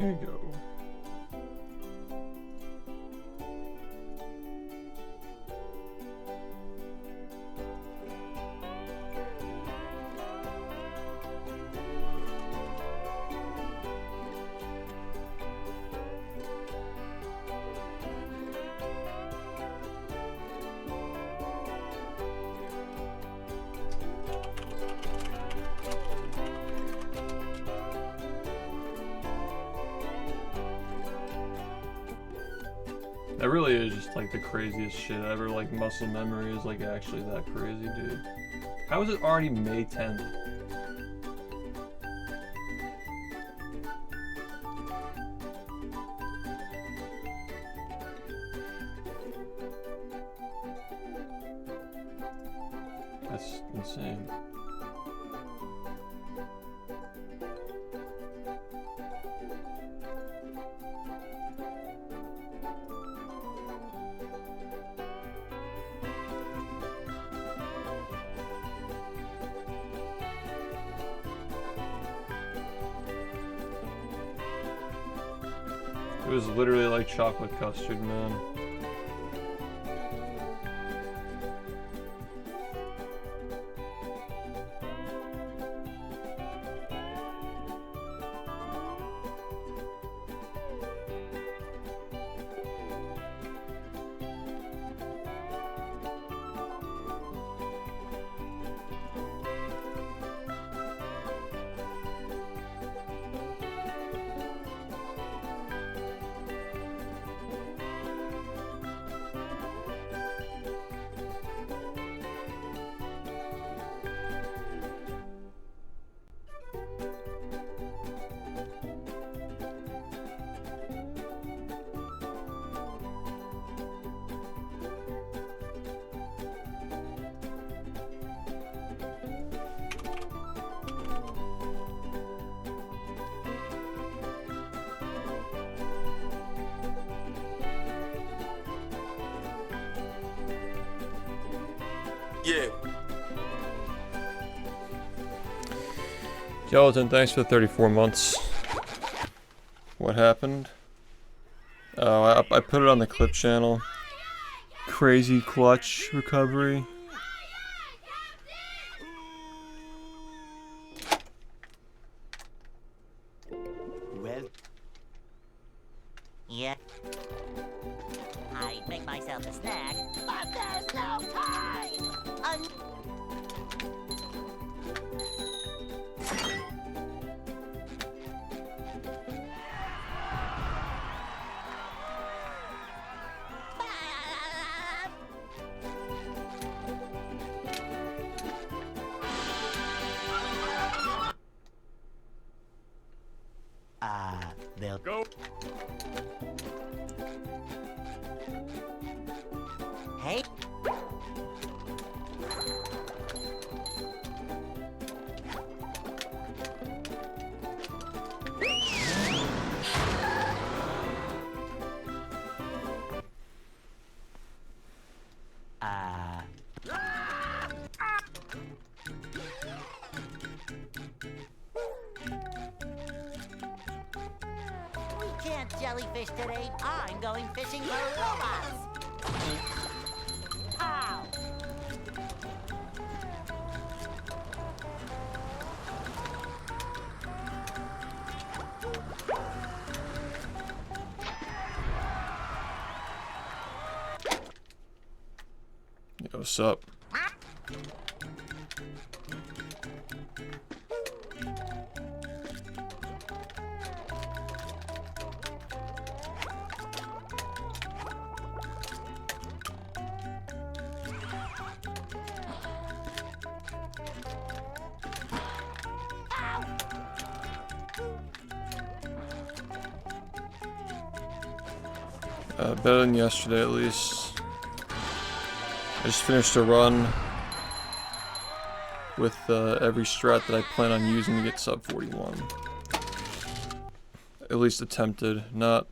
There you go. That really is just like the craziest shit ever. Like muscle memory is like actually that crazy, dude. How is it already May 10th? That's insane. It was literally like chocolate custard, man. Yeah. Gelatin, thanks for the 34 months. What happened? Oh, I put it on the clip channel. Crazy clutch recovery. Well. Yeah. I'd make myself a snack, but there's no time! They'll go. Hey. We can't jellyfish today. I'm going fishing for robots. Ow! Yo, what's up? Better than yesterday, at least. I just finished a run with every strat that I plan on using to get sub 41. At least attempted, not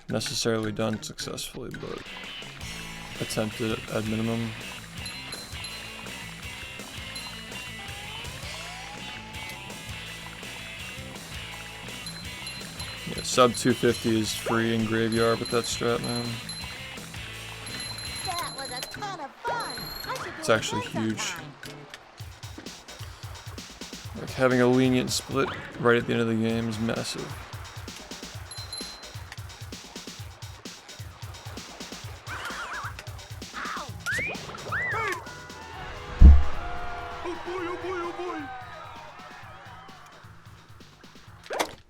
necessarily done successfully, but attempted at minimum. Yeah, sub 250 is free in Graveyard with that strat, man. That was a ton of fun. I should do It's it actually again huge. sometime. Like, having a lenient split right at the end of the game is massive.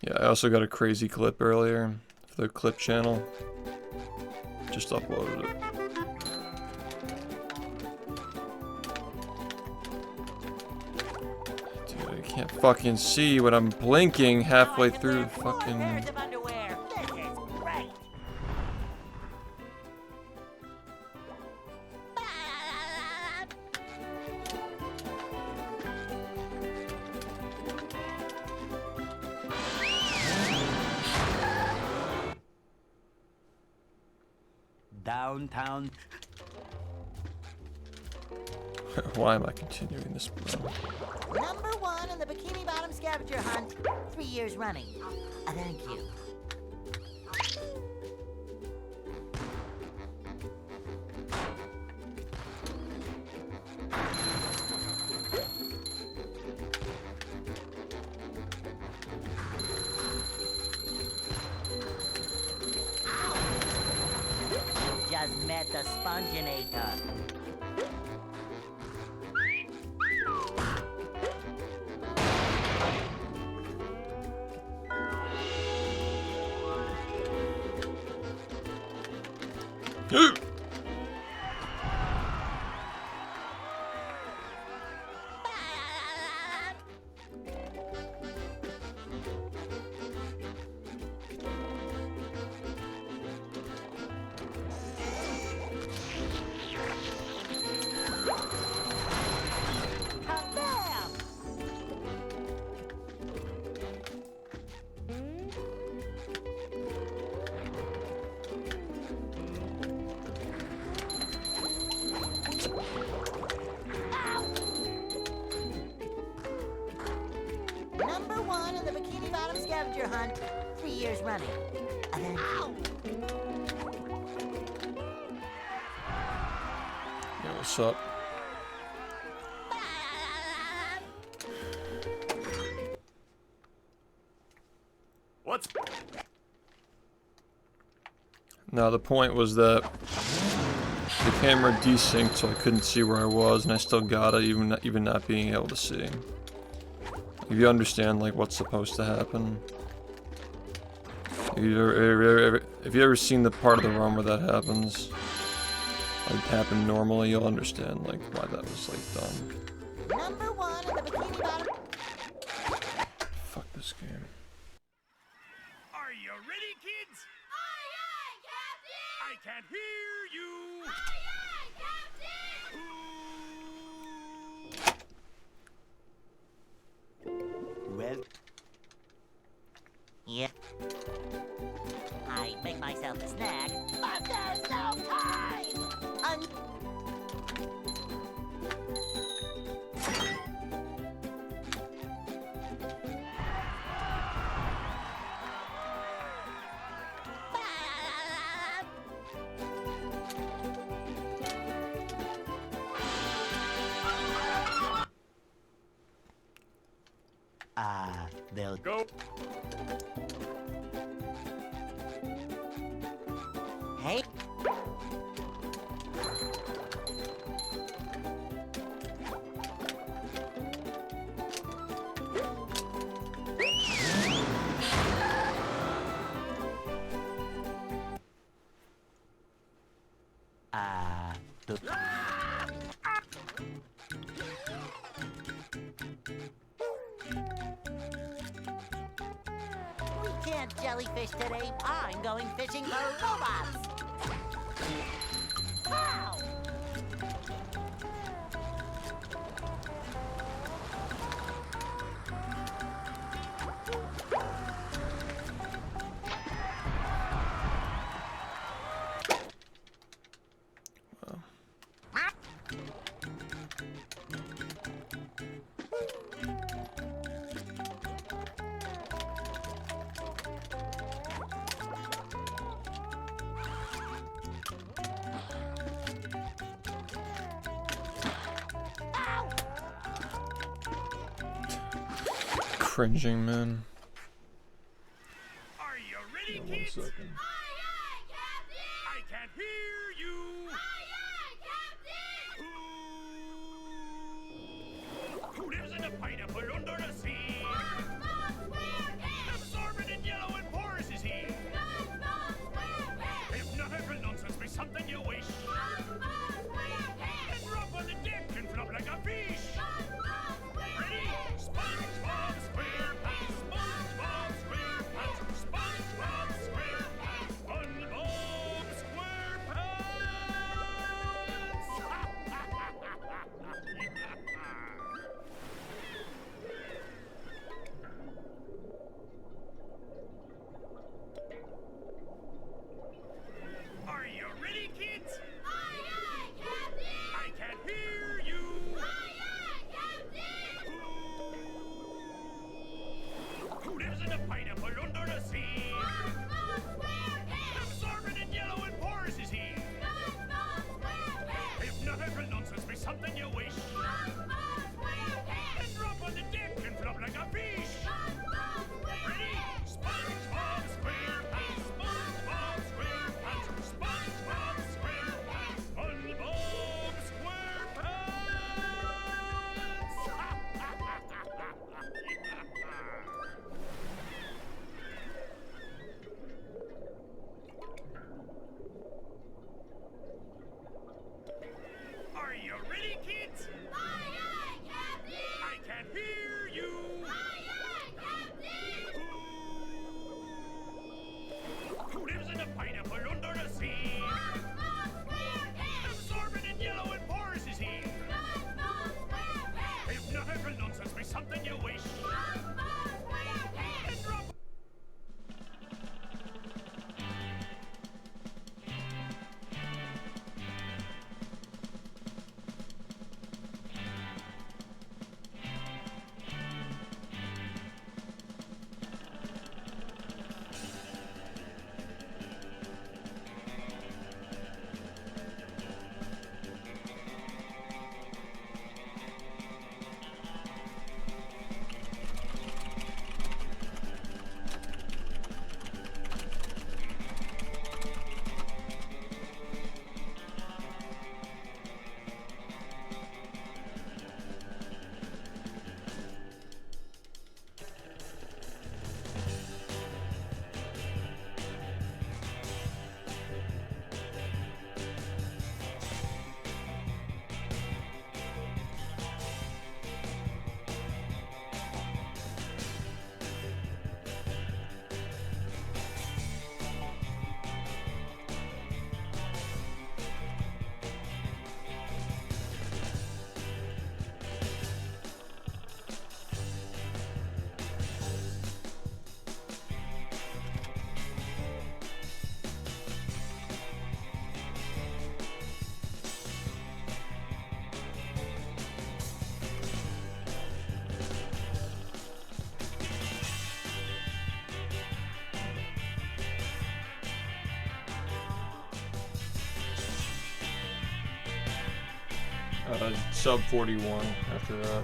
Yeah, I also got a crazy clip earlier for the clip channel. Just uploaded it. Dude, I can't fucking see when I'm blinking halfway Now I can through wear the 4 fucking... pairs of underwear. This is great. Downtown. Why am I continuing this, bro? Number 1 in the Bikini Bottom scavenger hunt, 3 years running. Thank you. You just met the Sponginator. Kabam! Number 1 in the Bikini Bottom scavenger hunt, 3 years running. Thank you. Yeah, what's up? What's Now the point was that the camera desynced, so I couldn't see where I was, and I still got it, even not being able to see. If you understand like what's supposed to happen, if you ever seen the part of the run where that happens, like happen normally, you'll understand like why that was like done. Number 1 in the Bikini Bottom. Fuck this game. Are you ready, kids? Aye, aye, Captain! I can't hear you. Aye, aye, Captain! Well, Yeah. I make myself a snack, but there's no time. they'll Go. Hey. We can't jellyfish today. I'm going fishing for robots. Pow! cringing, man. Are you ready, One kids? second. Aye, aye, Captain! I can't hear you. Aye, aye, Captain! Who lives in a pineapple under the sea? SpongeBob SquarePants! Absorbent and yellow and porous is he. SpongeBob SquarePants! Hypnotic nonsense be something you wish. SpongeBob SquarePants! And drop on the deck and flop like a fish. SpongeBob Ready? SquarePants! SpongeBob SquarePants. SpongeBob SquarePants. SpongeBob SquarePants. SpongeBob SquarePants. Are you ready, kids? Aye, aye, Captain! I can't hear you. Aye, aye, Captain! Who lives in a pineapple under the sea? SpongeBob SquarePants! Absorbent and yellow and porous is he. SpongeBob SquarePants! Hypnotic nonsense be something you wish. SpongeBob SquarePants! And drop on the deck and flop like a fish. SpongeBob Ready? SquarePants! SpongeBob SquarePants. SpongeBob SquarePants. SpongeBob SquarePants. SpongeBob SquarePants. Are you ready, kids? Aye, aye, Captain! I can't hear you. Aye, aye, Captain! Who lives in a pineapple under the sea? SpongeBob SquarePants! Absorbent and yellow and porous is he. SpongeBob SquarePants! Hypnotic nonsense be something you wish. SpongeBob SquarePants! And drop. Sub 41 after that.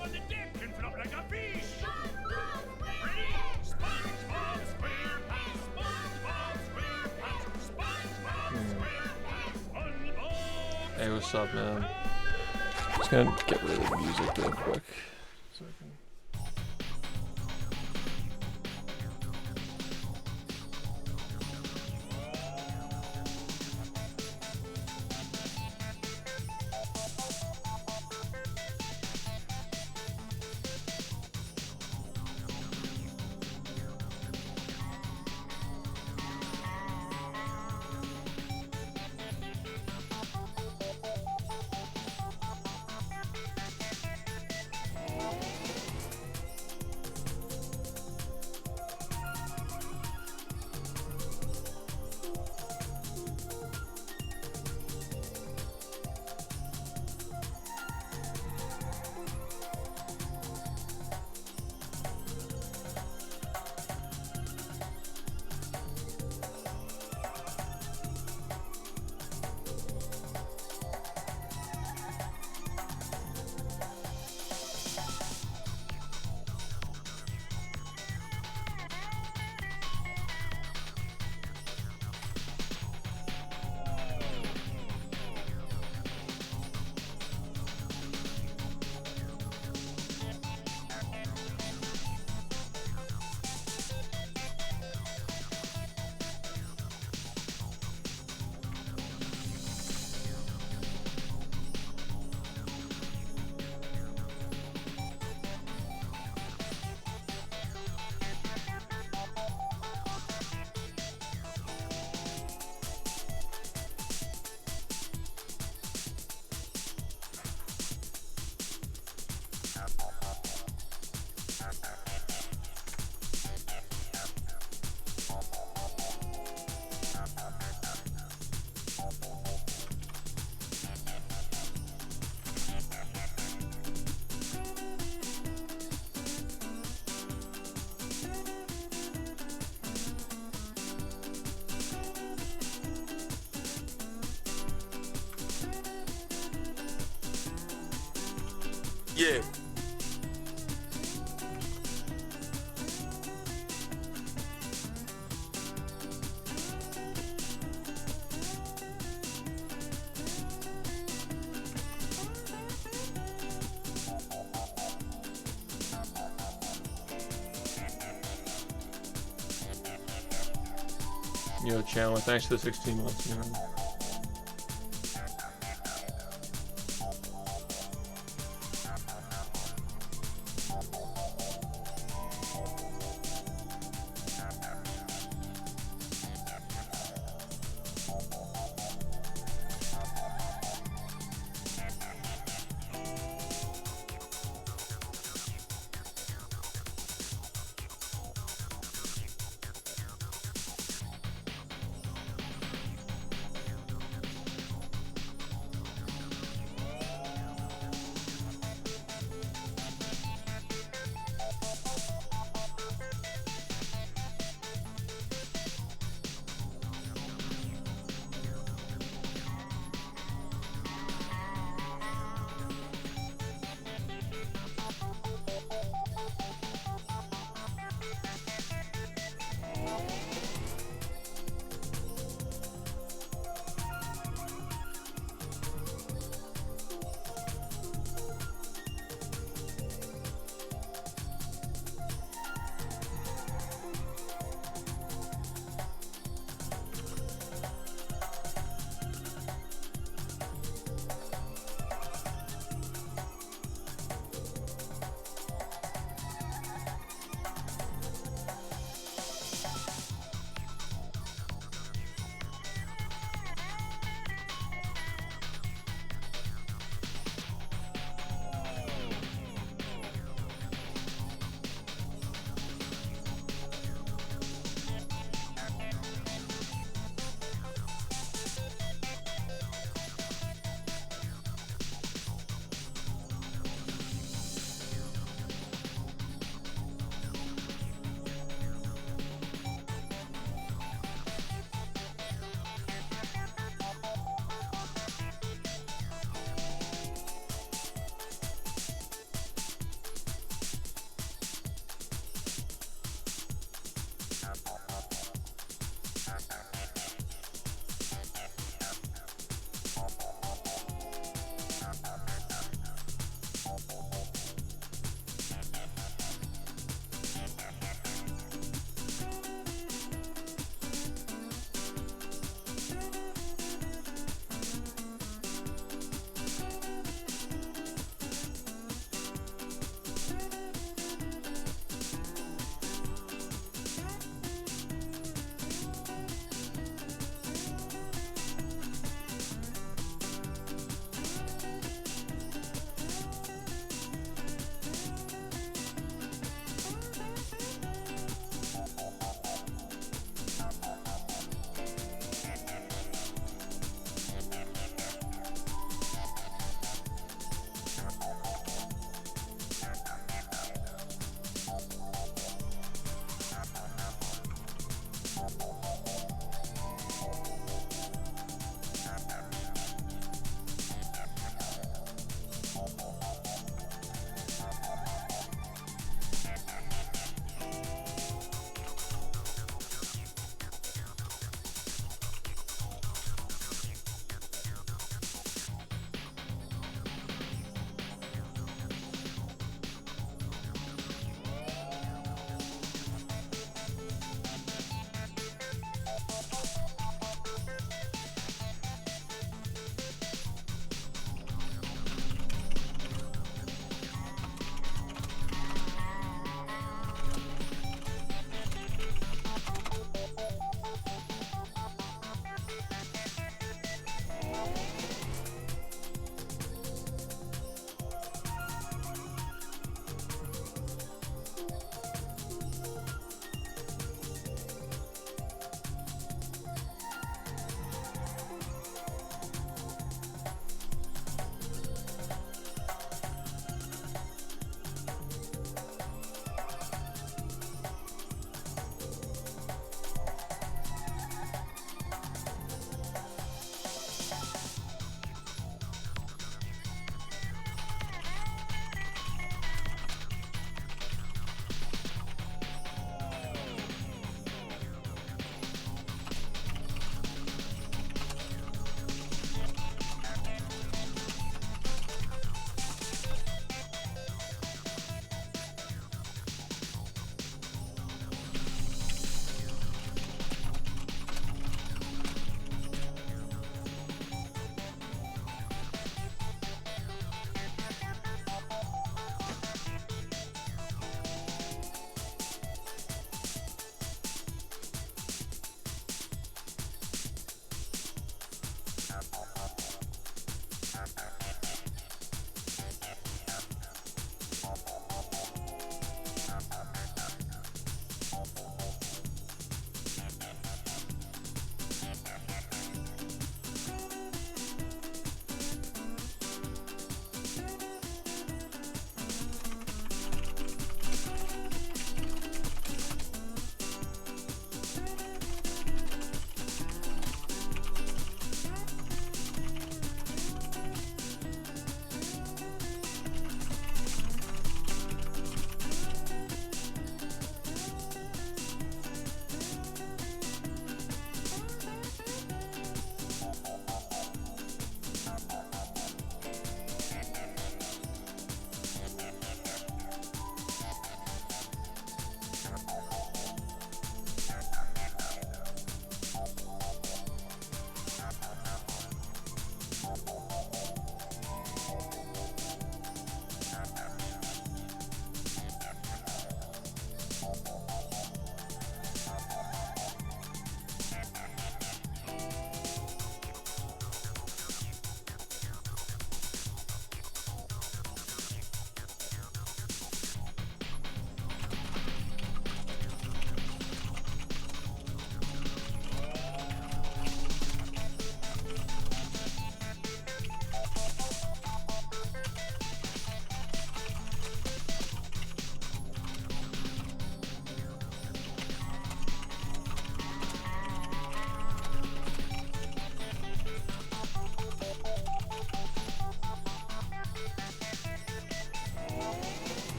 On the deck and flop like a fish. SpongeBob Ready? SquarePants! SpongeBob SquarePants. SpongeBob SquarePants. SpongeBob SquarePants. SpongeBob. Hey, what's up, man? Just gonna get rid of the music real quick. Second. Yeah. Yo, Chandler, thanks for the 16 months, man.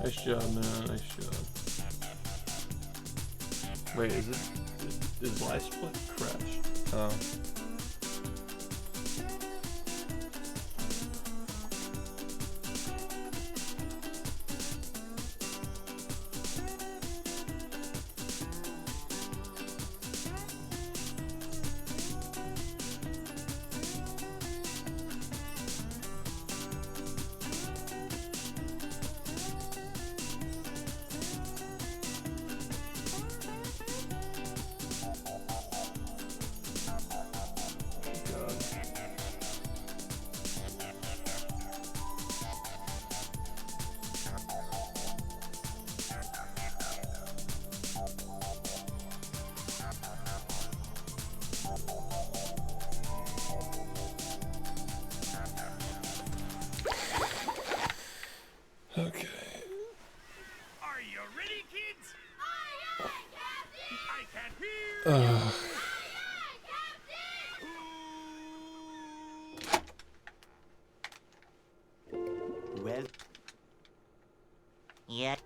Nice job, man. Nice job. Wait, is live split crashed? Oh. Okay. Are you ready, kids? Aye, aye, Captain! I can't hear Aye, aye, Captain! Well. Yet.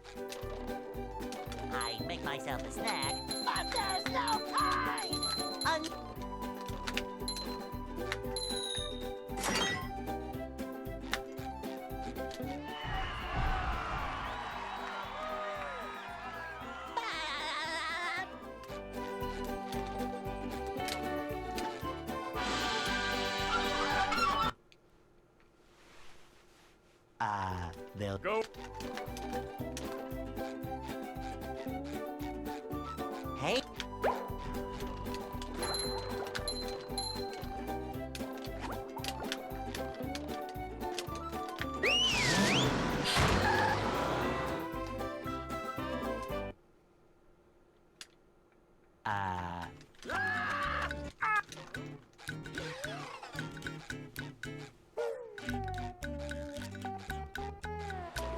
I make myself a snack, but there's no time! They'll go. Hey.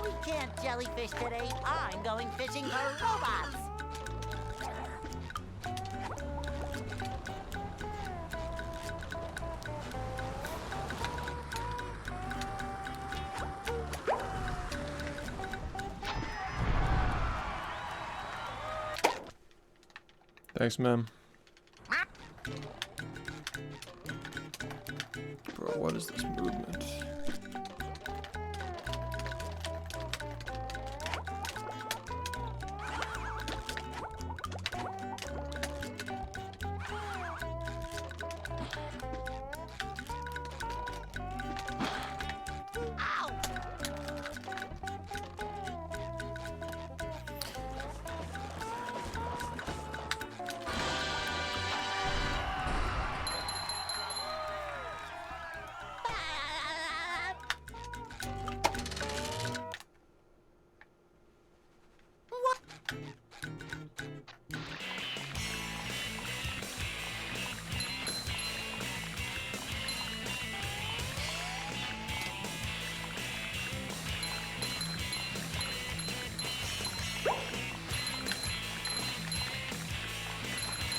We can't jellyfish today. I'm going fishing for robots. Thanks, man. Bro, what is this movement?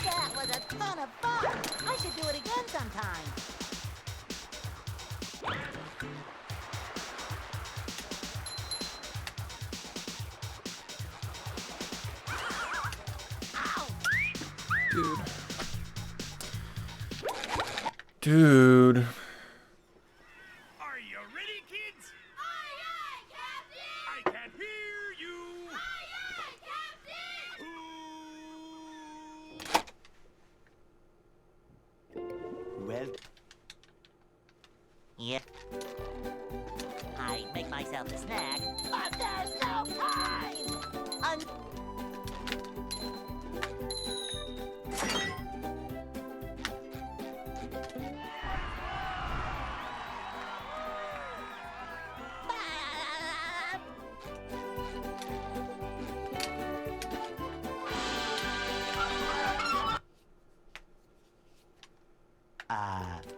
That was a ton of fun. I should do it again sometime. Dude. Are you ready, kids? Aye, aye, Captain! I can't hear you. Aye, aye, Captain! Well. Yeah. I make myself a snack, but there's no time!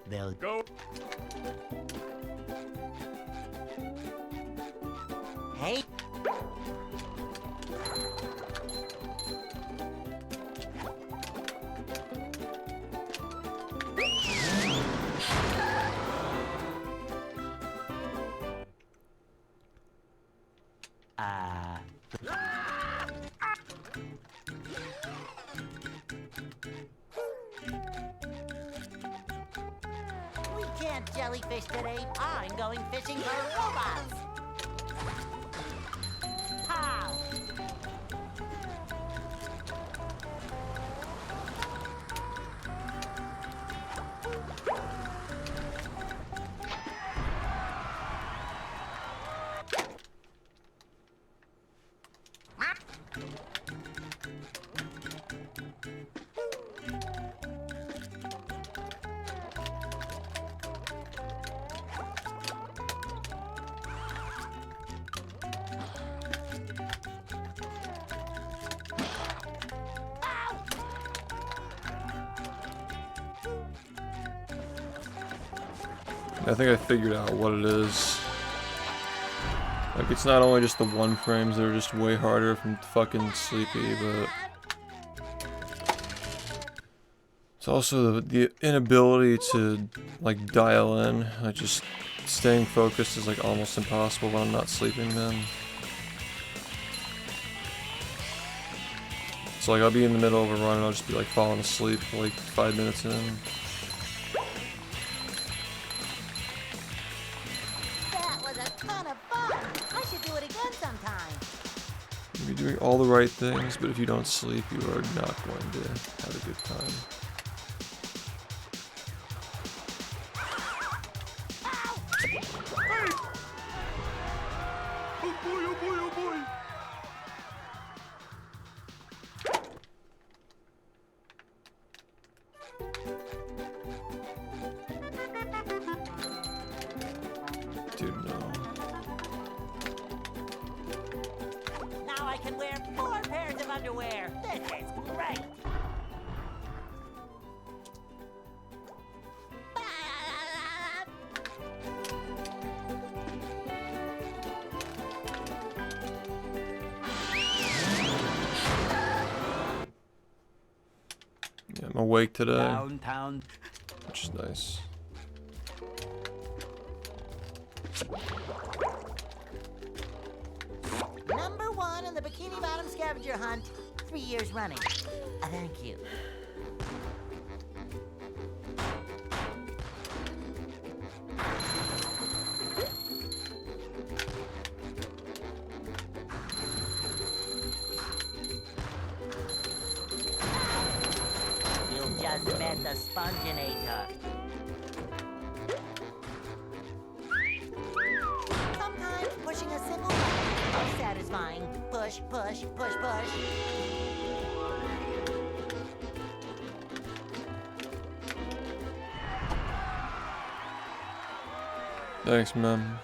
They'll Go. Hey. can't jellyfish today. I'm going fishing for robots. How? I think I figured out what it is. Like, it's not only just the one frames that are just way harder if I'm fucking sleepy, but it's also the inability to, like, dial in. Like, just staying focused is, like, almost impossible when I'm not sleeping, man. So, like, I'll be in the middle of a run and I'll just be, like, falling asleep, like, 5 minutes in. That was a ton of fun. I should do it again sometime. You're doing all the right things, but if you don't sleep, you are not going to have a good time. Dude, no. Now I can wear 4 pairs of underwear. This is great. Yeah, I'm awake today, Downtown. which is nice. Number 1 in the Bikini Bottom scavenger hunt, 3 years running. Thank you. You just met the Sponginator. Sometimes pushing a single button is satisfying. Push, push, push, push. Thanks, man.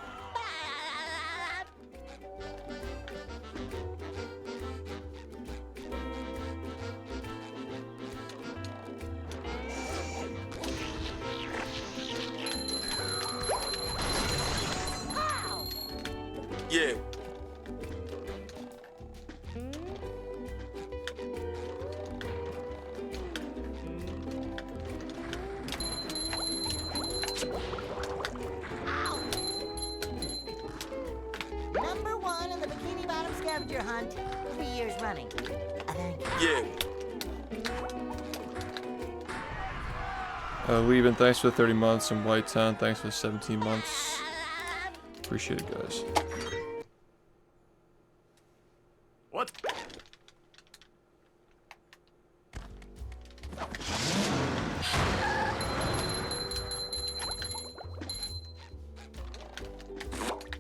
Yeah. Number 1 in the Bikini Bottom scavenger hunt, 3 years running. Thank you. Yeah. Leaving, thanks for the 30 months, and White Town, thanks for the 17 months. Appreciate it, guys. What?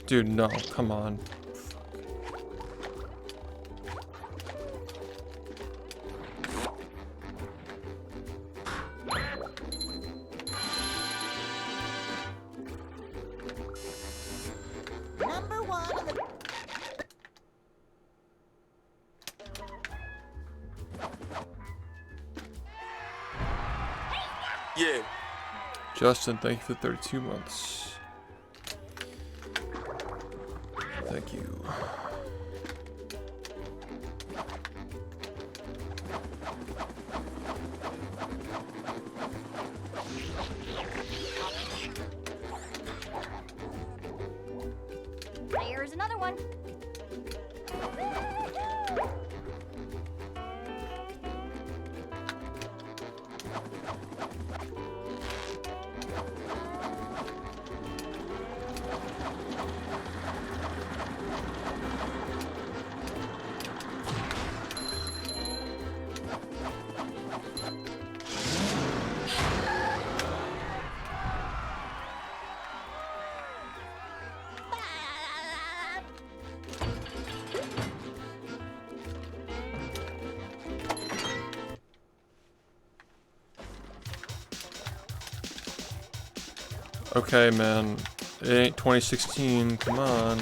Dude, no, come on. Number 1 in the Yeah. Justin, thank you for 32 months. Thank you. There's another one. Okay, man. It ain't 2016. Come on.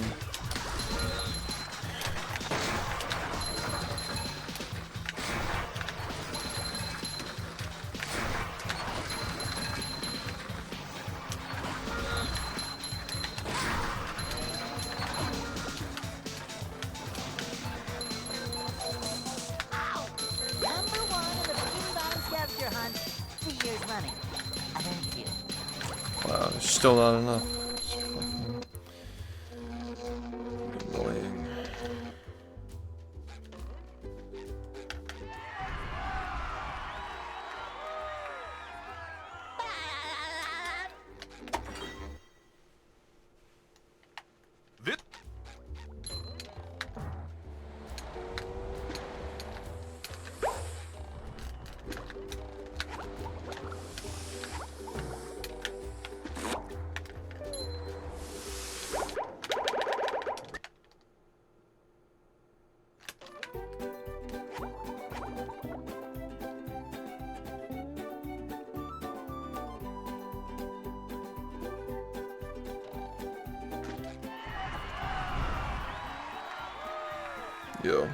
Number 1 in the Bikini Bottom scavenger hunt, 3 years running. Thank you. Wow, there's still not enough. It's fucking annoying. Yo.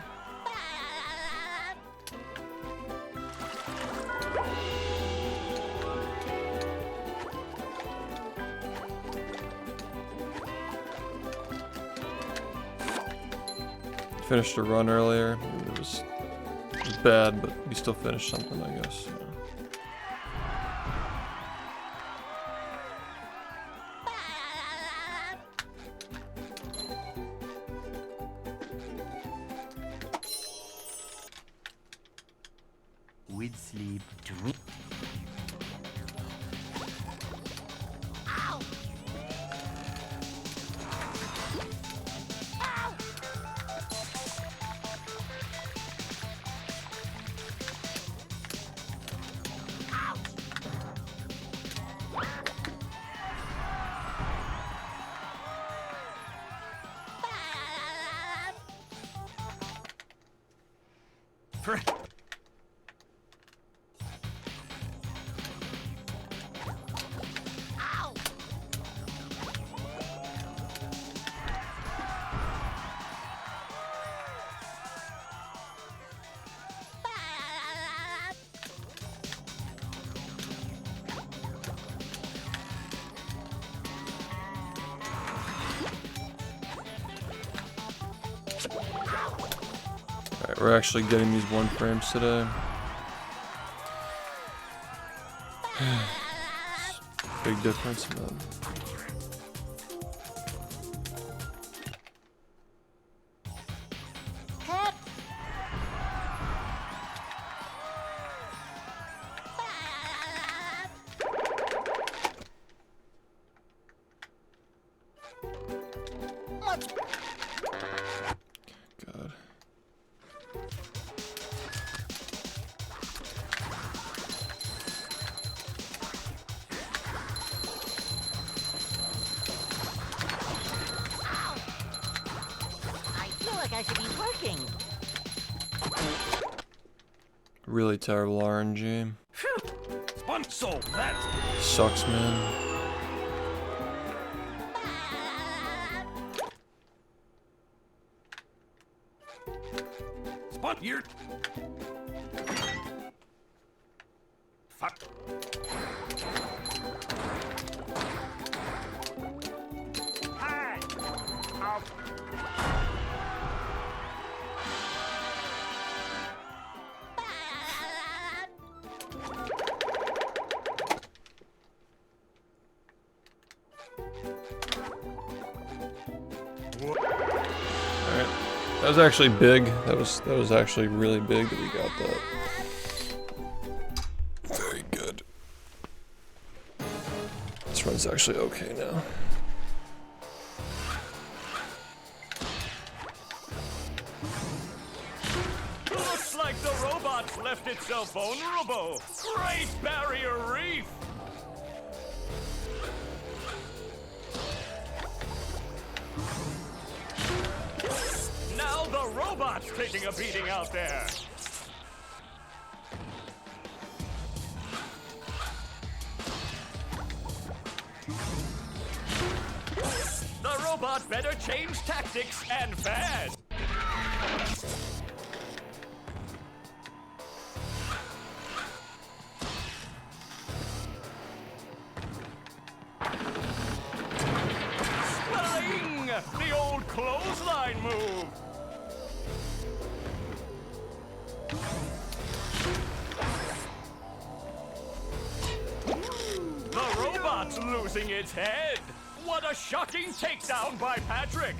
Finished a run earlier. It was bad, but we still finished something, I guess. You know. With sleep, dream. Ow! Ow! Ow! Alright, we're actually getting these 1 frames today. Big difference, man. Pep! Much God. I feel like I should be working. Really terrible RNG. So that's Sucks, man. spot here. Fuck. Hi. Alright. That was actually big. That was actually really big that we got that. Very good. This run's actually okay now. Looks like the robot's left itself vulnerable. Great barrier reef. Now the robot's taking a beating out there. robot better change tactics and fast. Spelling! The old clothesline move. The robot's losing its head. What a shocking takedown by Patrick.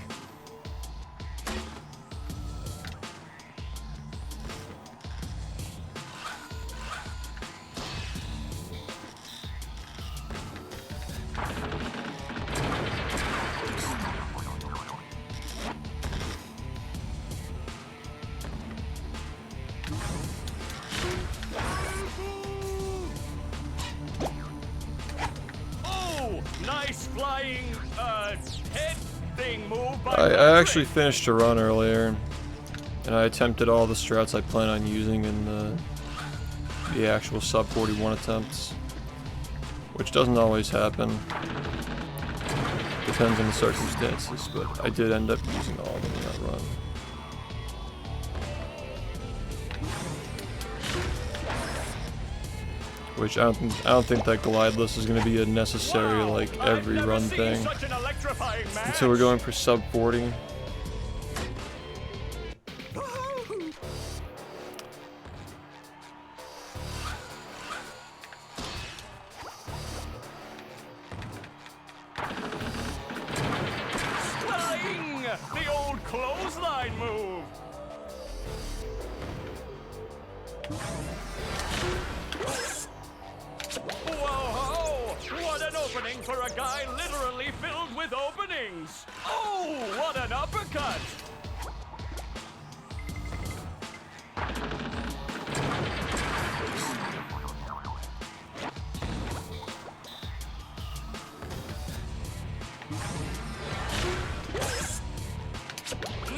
Oh, nice flying, head thing move by I Patrick. actually finished a run earlier, and I attempted all the strats I plan on using in the actual sub 41 attempts, which doesn't always happen. Depends on the circumstances, but I did end up using all of them in that run. Which I don't think that glideless is going to be a necessary like every run thing until we're going for sub 40. Spelling! The old clothesline move. Whoa! What an opening for a guy literally filled with openings! Oh, what an uppercut!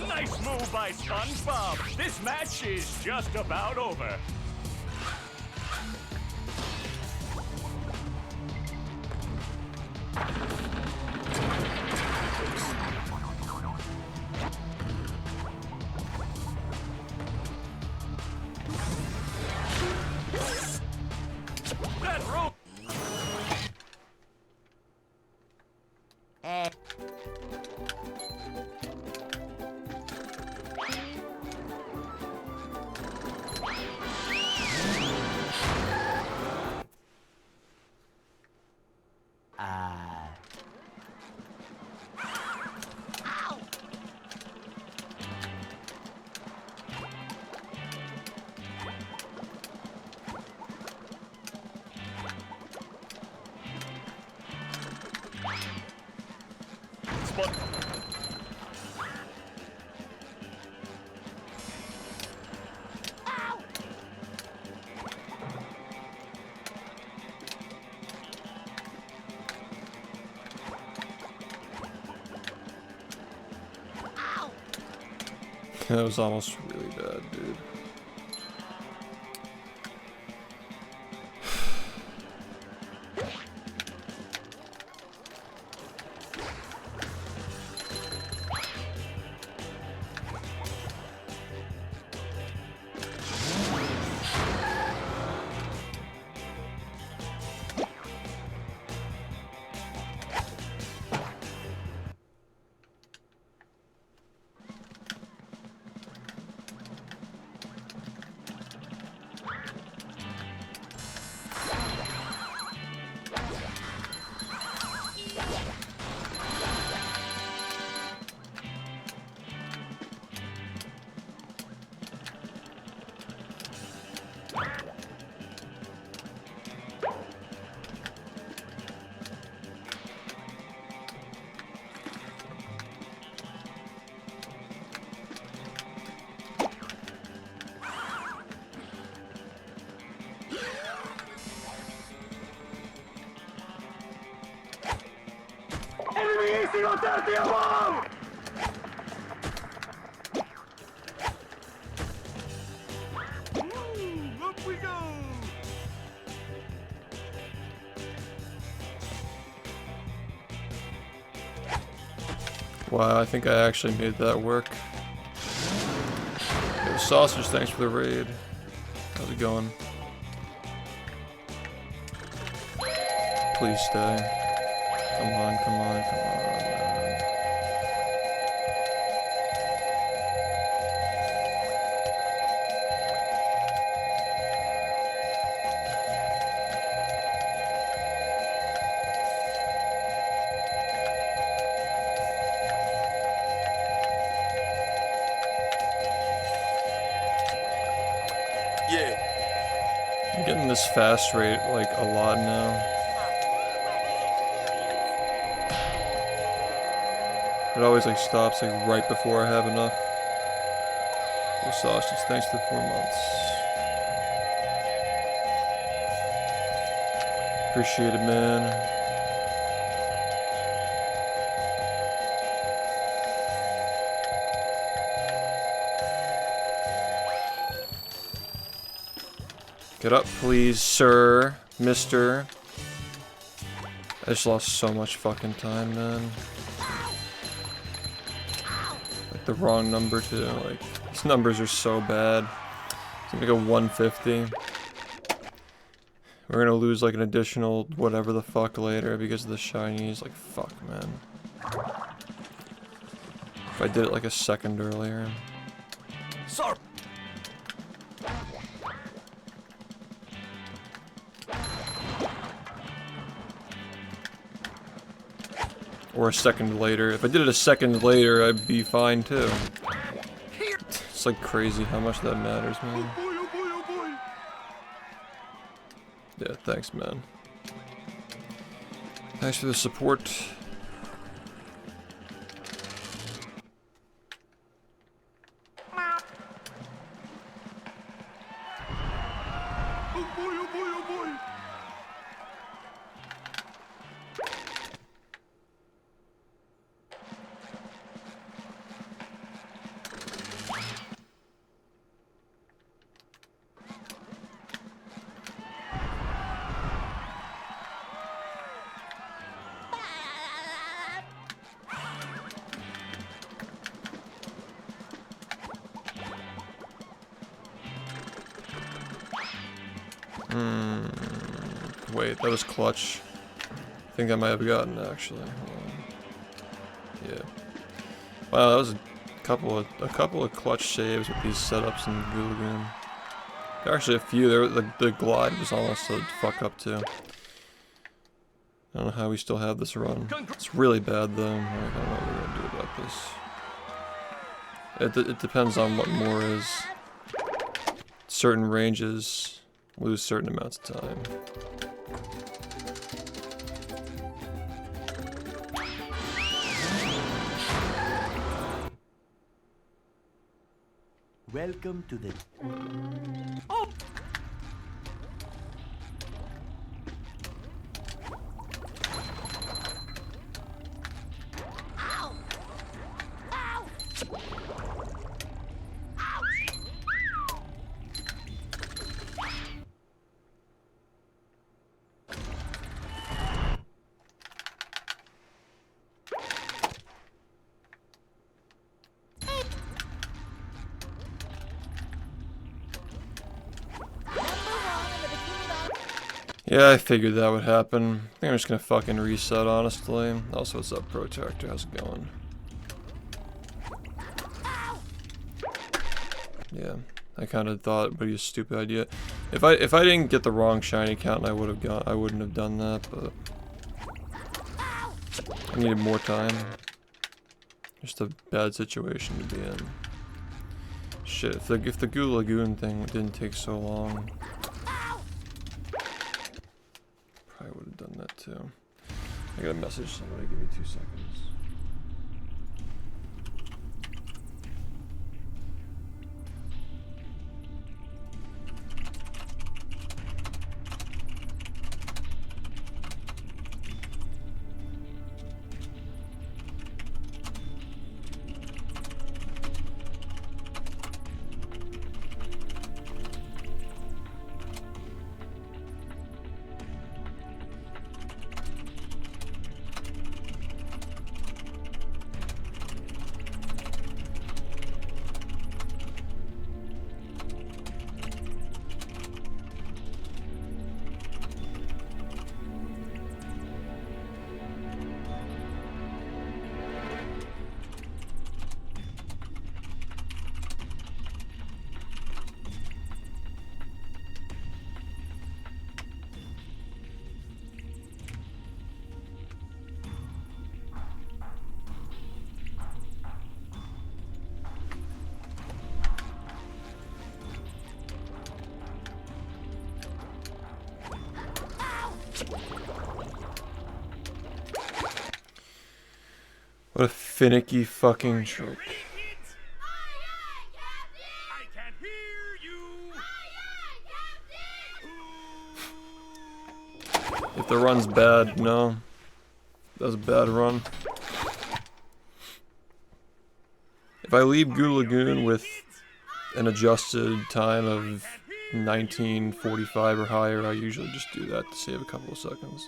Nice move by SpongeBob. This match is just about over. That rope. Eh. Spon- That was almost really bad, dude. Up we go! Wow, I think I actually made that work. Yo, Sausage, thanks for the raid. How's it going? Please stay. Come on, come on, come on, man. Yeah. I'm getting this fast rate like a lot now. It always like stops like right before I have enough. Well, Sausage, thanks for the 4 months. Appreciate it, man. Get up, please, sir, mister. I just lost so much fucking time, man. Like the wrong number too. Like these numbers are so bad. It's gonna go 150. We're gonna lose like an additional whatever the fuck later because of the shinies. Like fuck, man. If I did it like a second earlier. Sorry. Or a second later. If I did it a second later, I'd be fine too. It's like crazy how much that matters, man. Yeah, thanks, man. Thanks for the support. Wait, that was clutch. I think I might have gotten it, actually. Yeah. Wow, that was a couple of clutch saves with these setups in Goo Lagoon. There are actually a few. The glide was almost a fuck up too. I don't know how we still have this run. It's really bad though. Like, I don't know what we're gonna do about this. It depends on what more is. Certain ranges lose certain amounts of time. Welcome to the... Yeah, I figured that would happen. I think I'm just gonna fucking reset, honestly. Also, what's up, Protractor? How's it going? Yeah, I kind of thought it'd be a stupid idea. If I didn't get the wrong shiny count, I wouldn't have done that. But I needed more time. Just a bad situation to be in. Shit, if the Goo Lagoon thing didn't take so long. I would have done that too. I got a message, somebody give me 2 seconds. What a finicky fucking trick. I can't hear you. If the run's bad, no. That was a bad run. If I leave Goo Lagoon with an adjusted time of 1945 or higher, I usually just do that to save a couple of seconds.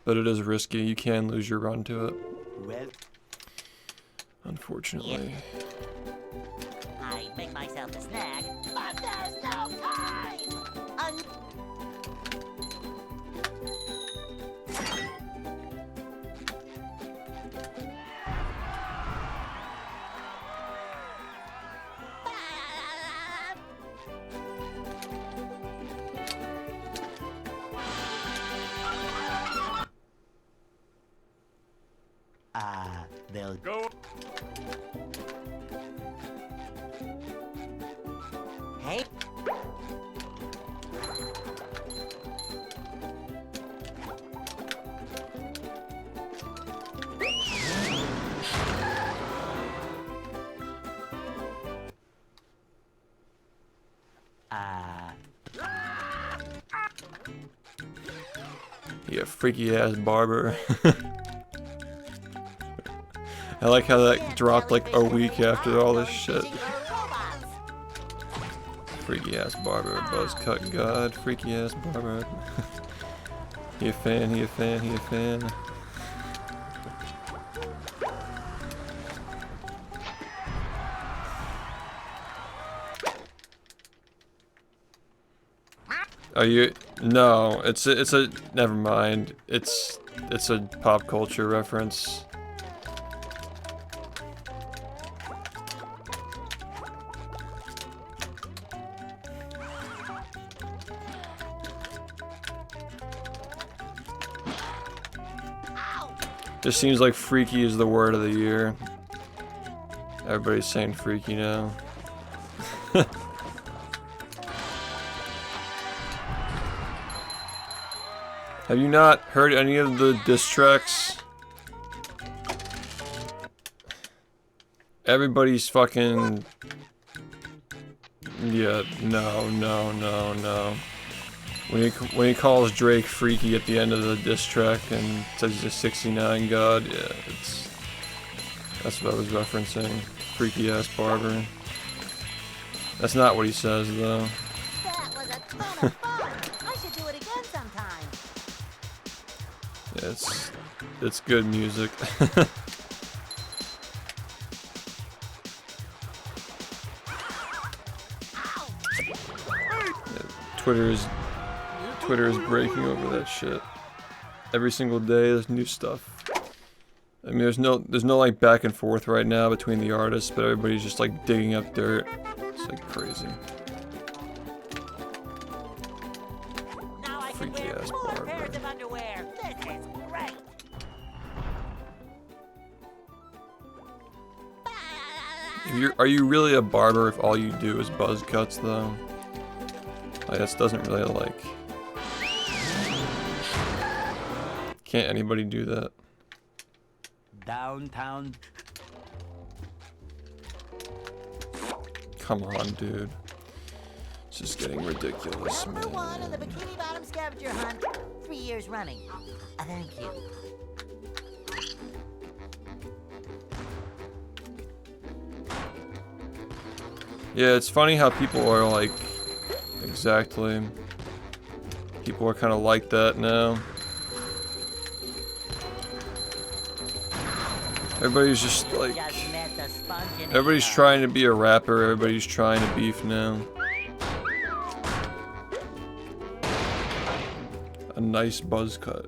But it is risky, you can lose your run to it. Well, Unfortunately. I make myself a snack, but there's no time! they'll Go. Hey, Yeah, freaky ass barber. I like how that dropped like a week after all this shit. Freaky ass barber, buzz cut god, freaky ass barber. He a fan, he a fan, he a fan. Are you? No, it's a never mind. It's a pop culture reference. Just seems like freaky is the word of the year. Everybody's saying freaky now. Have you not heard any of the diss tracks? Everybody's fucking... Yeah, no. When he calls Drake freaky at the end of the diss track and says he's a 69 god, yeah, that's what I was referencing. Freaky ass barber. That's not what he says though. that was a ton of fun! I should do it again sometime. Yeah, it's good music. Twitter is breaking over that shit. Every single day there's new stuff. I mean there's no like back and forth right now between the artists, but everybody's just like digging up dirt. It's like crazy. Now I can Freaky wear ass more barber. pairs of underwear. This is great. Are you really a barber if all you do is buzz cuts though? Like this doesn't really like... Can't anybody do that? downtown. Come on, dude. It's just getting ridiculous, Number one in the man. Bikini Bottom scavenger hunt, 3 years running. Thank you. Yeah, it's funny how people are like... Exactly. People are kind of like that now. Everybody's just like... Just met the sponge in his Everybody's mouth. trying to be a rapper, everybody's trying to beef now. A nice buzz cut.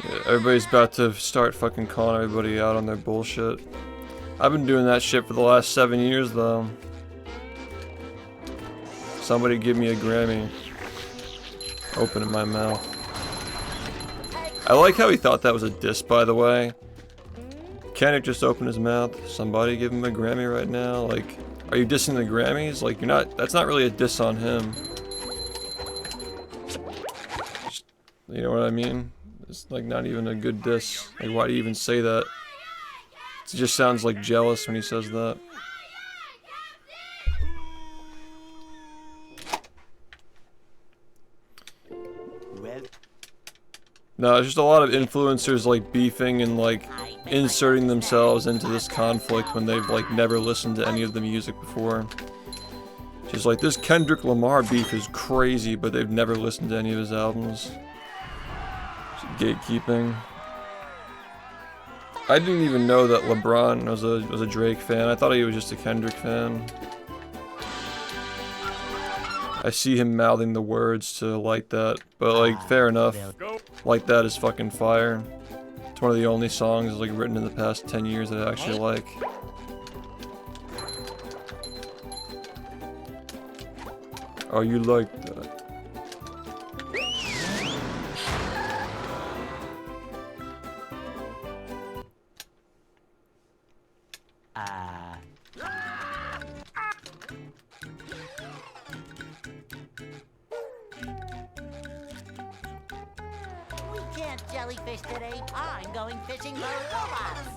Yeah, everybody's about to start fucking calling everybody out on their bullshit. I've been doing that shit for the last 7 years though. Somebody give me a Grammy. Opening my mouth. I like how he thought that was a diss, by the way. Kendrick just opened his mouth. Somebody give him a Grammy right now. Like, Are you dissing the Grammys? Like, you're not, that's not really a diss on him. You know what I mean? It's like not even a good diss. Like, why do you even say that? It just sounds like jealous when he says that. Well, No, it's just a lot of influencers like beefing and like inserting themselves into this conflict when they've like never listened to any of the music before. Just like, this Kendrick Lamar beef is crazy, but they've never listened to any of his albums. Just gatekeeping. I didn't even know that LeBron was a Drake fan. I thought he was just a Kendrick fan. I see him mouthing the words to Like That, but like, fair enough. Like That is fucking fire. It's one of the only songs like written in the past 10 years that I actually like. Oh, you like that? We can't jellyfish today. I'm going fishing for robots.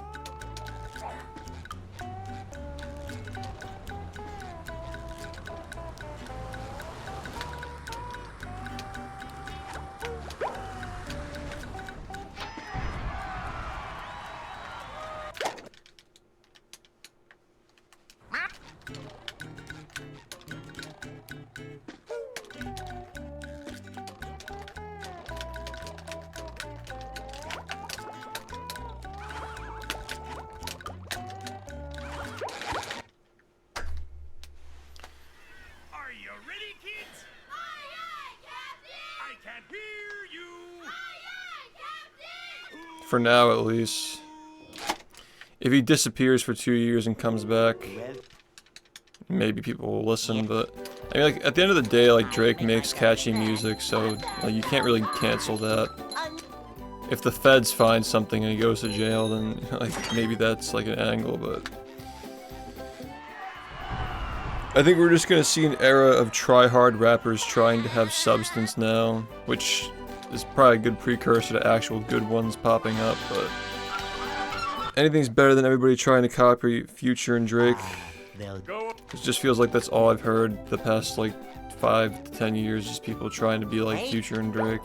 Are you ready, kids? Aye, aye, Captain! I can't hear you. Aye, aye, Captain! For now, at least. If he disappears for 2 years and comes back, well, maybe people will listen, but I mean, like, at the end of the day, like, Drake makes catchy music, so like, you can't really cancel that. If the feds find something and he goes to jail, then like, maybe that's like an angle, but I think we're just gonna see an era of try-hard rappers trying to have substance now, which is probably a good precursor to actual good ones popping up, but anything's better than everybody trying to copy Future and Drake. they'll It just feels like that's all I've heard the past like 5 to 10 years, just people trying to be like Future and Drake.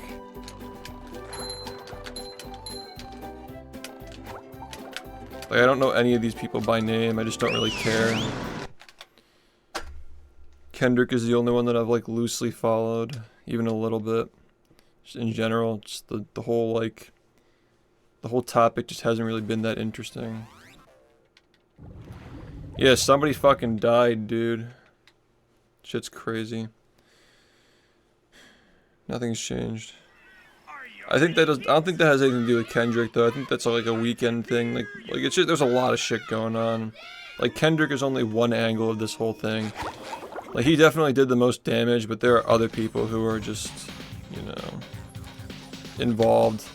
Like, I don't know any of these people by name, I just don't really care. Kendrick is the only one that I've like loosely followed, even a little bit. Just in general, just the whole like, the whole topic just hasn't really been that interesting. Yeah, somebody fucking died, dude. Shit's crazy. Nothing's changed. I think that does. I don't think that has anything to do with Kendrick, though. I think that's like a weekend thing. Like it's just, there's a lot of shit going on. Like, Kendrick is only one angle of this whole thing. Like, he definitely did the most damage, but there are other people who are just, you know, involved.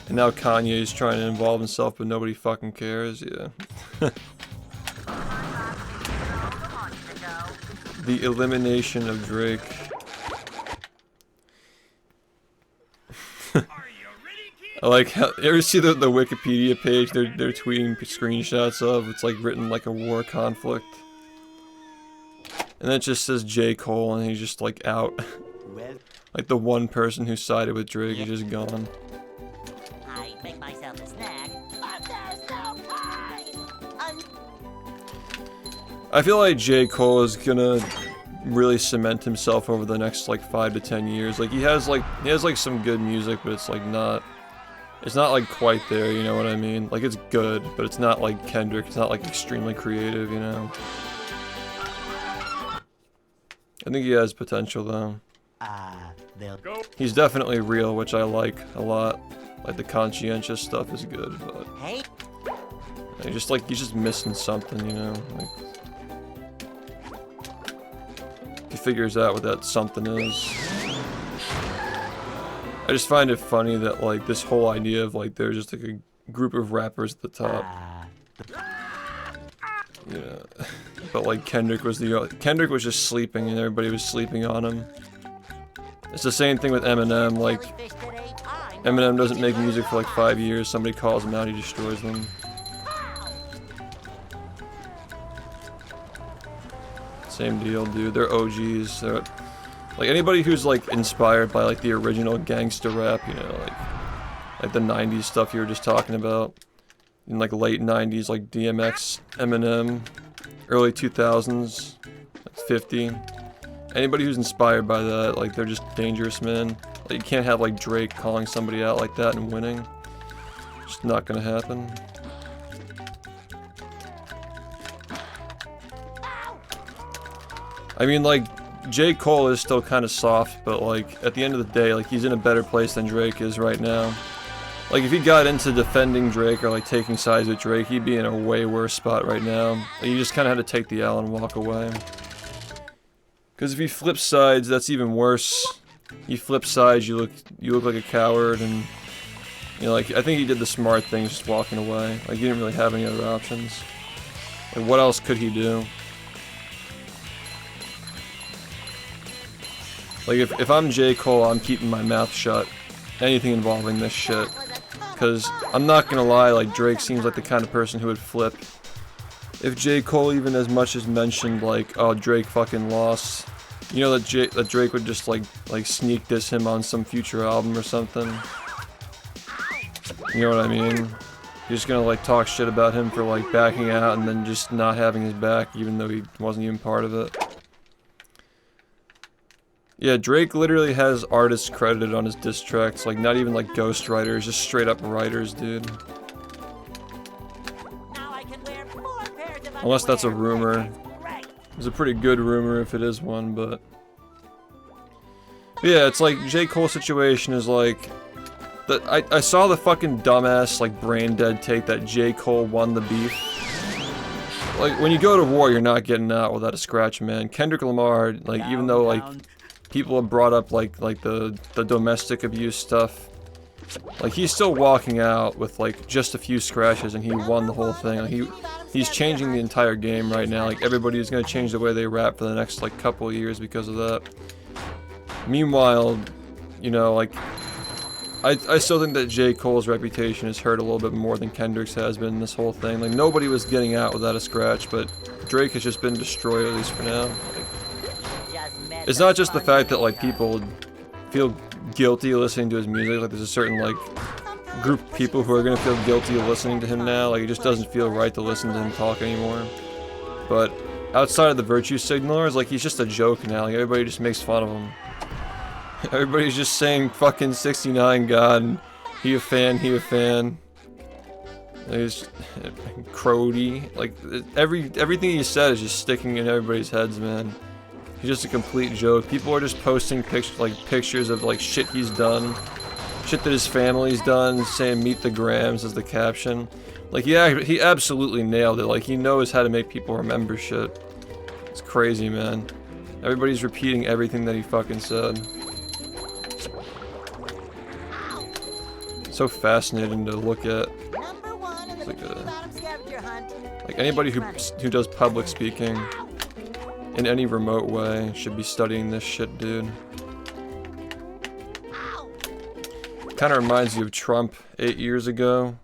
And now Kanye's trying to involve himself, but nobody fucking cares. Yeah. The elimination of Drake. I like how, you ever see the Wikipedia page they're tweeting screenshots of? It's like written like a war conflict. And then it just says J. Cole and he's just like out. well, Like the one person who sided with Drake is just gone. I make myself a snack, but there's no pie. I feel like J. Cole is gonna really cement himself over the next like 5 to 10 years. Like he has like some good music, but it's like not like quite there, you know what I mean? Like it's good, but it's not like Kendrick, it's not like extremely creative, you know? I think he has potential though. they'll He's definitely real, which I like a lot. Like the conscientious stuff is good, but Hey, he's just missing something, you know? Like, he figures out what that something is. I just find it funny that like this whole idea of like there's just like a group of rappers at the top. You know, but like Kendrick was just sleeping and everybody was sleeping on him. It's the same thing with Eminem. Like Eminem doesn't make music for like 5 years. Somebody calls him out, he destroys them. Same deal, dude. They're OGs. They're like anybody who's like inspired by like the original gangster rap, you know, like the 90s stuff you were just talking about. In like late 90s, like DMX, Eminem, early 2000s, like 50. Anybody who's inspired by that, like they're just dangerous, man. Like you can't have like Drake calling somebody out like that and winning. Just not gonna happen. I mean, like, J. Cole is still kind of soft, but like at the end of the day, like he's in a better place than Drake is right now. Like if he got into defending Drake or like taking sides with Drake, he'd be in a way worse spot right now. Like, you just kind of had to take the L and walk away. Because if he flips sides, that's even worse. You flip sides, you look like a coward, and you know, like I think he did the smart thing, just walking away. Like he didn't really have any other options. Like what else could he do? Like if I'm J. Cole, I'm keeping my mouth shut. Anything involving this shit. Because I'm not gonna lie, like Drake seems like the kind of person who would flip. If J. Cole even as much as mentioned like, oh, Drake fucking lost, you know that Drake would just like sneak diss him on some future album or something. You know what I mean? You're just gonna like talk shit about him for like backing out and then just not having his back even though he wasn't even part of it. Yeah, Drake literally has artists credited on his diss tracks, like not even like ghostwriters, just straight up writers, dude. Unless that's a rumor. It's a pretty good rumor if it is one, but... Yeah, it's like J. Cole's situation is like... I saw the fucking dumbass, like brain dead take that J. Cole won the beef. Like, when you go to war, you're not getting out without a scratch, man. Kendrick Lamar, like, even though, like... People have brought up like the domestic abuse stuff. Like he's still walking out with like just a few scratches and he won the whole thing. Like he's changing the entire game right now. Like everybody is gonna change the way they rap for the next like couple of years because of that. Meanwhile, you know, like I still think that J. Cole's reputation is hurt a little bit more than Kendrick's has been in this whole thing. Like nobody was getting out without a scratch, but Drake has just been destroyed at least for now. Like, it's not just the fact that like people feel guilty listening to his music, like there's a certain like group of people who are gonna feel guilty listening to him now, like it just doesn't feel right to listen to him talk anymore. But outside of the virtue signalers, like he's just a joke now, like everybody just makes fun of him. Everybody's just saying fucking 69 God, and he a fan. He's Crody, like everything he said is just sticking in everybody's heads, man. He's just a complete joke. People are just posting pictures of like shit he's done, shit that his family's done, saying "meet the Grams" as the caption. Like he absolutely nailed it. Like he knows how to make people remember shit. It's crazy, man. Everybody's repeating everything that he fucking said. So fascinating to look at. Like anybody who does public speaking in any remote way should be studying this shit, dude. Kind of reminds you of Trump 8 years ago.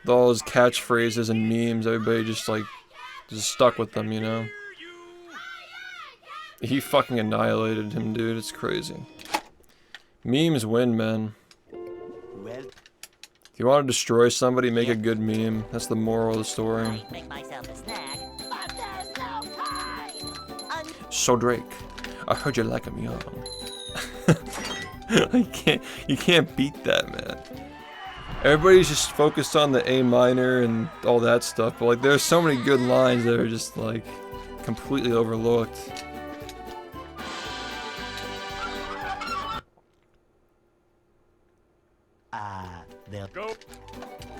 With all his catchphrases and memes, everybody just stuck with them, you know? He fucking annihilated him, dude. It's crazy. Memes win, man. If you want to destroy somebody, make a good meme. That's the moral of the story. So Drake, I heard you like him young. You can't beat that, man. Everybody's just focused on the A minor and all that stuff, but like there's so many good lines that are just like completely overlooked.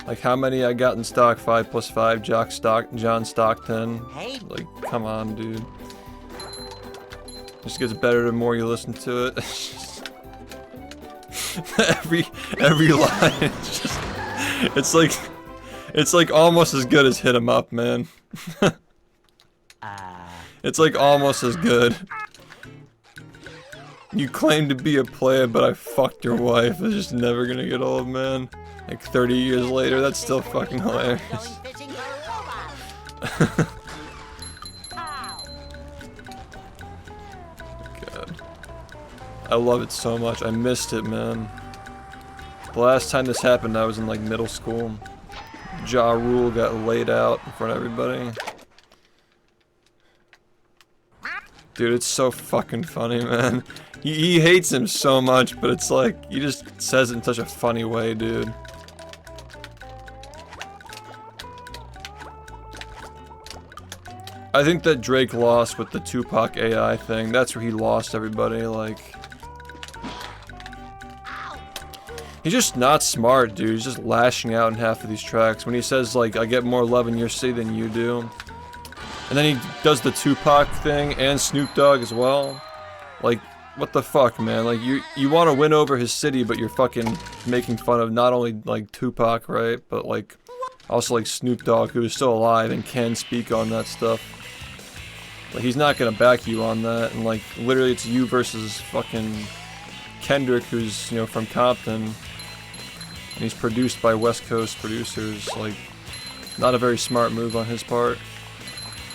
Like how many I got in stock? 5 + 5, John Stockton. Like, come on, dude. Just gets better the more you listen to it. every line is just, it's like almost as good as Hit 'Em Up, man. It's like almost as good. You claim to be a player, but I fucked your wife. It's just never gonna get old, man. Like 30 years later, that's still fucking hilarious. Going fishing for a robot. Ow. God. I love it so much. I missed it, man. The last time this happened, I was in like middle school. Ja Rule got laid out in front of everybody. Dude, it's so fucking funny, man. He hates him so much, but it's like, he just says it in such a funny way, dude. I think that Drake lost with the Tupac AI thing. That's where he lost everybody, like... He's just not smart, dude. He's just lashing out in half of these tracks. When he says, like, I get more love in your city than you do. And then he does the Tupac thing and Snoop Dogg as well. Like, what the fuck, man? Like, you want to win over his city, but you're fucking making fun of not only, like, Tupac, right? But, like, also, like, Snoop Dogg, who is still alive and can speak on that stuff. Like, he's not gonna back you on that. And, like, literally it's you versus fucking Kendrick, who's, you know, from Compton. And he's produced by West Coast producers. Like, not a very smart move on his part.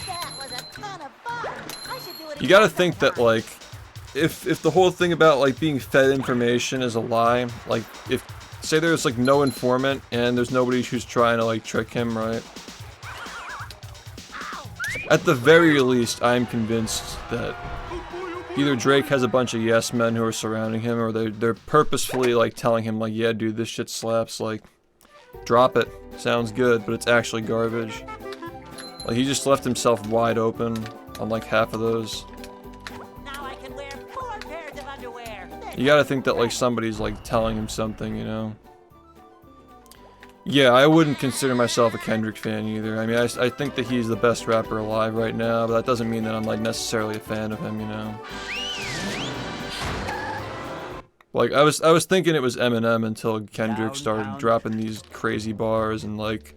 That was a ton of fun. I should do it You gotta again think that, sometime. like, if the whole thing about, like, being fed information is a lie, like, if, say there's, like, no informant and there's nobody who's trying to, like, trick him, right? At the very least, I'm convinced that either Drake has a bunch of yes men who are surrounding him, or they're purposefully, like, telling him, like, yeah, dude, this shit slaps, like, drop it, sounds good, but it's actually garbage. Like, he just left himself wide open on, like, half of those. Now I can wear 4 pairs of underwear. You gotta think that, like, somebody's, like, telling him something, you know? Yeah, I wouldn't consider myself a Kendrick fan either. I mean, I think that he's the best rapper alive right now, but that doesn't mean that I'm, like, necessarily a fan of him, you know? Like, I was thinking it was Eminem until Kendrick started dropping these crazy bars and, like,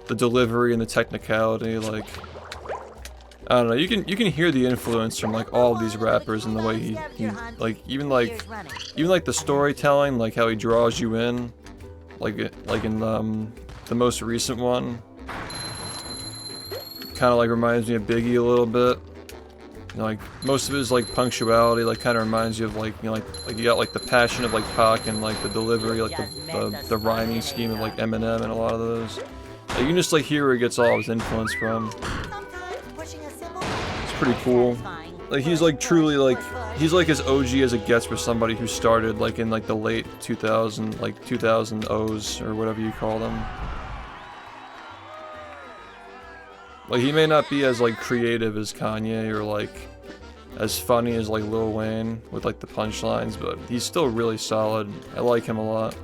the delivery and the technicality, like... I don't know, you can hear the influence from, like, all of these rappers and the way he like, even the storytelling, like how he draws you in. Like in the most recent one, kind of like reminds me of Biggie a little bit. You know, like most of his like punctuality, like kind of reminds you of like, you know, like you got like the passion of like Pac and like the delivery, like the rhyming scheme of like Eminem and a lot of those. Like, you can just like hear where he gets all of his influence from. Sometimes pushing a symbol It's pretty cool. Like he's like truly like he's like as OG as it gets for somebody who started like in like the late 2000s or whatever you call them. Like he may not be as like creative as Kanye or like as funny as like Lil Wayne with like the punchlines, but he's still really solid. I like him a lot.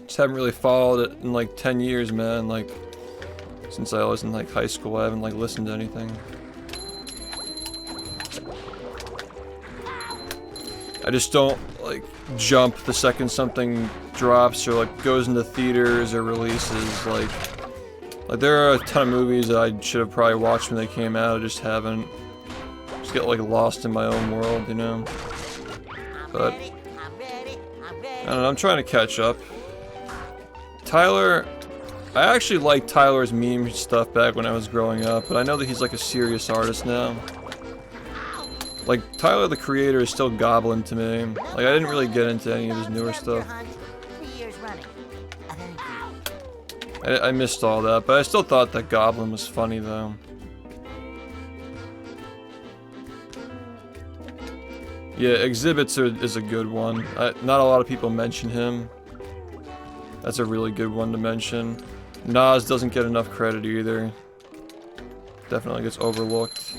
Just haven't really followed it in like 10 years, man. Like, since I was in like high school, I haven't like listened to anything. I just don't like jump the second something drops or like goes into theaters or releases. Like there are a ton of movies that I should have probably watched when they came out. I just haven't. Just get like lost in my own world, you know. But I don't know. I'm trying to catch up. Tyler, I actually liked Tyler's meme stuff back when I was growing up, but I know that he's like a serious artist now. Like, Tyler the Creator is still goblin to me. Like, I didn't really get into any of his newer stuff. 3 years running. I missed all that, but I still thought that Goblin was funny though. Yeah, Exhibits is a good one. Not a lot of people mention him. That's a really good one to mention. Nas doesn't get enough credit either. Definitely gets overlooked.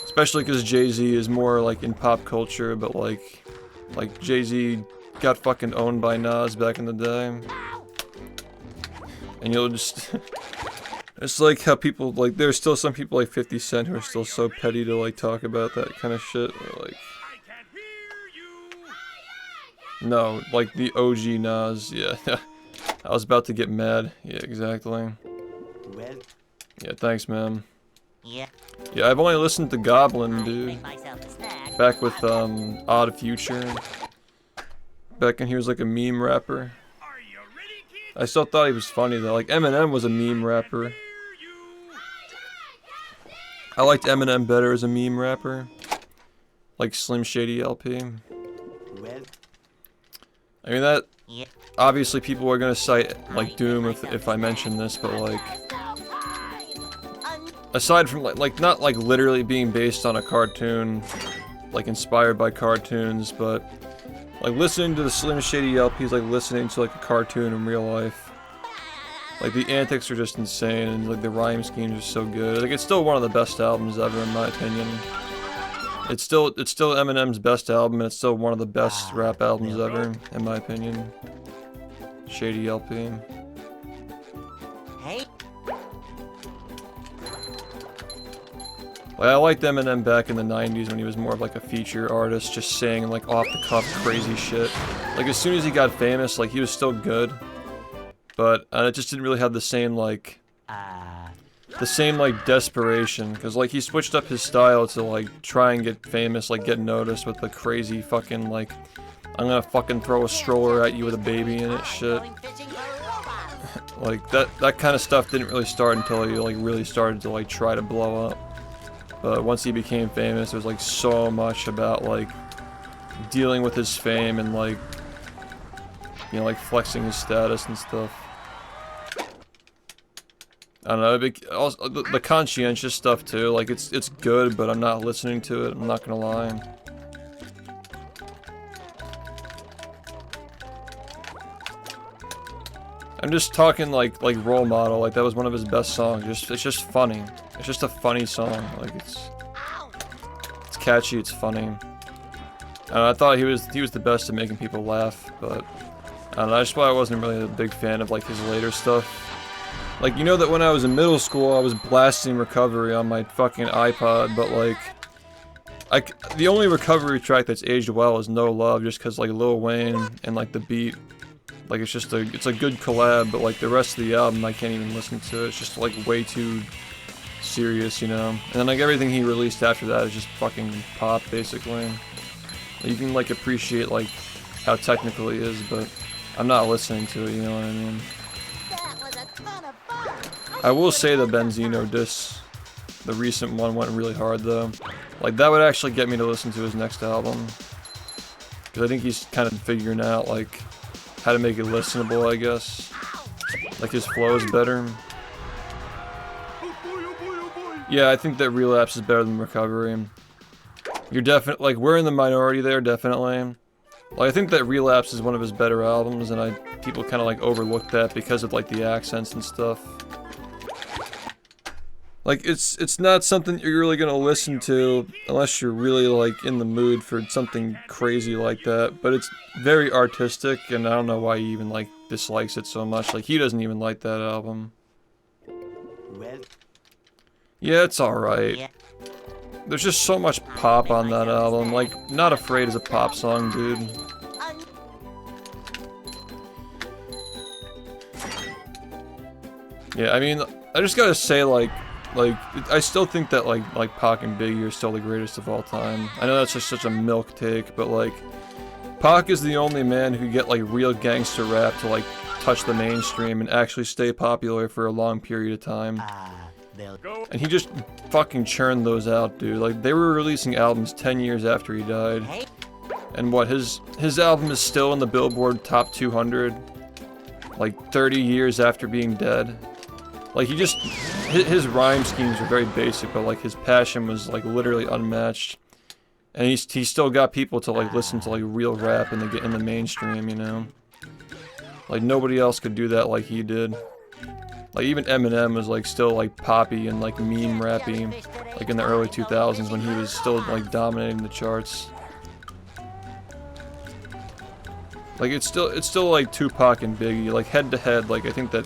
Especially because Jay-Z is more like in pop culture, but like Jay-Z got fucking owned by Nas back in the day. And you'll just... It's like how people, like, there's still some people like 50 Cent who are still so petty to like talk about that kind of shit. Or, like, No, like the OG Nas, yeah. I was about to get mad. Yeah, exactly. Well, Yeah, thanks, man. Yeah. Yeah, I've only listened to Goblin, dude. Make myself a snack. Back with, Odd Future. Back when he was like a meme rapper. I still thought he was funny though. Like, Eminem was a meme rapper. I liked Eminem better as a meme rapper. Like Slim Shady LP. well, I mean, that... Yeah. Obviously, people are gonna cite, like, Doom if I mention this, but, like... Aside from, like, not, like, literally being based on a cartoon, like, inspired by cartoons, but... Like, listening to the Slim Shady LP is like listening to, like, a cartoon in real life. Like, the antics are just insane, and, like, the rhyme schemes are so good. Like, it's still one of the best albums ever, in my opinion. It's still Eminem's best album, and it's still one of the best rap albums ever, in my opinion. Shady LP. Hey. Like, I liked Eminem back in the 90s when he was more of like a feature artist, just saying like off-the-cuff crazy shit. Like, as soon as he got famous, like, he was still good. But it just didn't really have the same like desperation, because like he switched up his style to like try and get famous, like get noticed with the crazy fucking like I'm gonna fucking throw a stroller at you with a baby in it shit. Going fishing for robots. Like that kind of stuff didn't really start until he like really started to like try to blow up. But once he became famous, it was like so much about like dealing with his fame and like, you know, like flexing his status and stuff. I don't know, also, the conscientious stuff too, like it's good, but I'm not listening to it, I'm not gonna lie. I'm just talking like Role Model, like that was one of his best songs, it's just funny. It's just a funny song, like it's catchy, it's funny. I thought he was the best at making people laugh, but I don't know, that's why I wasn't really a big fan of like his later stuff. Like, you know that when I was in middle school, I was blasting Recovery on my fucking iPod, but like, the only Recovery track that's aged well is No Love, just cause like Lil Wayne and like the beat, like it's a good collab, but like the rest of the album I can't even listen to, it's just like way too serious, you know? And then like everything he released after that is just fucking pop, basically. You can like appreciate like how technical he is, but I'm not listening to it, you know what I mean? That was a ton of fun. I will say the Benzino diss, the recent one, went really hard though. Like that would actually get me to listen to his next album. Cause I think he's kind of figuring out like how to make it listenable, I guess. Like his flow is better. Yeah, I think that Relapse is better than Recovery. You're definitely, like, we're in the minority there, definitely. Like, I think that Relapse is one of his better albums, and people kind of, like, overlook that because of, like, the accents and stuff. Like, it's not something you're really gonna listen to unless you're really, like, in the mood for something crazy like that, but it's very artistic, and I don't know why he even, like, dislikes it so much. Like, he doesn't even like that album. well, Yeah, it's alright. Yeah. There's just so much pop on that album. Like, Not Afraid is a pop song, dude. Yeah, I mean, I just gotta say, like, I still think that, like Pac and Biggie are still the greatest of all time. I know that's just such a milk take, but, like, Pac is the only man who could get, like, real gangster rap to, like, touch the mainstream and actually stay popular for a long period of time. And he just fucking churned those out, dude. Like, they were releasing albums 10 years after he died. And what, his album is still in the Billboard Top 200, like, 30 years after being dead. Like, his rhyme schemes are very basic, but, like, his passion was, like, literally unmatched. And he still got people to, like, listen to, like, real rap in the mainstream, you know? Like, nobody else could do that like he did. Like, even Eminem was, like, still, like, poppy and, like, meme rappy, like, in the early 2000s when he was still, like, dominating the charts. Like, it's still, like, Tupac and Biggie, like, head-to-head, like, I think that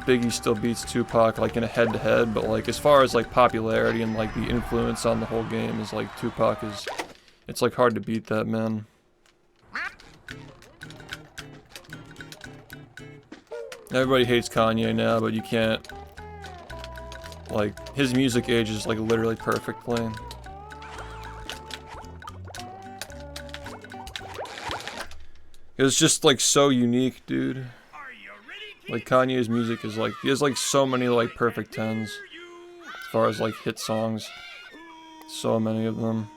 Biggie still beats Tupac, like, in a head-to-head, but, like, as far as, like, popularity and, like, the influence on the whole game is, like, Tupac is, it's, like, hard to beat that, man. Everybody hates Kanye now, but you can't. Like, his music ages like literally perfectly. It's just like so unique, dude. Like Kanye's music is like, he has like so many like perfect 10s as far as like hit songs. So many of them.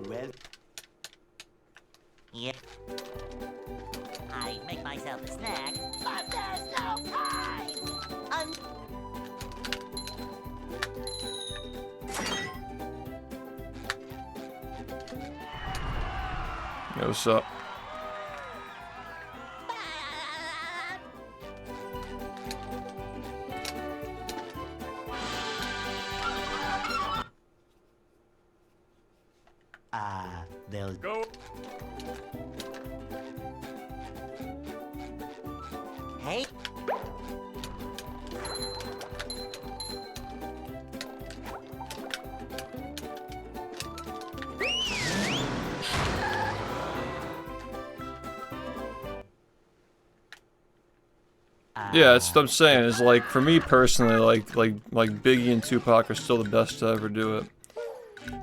Well, Yep. I make myself a snack, but there's no time. Yo, what's up? they'll Go. Hey. Yeah, that's what I'm saying. Is like for me personally, like Biggie and Tupac are still the best to ever do it.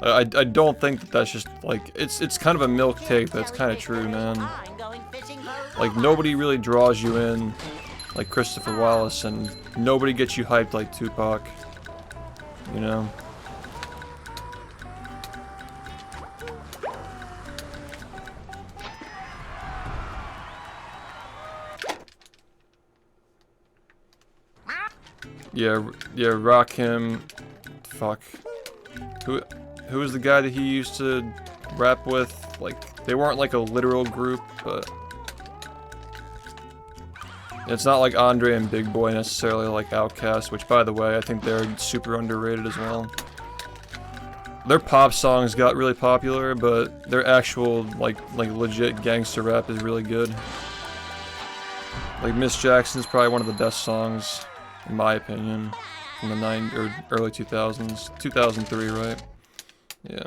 I don't think that that's just like it's kind of a milk take, but it's kind of true, man. Like nobody really draws you in like Christopher Wallace, and nobody gets you hyped like Tupac. You know. Yeah, Rakim. Fuck. Who was the guy that he used to rap with? Like, they weren't like a literal group, but it's not like Andre and Big Boy necessarily, like Outkast, which by the way, I think they're super underrated as well. Their pop songs got really popular, but their actual like legit gangster rap is really good. Like Miss Jackson's probably one of the best songs, in my opinion, from the early 2000s, 2003, right? Yeah.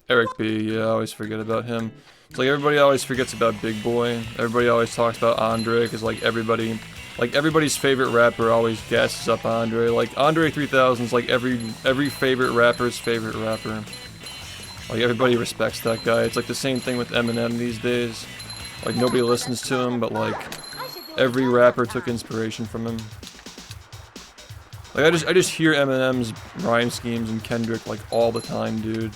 Eric B, yeah, I always forget about him. It's like everybody always forgets about Big Boy. Everybody always talks about Andre, because like everybody's favorite rapper always gasses up Andre. Like Andre 3000's like every favorite rapper's favorite rapper. Like everybody respects that guy. It's like the same thing with Eminem these days. Like nobody listens to him, but like every rapper took inspiration from him. Like I just hear Eminem's rhyme schemes and Kendrick like all the time, dude.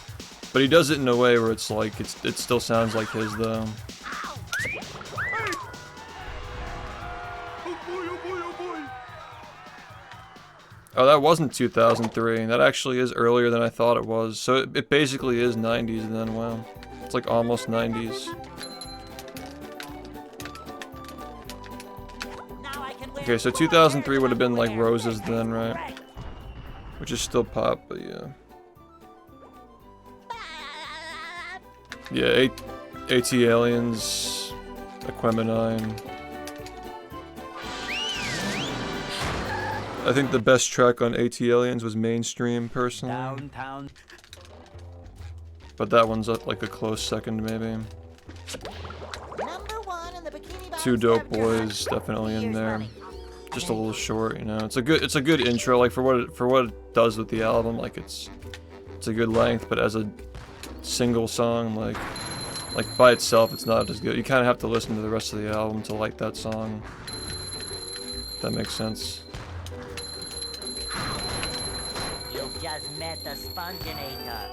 But he does it in a way where it's like it still sounds like his though. Oh, that wasn't 2003. That actually is earlier than I thought it was. So it basically is 90s then. Wow, it's like almost 90s. Okay, so 2003 would have been like Roses then, right? Which is still pop, but yeah. Yeah, AT Aliens, Aquemini. I think the best track on AT Aliens was Mainstream, personally. downtown. But that one's up like a close second, maybe. Two Dope Boys, definitely in there. Just a little short, you know. It's a good intro, like for what it does with the album. Like it's a good length, but as a single song, like by itself, it's not as good. You kind of have to listen to the rest of the album to like that song. If that makes sense. You've just met the Sponginator.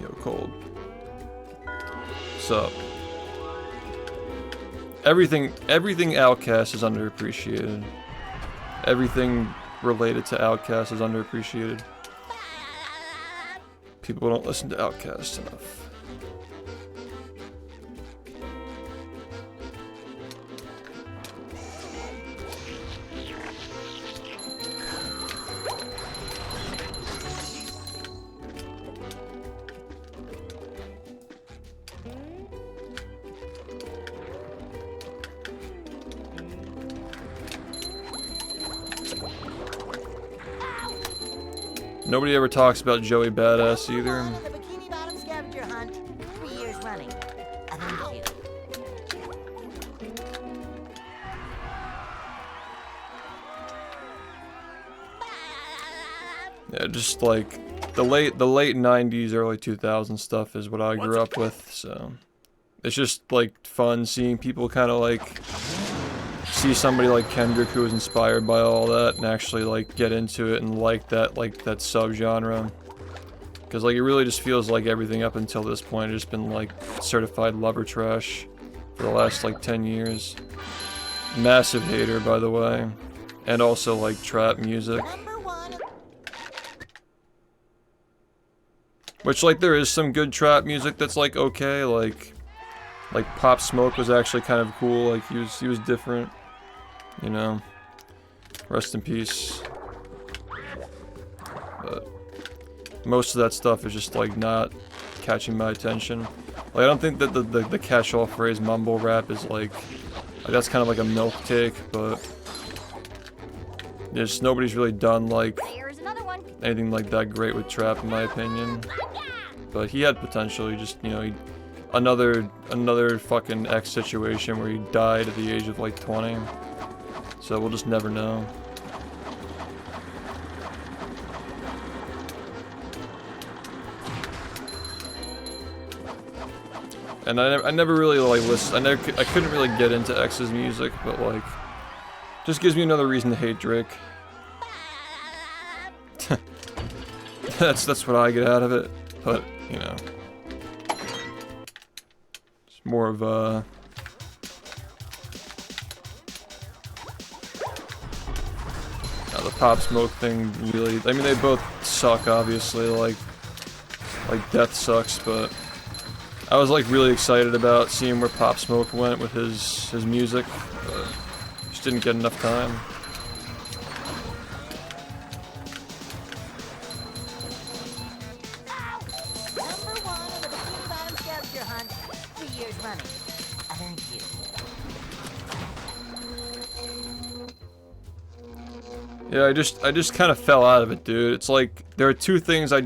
Yo, Cold. What's up? Everything Outkast is underappreciated. Everything related to Outkast is underappreciated. People don't listen to Outkast enough. Nobody ever talks about Joey Badass either. The Bikini Bottom scavenger hunt, 3 years running. Thank you. Yeah, just like the late 90s, early 2000s stuff is what I grew up with, so it's just like fun seeing people kind of like see somebody like Kendrick who was inspired by all that and actually like get into it and like that subgenre. Because like it really just feels like everything up until this point has just been like certified lover trash for the last like 10 years. Massive hater, by the way, and also like trap music. Which, like, there is some good trap music that's, like, okay, like Pop Smoke was actually kind of cool, like, he was different, you know, rest in peace, but most of that stuff is just, like, not catching my attention. Like, I don't think that the catch-all phrase mumble rap is, like, that's kind of like a milk take, but there's nobody's really done, like, anything like that great with trap, in my opinion. But he had potential. He just, you know, another fucking X situation where he died at the age of like 20. So we'll just never know. And I never really like listened. I couldn't really get into X's music, but like, just gives me another reason to hate Drake. That's what I get out of it, but you know, it's more of a the Pop Smoke thing. Really, I mean, they both suck, obviously. Like Death sucks, but I was like really excited about seeing where Pop Smoke went with his music, but just didn't get enough time. Yeah, I just kind of fell out of it, dude. It's like, there are two things I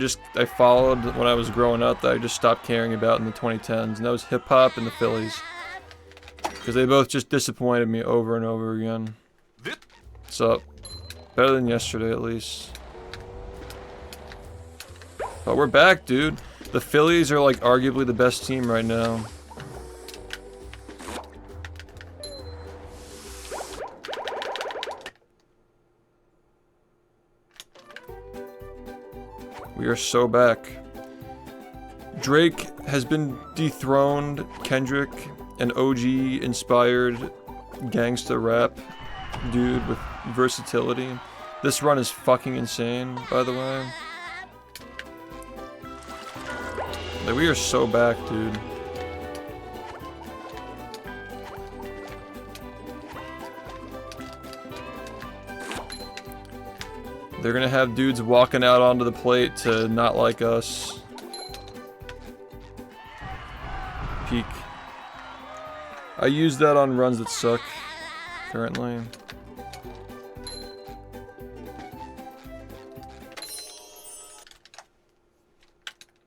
followed when I was growing up that I just stopped caring about in the 2010s, and that was hip-hop and the Phillies. Because they both just disappointed me over and over again. What's up? Better than yesterday, at least. But we're back, dude. The Phillies are, like, arguably the best team right now. We are so back. Drake has been dethroned. Kendrick, an OG-inspired gangsta rap dude with versatility. This run is fucking insane, by the way. Like, we are so back, dude. They're gonna have dudes walking out onto the plate to not like us. Peak. I use that on runs that suck, currently.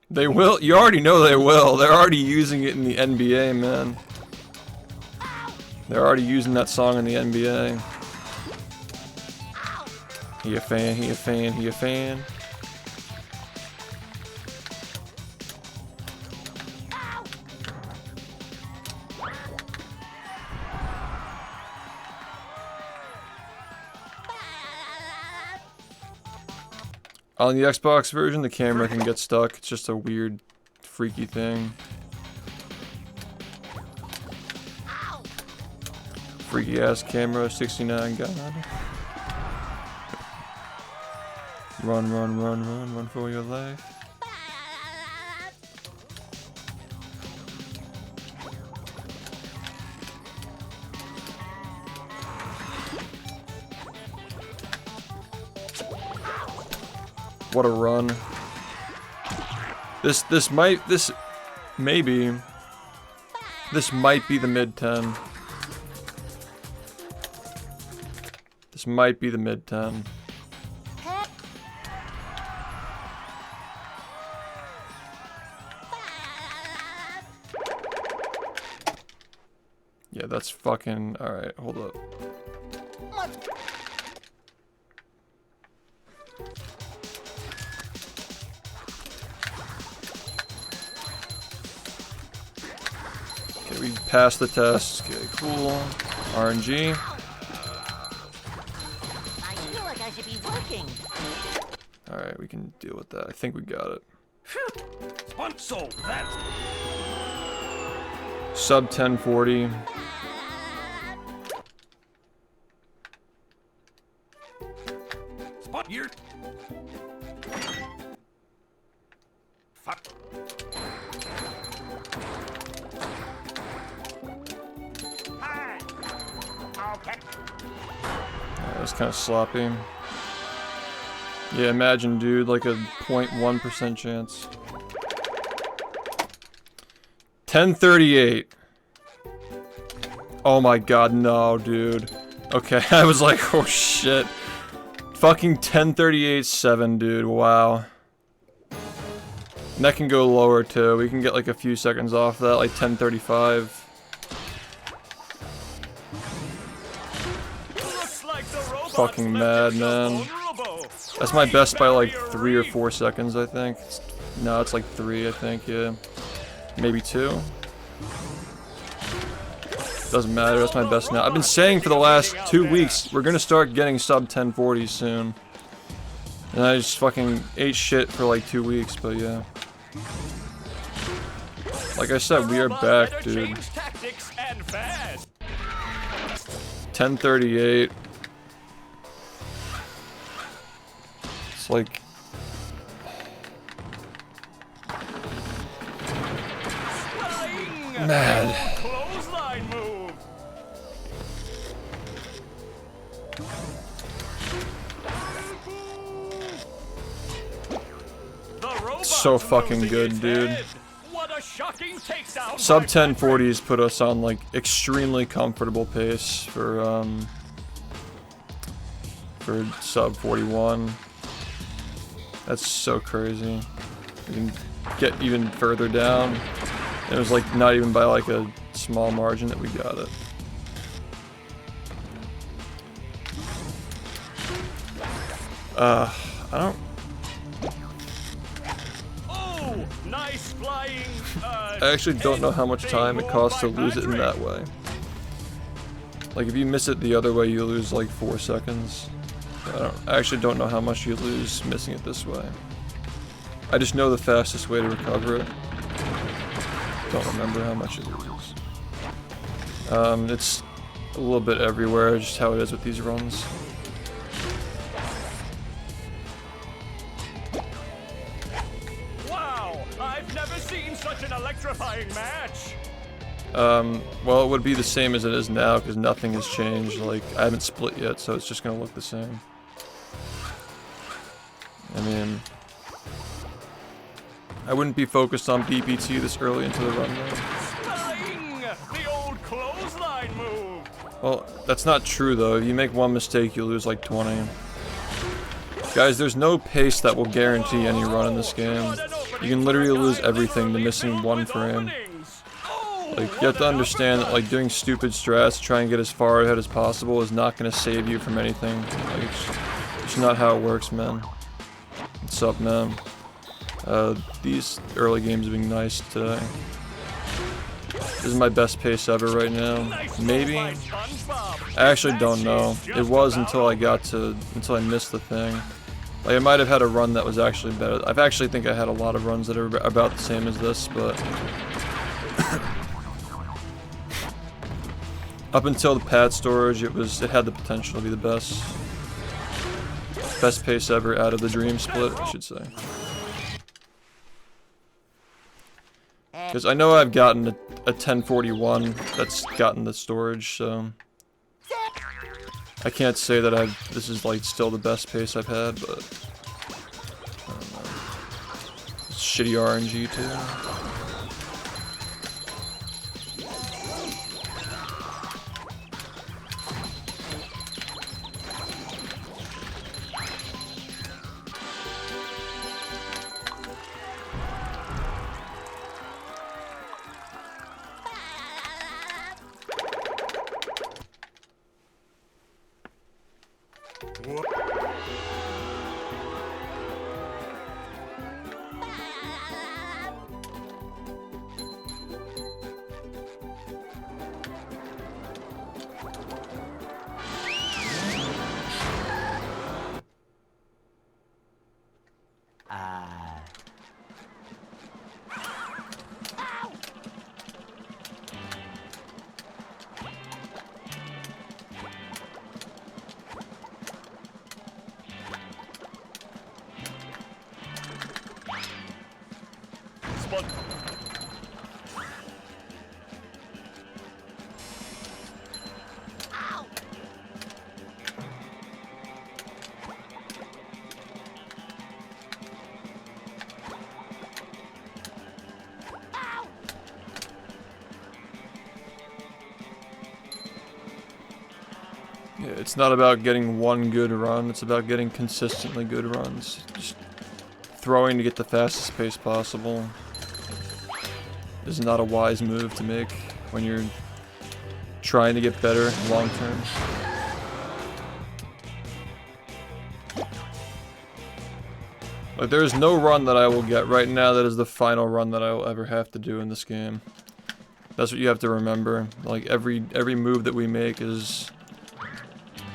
They will? You already know they will. They're already using it in the NBA, man. They're already using that song in the NBA. He a fan, he a fan, he a fan. On the Xbox version, the camera can get stuck. It's just a weird, freaky thing. Freaky ass camera, 69 god. Run, run, run, run, run for your life. What a run. This might be the mid 10. This might be the mid 10. that's fucking... Alright, hold up. Okay, we passed the test. Okay, cool. RNG. I feel like I should be working. Alright, we can deal with that. I think we got it. So that's Sub 1040. spot here. Fuck. Hi. Okay. That's kind of sloppy. Yeah, imagine, dude, like a 0.1% chance. 1038. Oh my god, no, dude. Okay, I was like, oh shit. Fucking 1038.7, dude, wow. And that can go lower too. We can get like a few seconds off that, like 1035. Looks like the robots Fucking left mad, us man. vulnerable. That's my best by like 3 or 4 seconds, I think. No, it's like 3, I think, yeah. Maybe 2. Doesn't matter, that's my best now. I've been saying for the last 2 weeks, we're gonna start getting sub 1040 soon. And I just fucking ate shit for like 2 weeks, but yeah. Like I said, we are back, dude. 1038. It's like... mad. Clothesline move. So fucking good, dude. What a shocking takedown. Sub 1040s put us on like extremely comfortable pace for sub 41. That's so crazy. We can get even further down. It was like not even by like a small margin that we got it. I don't... Oh, nice flying. I actually don't know how much time it costs to lose it in that way. Like if you miss it the other way, you lose like 4 seconds. I actually don't know how much you lose missing it this way. I just know the fastest way to recover it. Don't remember how much it loses. It's a little bit everywhere, just how it is with these runs. Wow, I've never seen such an electrifying match. Well, it would be the same as it is now because nothing has changed. Like, I haven't split yet, so it's just gonna look the same. I mean, I wouldn't be focused on BPT this early into the run, though. Stunning! The old clothesline move. Well, that's not true, though. If you make one mistake, you lose like 20. Guys, there's no pace that will guarantee any run in this game. You can literally lose everything to missing one frame. Like, you have to understand that, like, doing stupid strats to try and get as far ahead as possible is not going to save you from anything. Like, it's not how it works, man. What's up, man? These early games have been nice today. This is my best pace ever right now. Maybe? I actually don't know. It was until I missed the thing. Like, I might have had a run that was actually better. I actually think I had a lot of runs that are about the same as this, but... up until the pad storage, it had the potential to be the best. Best pace ever out of the dream split, I should say. Because I know I've gotten a 1041 that's gotten the storage, so... I can't say that this is like still the best pace I've had, but... I don't know. It's shitty RNG too. Yeah, it's not about getting one good run, it's about getting consistently good runs. Just throwing to get the fastest pace possible is not a wise move to make when you're trying to get better long term. Like, there is no run that I will get right now that is the final run that I will ever have to do in this game. That's what you have to remember. Like, every move that we make is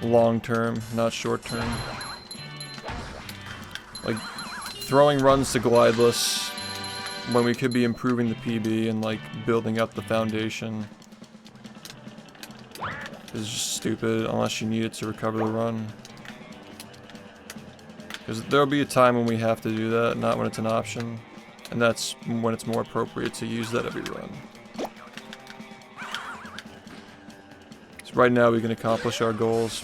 long term, not short term. Like, throwing runs to glideless when we could be improving the PB and like building up the foundation is just stupid unless you need it to recover the run. Because there'll be a time when we have to do that, not when it's an option. And that's when it's more appropriate to use that every run. So right now we can accomplish our goals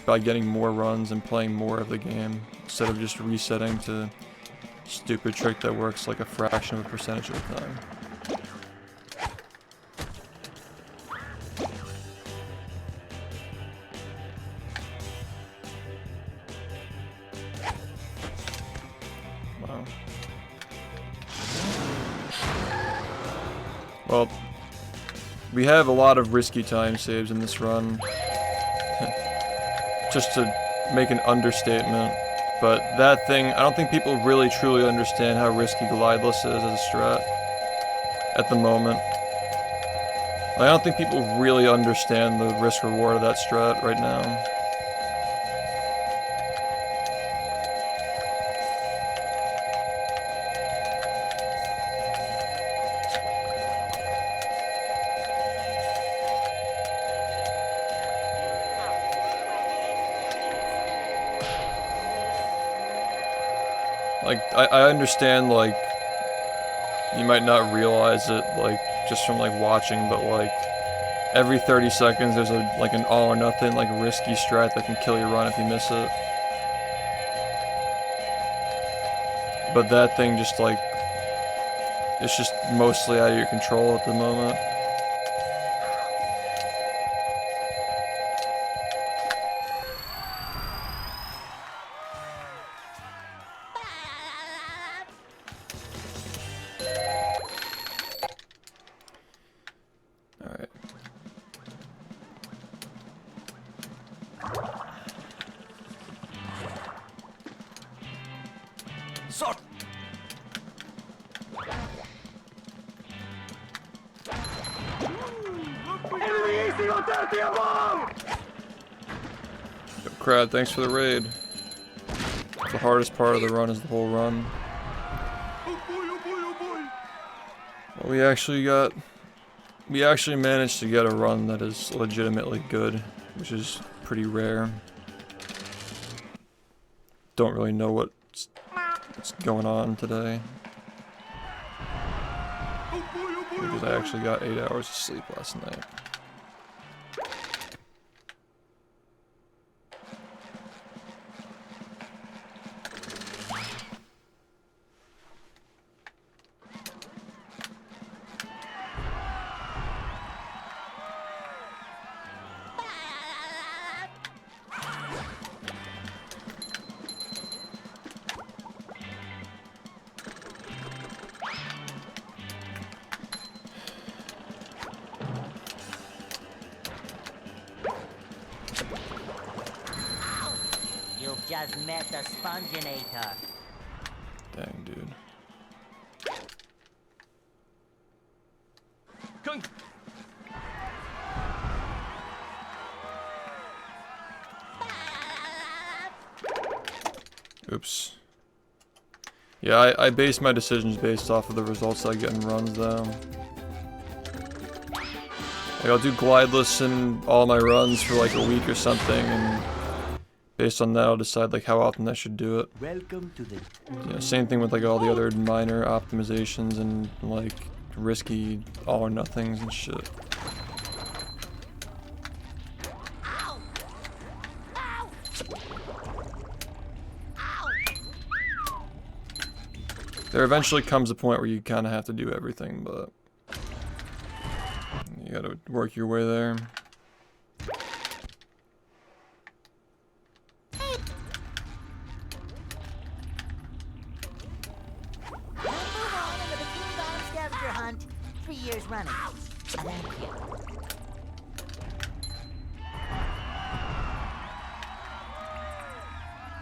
by getting more runs and playing more of the game, instead of just resetting to a stupid trick that works like a fraction of a percentage of the time. Wow. Well, we have a lot of risky time saves in this run. Just to make an understatement, but that thing, I don't think people really truly understand how risky glideless is as a strat at the moment. Like, I don't think people really understand the risk reward of that strat right now. Like, I understand, like, you might not realize it, like, just from, like, watching, but, like, every 30 seconds there's a, like, an all or nothing, like, risky strat that can kill your run if you miss it. But that thing just, like, it's just mostly out of your control at the moment. Alright. Sort. Yo, Crad, thanks for the raid. The hardest part of the run is the whole run. Well, we actually managed to get a run that is legitimately good, which is pretty rare. Don't really know what's going on today. Because I actually got 8 hours of sleep last night. just met the Sponginator. Dang, dude. Oops. Yeah, I base my decisions based off of the results I get in runs, though. Like, I'll do glideless in all my runs for like a week or something, and based on that, I'll decide like how often I should do it. Welcome to the You know, same thing with like all the other minor optimizations and like risky all or nothings and shit. Ow! Ow! Ow! There eventually comes a point where you kind of have to do everything, but you gotta work your way there. Move on into the King Bomb scavenger hunt. 3 years running. Thank you.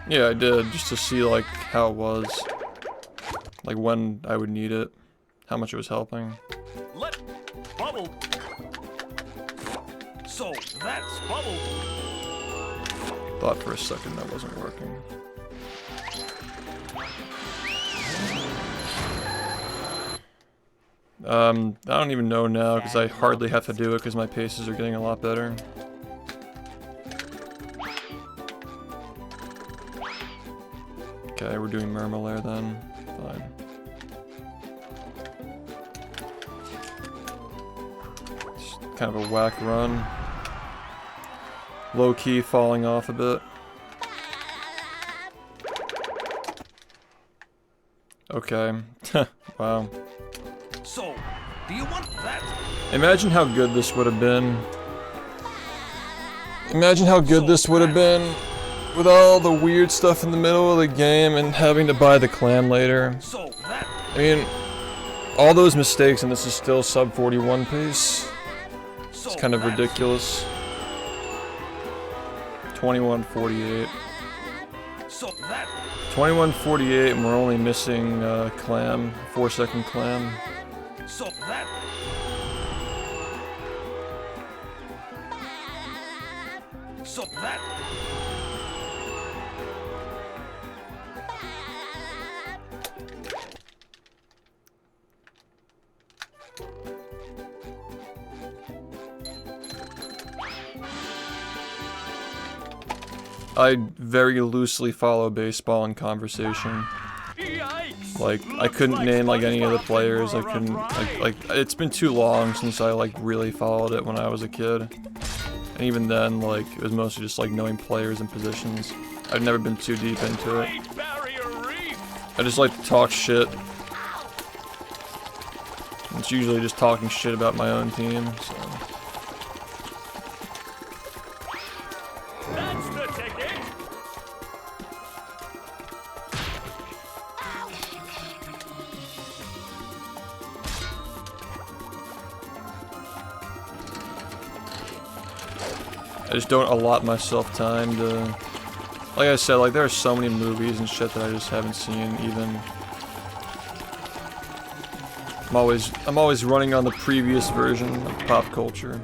Yeah, I did, just to see like how it was. Like when I would need it, how much it was helping. Let bubble. So that's bubble. Thought for a second that wasn't working. I don't even know now because I hardly have to do it because my paces are getting a lot better. Okay, we're doing Murmulair then. Fine. It's kind of a whack run. Low key falling off a bit. Okay. Wow. So, do you want that? Imagine how good this would have been. Imagine how good this would have been with all the weird stuff in the middle of the game and having to buy the clan later. So that. I mean, all those mistakes and this is still sub 41 pace. So It's kind of that. ridiculous. 21:48. So that. 21:48 and we're only missing clam, 4-second clam. So that. So that. I very loosely follow baseball in conversation. Yikes. Like, I Looks couldn't like name like any of the SpongeBob's in players. for I a rough couldn't ride. like it's been too long since I like really followed it when I was a kid. And even then, like it was mostly just like knowing players and positions. I've never been too deep into it. Great Barrier Reef. I just like to talk shit. It's usually just talking shit about my own team, so. That's the ticket. I just don't allot myself time to, like I said, like there are so many movies and shit that I just haven't seen even. I'm always running on the previous version of pop culture.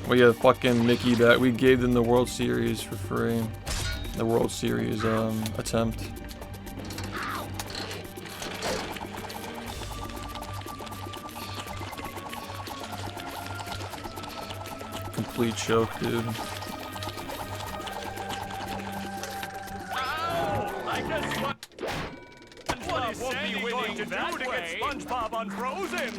We have fucking Mickey back. We gave them the World Series for free. The World Series attempt. Complete choke, dude. Ow! I guess what is Sandy going to do to get SpongeBob unfrozen?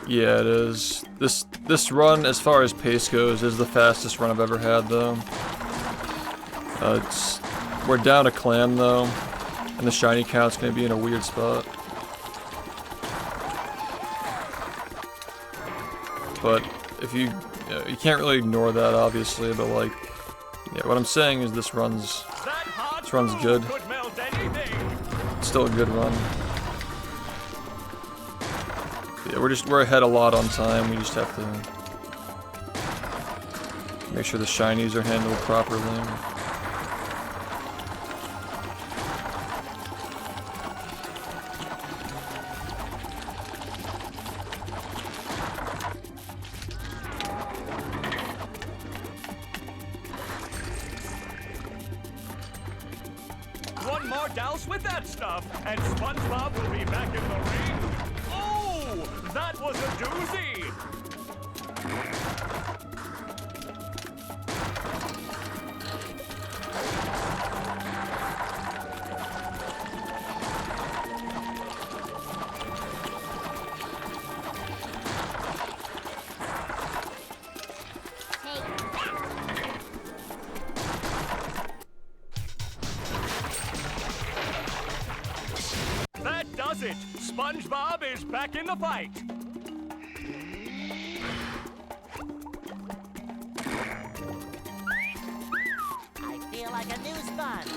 Yeah, it is. This run, as far as pace goes, is the fastest run I've ever had, though. We're down a clam, though, and the shiny count's gonna be in a weird spot. But if you can't really ignore that, obviously. But like, yeah, what I'm saying is this run's good. Could melt anything. It's still a good run. Yeah, we're ahead a lot on time. We just have to Make sure the shinies are handled properly. One more douse with that stuff, and SpongeBob will be back in the ring. Oh, that was a doozy! That does it! SpongeBob is back in the fight! I feel like a new sponge.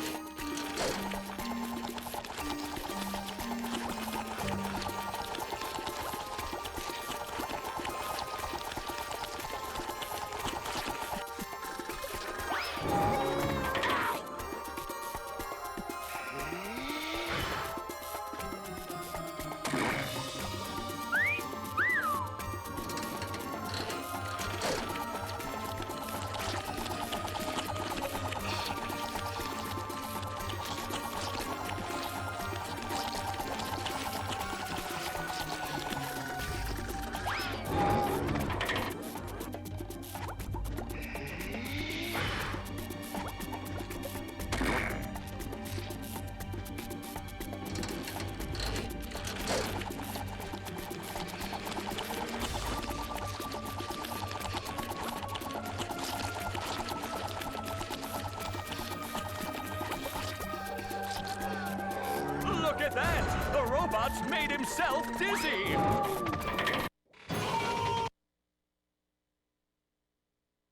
Look at that! The robot's made himself dizzy!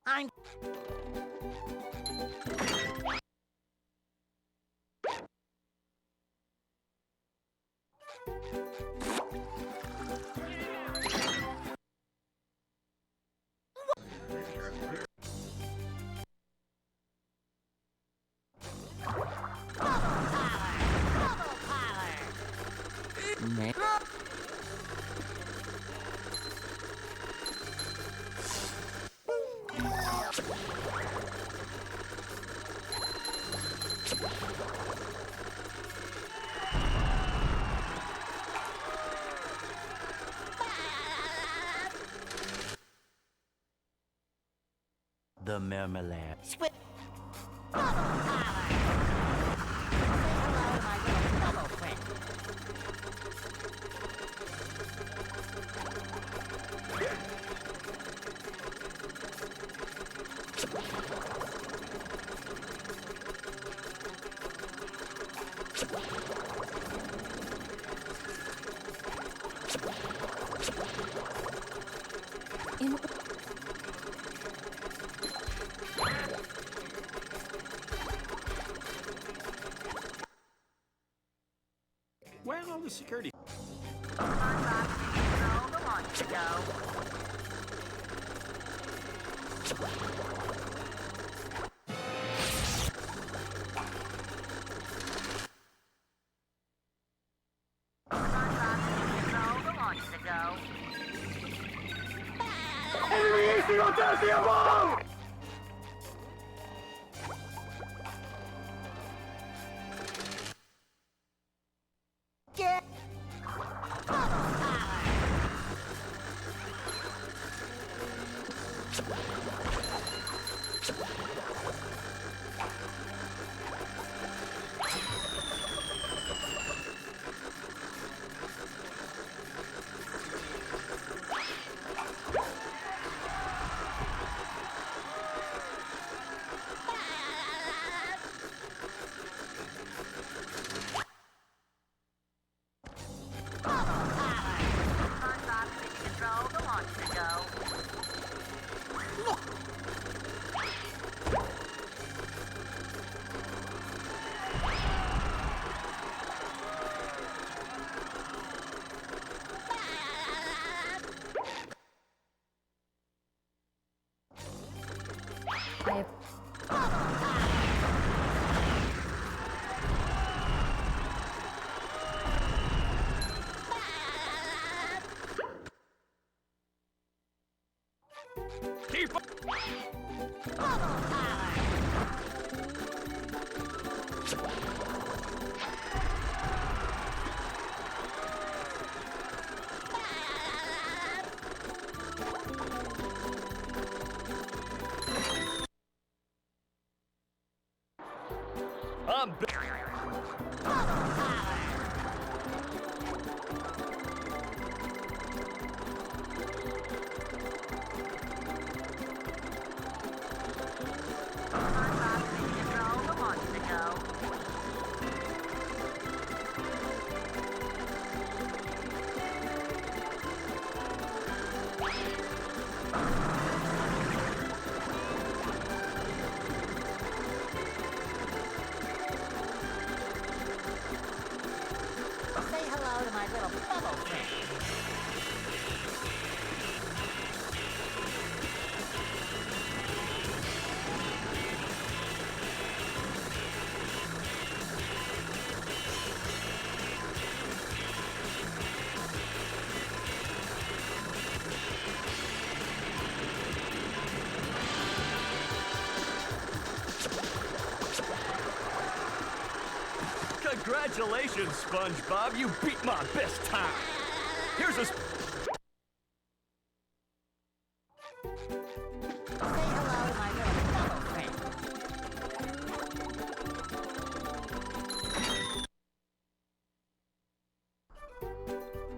I'm... The marmalade. Squid... Bubble power! Say hello to my little bubble friend. Where are all the security? Get... Bubble power! Look! keep up. Bubble power! I'm Bubble power! Say hello to my little bubble friend. Congratulations, SpongeBob. You beat my best time. Here's a. Say hello to my little bubble friend.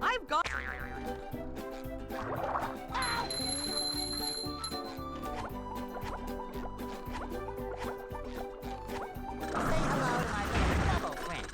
I've got. Say hello to my little bubble friend.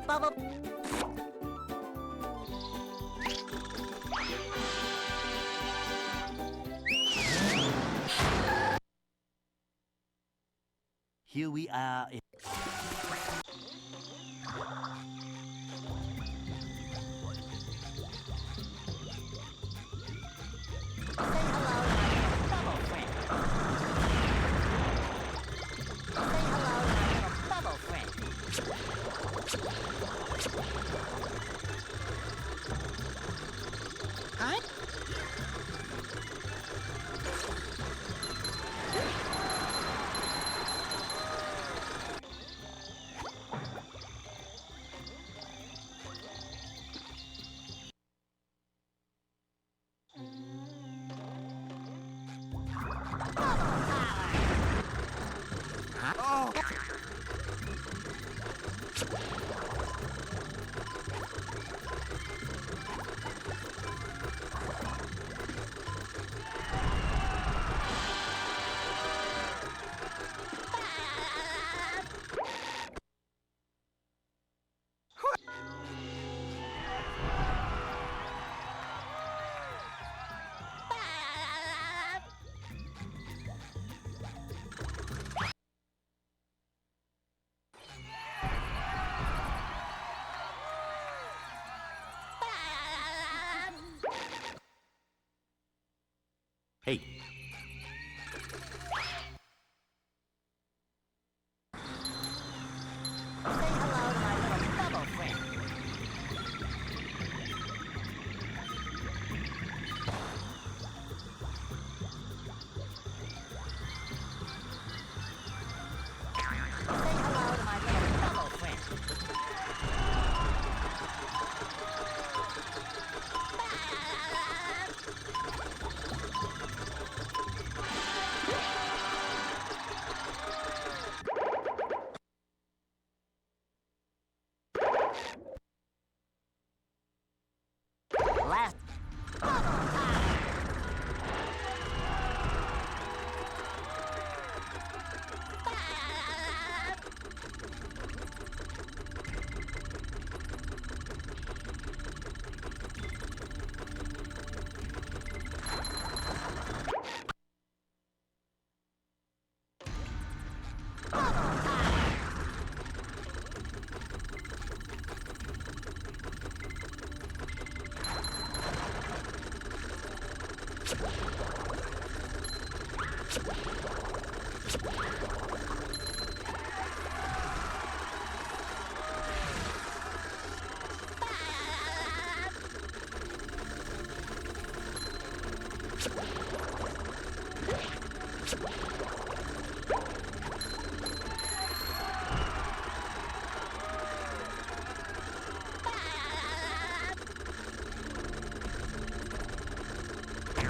Bubble. Here we are. Say hello to my little bubble friend. Say hello to my little bubble friend. Huh?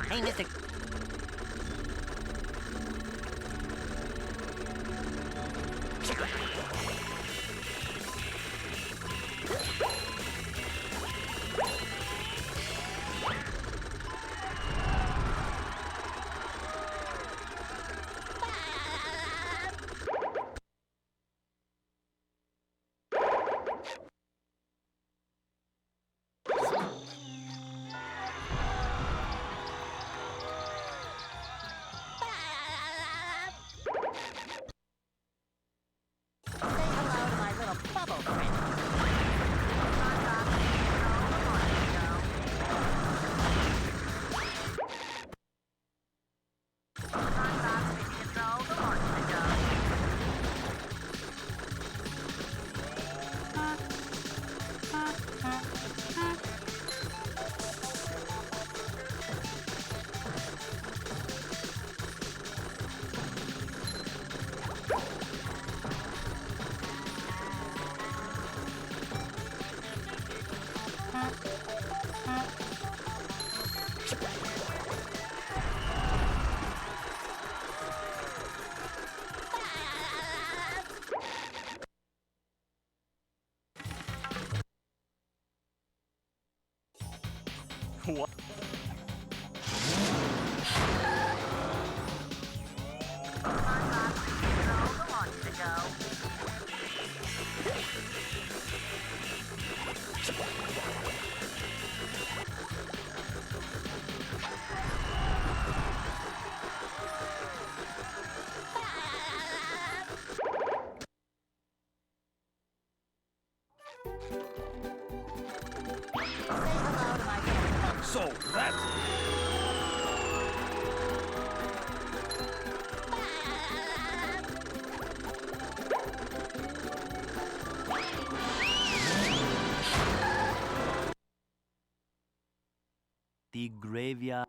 Hey, Mr. Say hello to my little bubble friend. What? So that's The graveyard.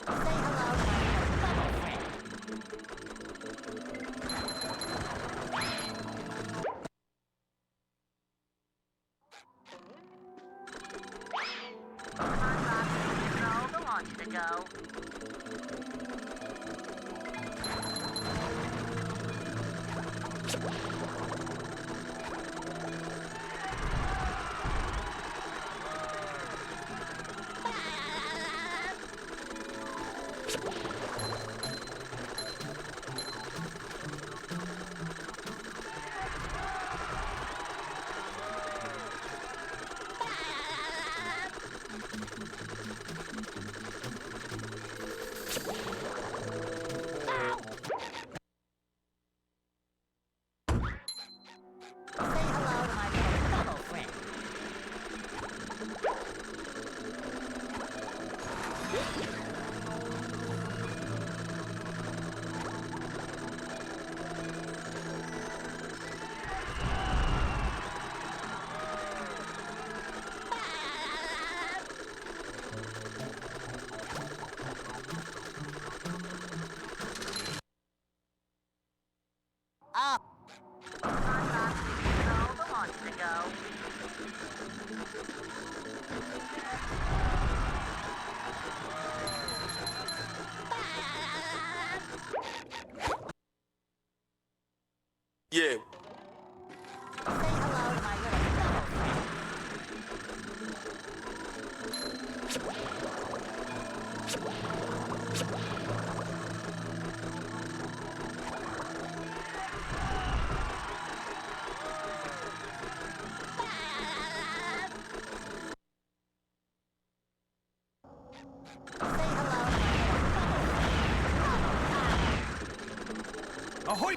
Say hello to my little bubble friend. Say hello to my little bubble friend. Up. Yeah. Say hello to my little bubble friend. ahoy!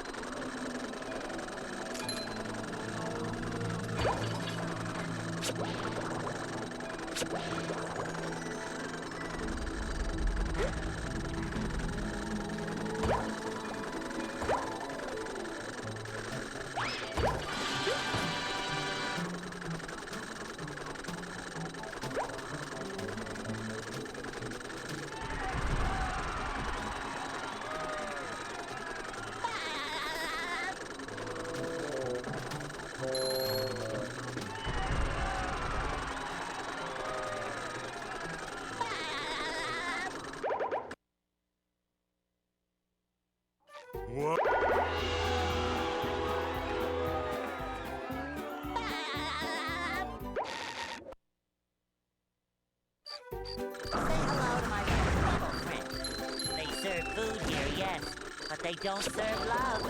Hello to my trouble friends. They serve food here, yes, but they don't serve love.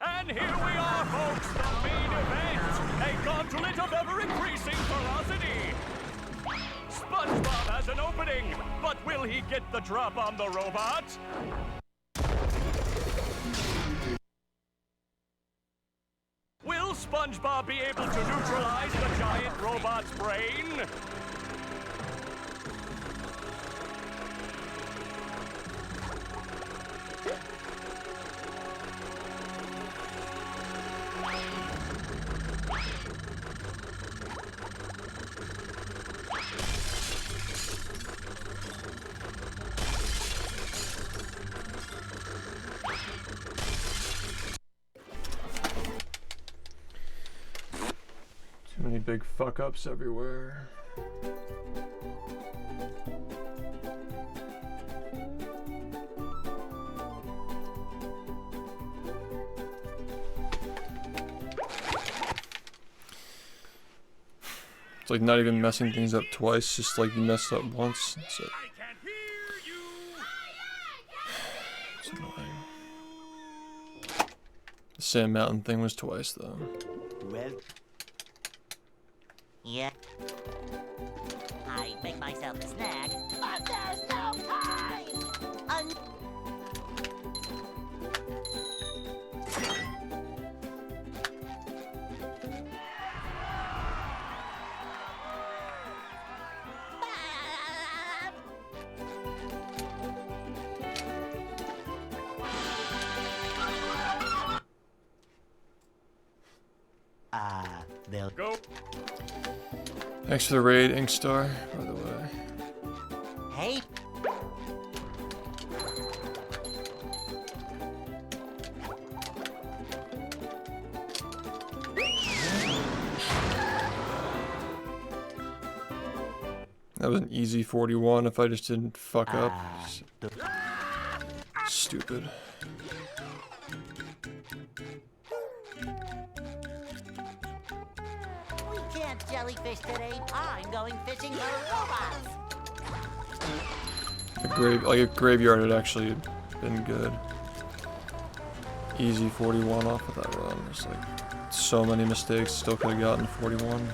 And here we are, folks, the main event. A gauntlet of ever-increasing ferocity. SpongeBob has an opening, but will he get the drop on the robot? Will SpongeBob be able to neutralize the giant robot's brain? Too many big fuck ups everywhere. It's like not even messing things up twice, just like you messed up once. That's it. I can hear you. It's annoying. The Sand Mountain thing was twice though. Well, Yeah. I make myself a snack, but there's no time! they'll Go. Thanks for the raid, Inkstar, by the way. Hey, That was an easy 41 if I just didn't fuck up. Stupid. we can't jellyfish today. I'm going fishing for robots. A graveyard had actually been good. Easy 41 off of that run. There's like so many mistakes. Still could have gotten 41.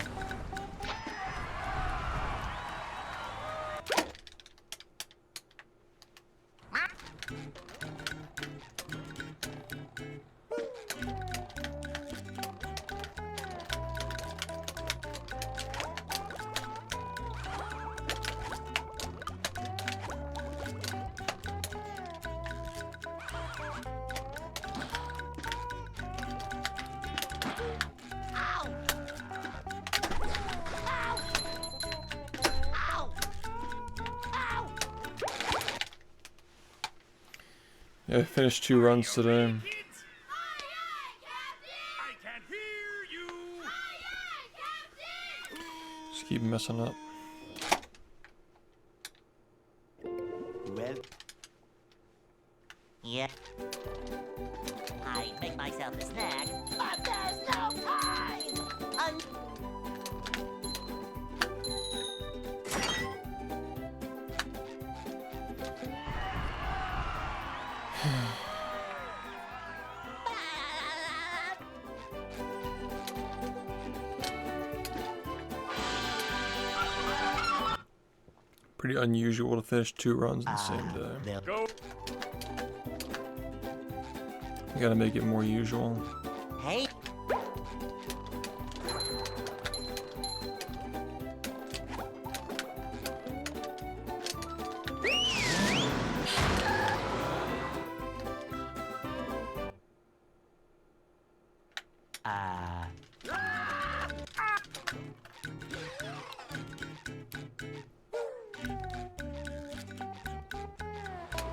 Yeah, I finished 2 runs today. Kids, I can hear you. Just keep messing up. well, Yeah. I make myself a snack, but there's no time! Pretty unusual to finish 2 runs in the same day. they'll Go. gotta make it more usual. Hey.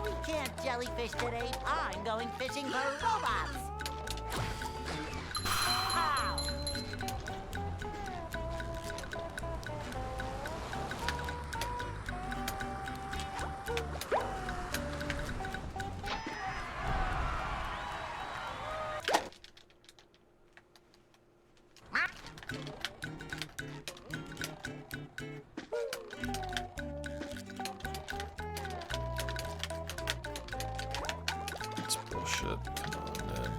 We can't jellyfish today. I'm going fishing for robots. Ow. It's bullshit. Come on, man.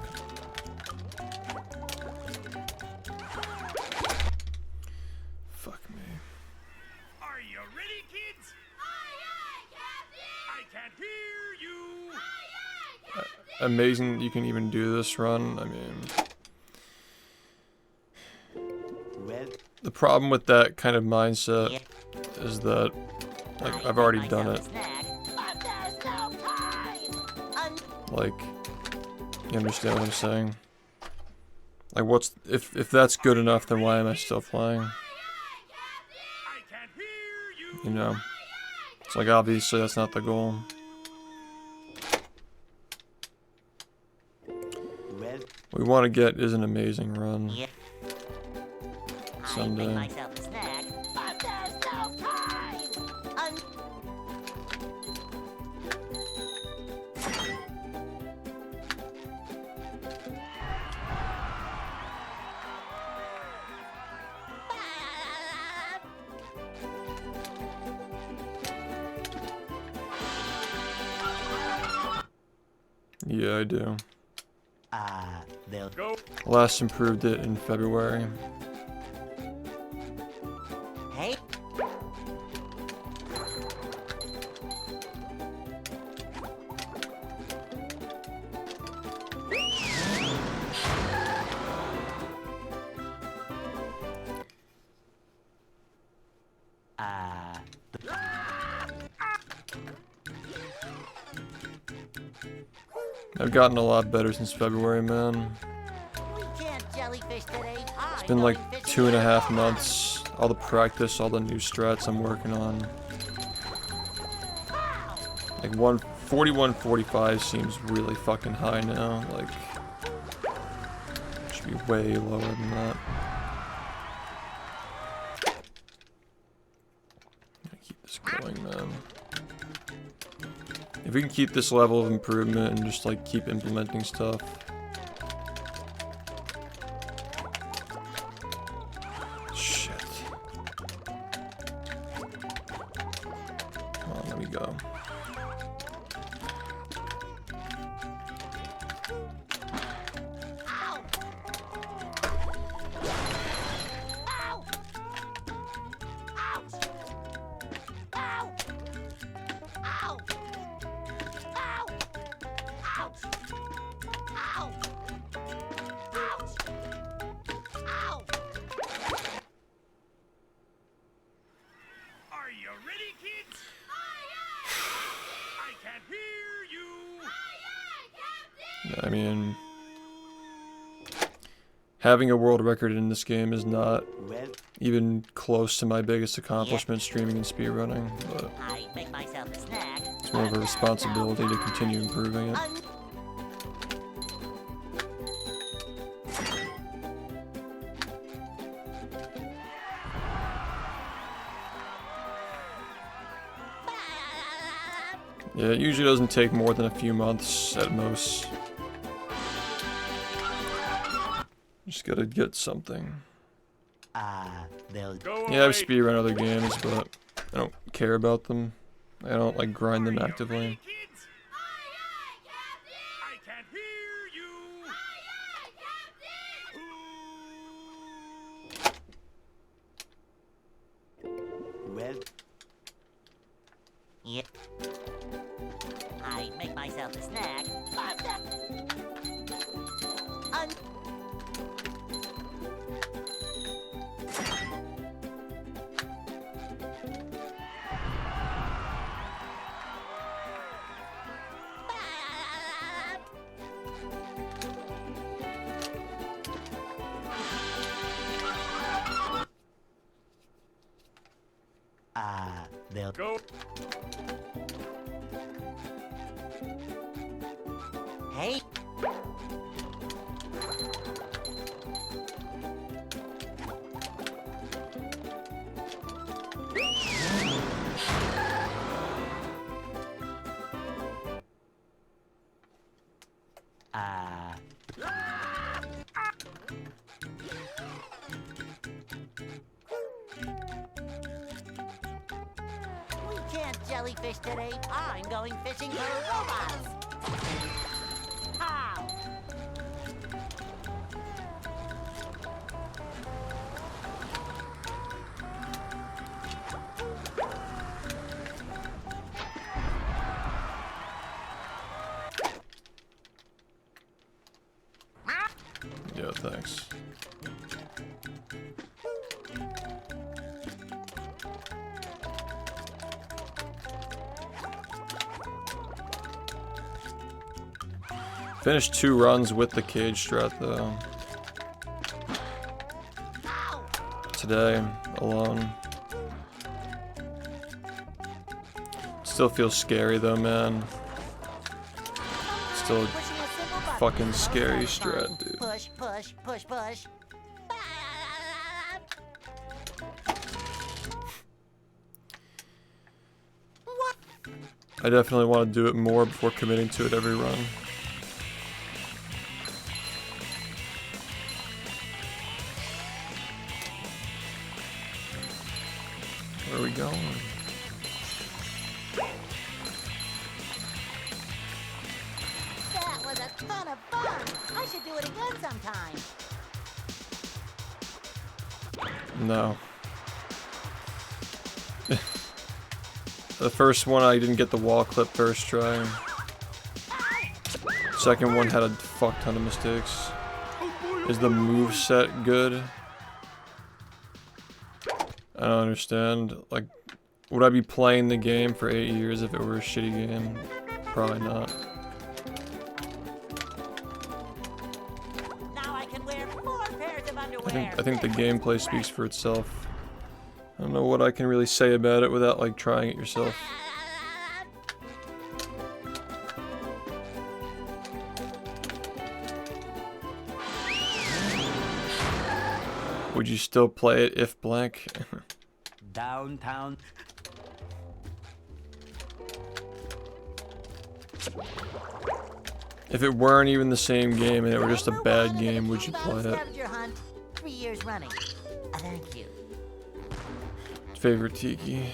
Fuck me. Are you ready, kids? Aye, aye, Captain! I can't hear you. Aye, aye, Captain! Amazing that you can even do this run. I mean, Well, the problem with that kind of mindset Yeah. is that, like, I've already done it. Snack, but there's no time. Like, you understand what I'm saying? Like, what's if that's good enough, then why am I still playing? I can't hear you. You know, it's like obviously that's not the goal. well, What we want to get is an amazing run. Yeah. I Someday. make myself a snack, but there's no time. Yeah, I do. they'll Go. Last improved it in February. Hey. I've gotten a lot better since February, man. We can't jellyfish today. It's been like 2.5 months. All the practice, all the new strats I'm working on. Like 41-45 seems really fucking high now. Like, should be way lower than that. Gotta keep this going, man. If we can keep this level of improvement and just like keep implementing stuff. Shit. Come on, let me go. Are you ready, kids? I can't hear you. I mean, having a world record in this game is not well, even close to my biggest accomplishment, streaming and speedrunning, but I make myself a snack. it's more of a responsibility to continue improving it. Yeah, it usually doesn't take more than a few months at most. Just gotta get something. they'll Go Yeah, I've away. speedrun other games, but I don't care about them. I don't like grind them Are you actively. ready, kids? I can't hear you. well, Yep. I make myself a snack. But They'll Go. Hey, we can't jellyfish today. I'm going fishing for robots. How? Yeah, thanks. Finished 2 runs with the cage strat though. Today, alone. Still feels scary though, man. Still Pushing a simple button. fucking Oh, scary that's fine. strat, dude. Push, push, push, push. What? I definitely want to do it more before committing to it every run. Where are we going? That was a ton of fun. I should do it again sometime. No. The first one I didn't get the wall clip first try. Second one had a fuck ton of mistakes. Is the move set good? I don't understand. Like, would I be playing the game for 8 years if it were a shitty game? Probably not. Now I can wear 4 pairs of underwear. I think the gameplay speaks for itself. I don't know what I can really say about it without like trying it yourself. Would you still play it if blank? downtown. If it weren't even the same game and it were just a bad game, would you play it? Scavenger hunt 3 years running. Thank you. Favorite Tiki?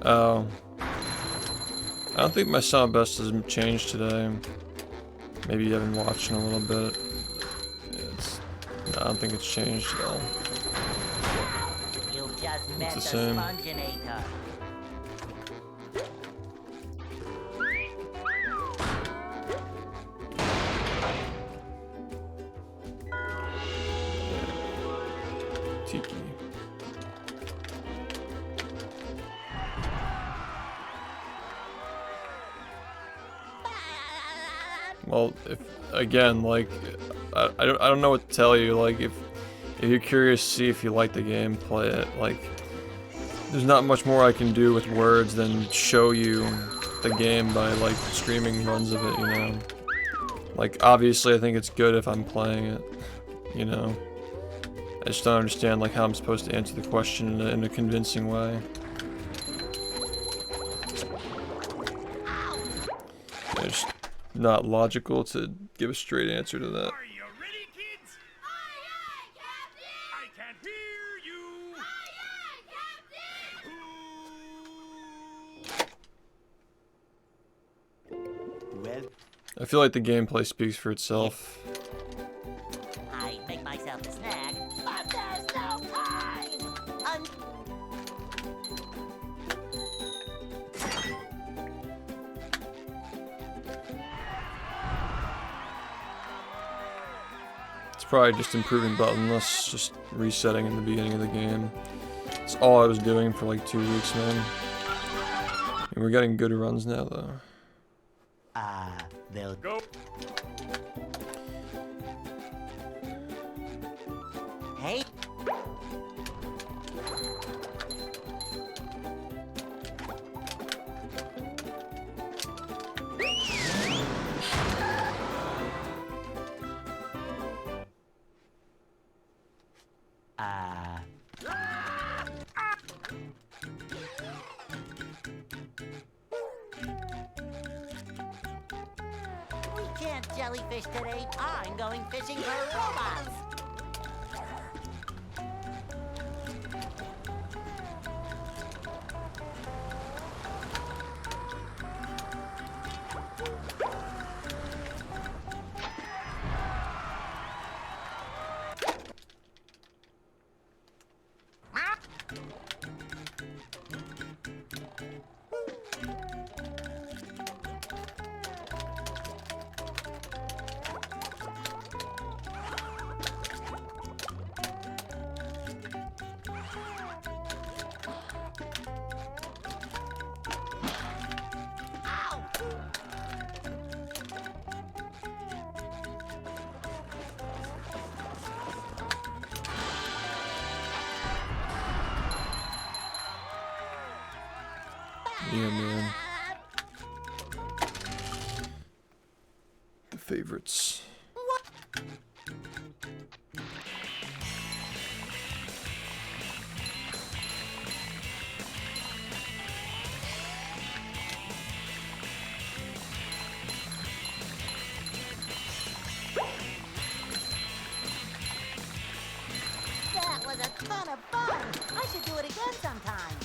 Oh. I don't think my sound best has changed today. Maybe you haven't watched in a little bit. No, I don't think it's changed at all. You just met the the same. Sponginator. Tiki. Well, if again, like, I don't know what to tell you. Like, if you're curious to see if you like the game, play it. Like, there's not much more I can do with words than show you the game by like streaming runs of it. You know, like obviously I think it's good if I'm playing it. You know, I just don't understand like how I'm supposed to answer the question in a convincing way. It's not logical to give a straight answer to that. Are you ready, kids? Aye, aye, Captain! I can't hear you. Aye, aye, Captain! Well, I feel like the gameplay speaks for itself. I make myself a snack, but there's no time. probably just improving buttonless, just resetting in the beginning of the game. That's all I was doing for like 2 weeks, man. And we're getting good runs now, though. They'll Go. Hey, we can't jellyfish today. I'm going fishing for robots. Yeah, man. The favorites. That was a ton of fun. I should do it again sometime.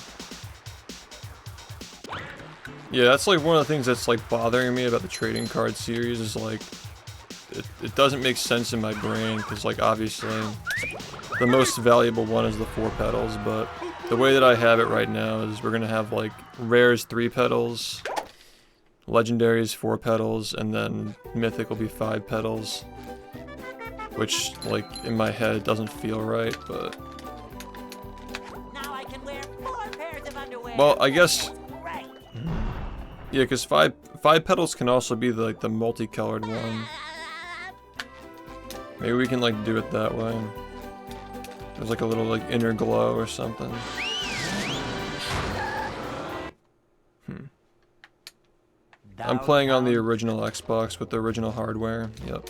Yeah, that's like one of the things that's like bothering me about the trading card series is like it doesn't make sense in my brain because like obviously the most valuable one is the 4 petals, but the way that I have it right now is we're gonna have like rares 3 petals, legendaries 4 petals, and then mythic will be 5 petals, which like in my head doesn't feel right, but Now I can wear 4 pairs of underwear. well, I guess. Right. Yeah, because five petals can also be like the multicolored one. Maybe we can like do it that way. There's like a little like inner glow or something. I'm playing on the original Xbox with the original hardware. Yep.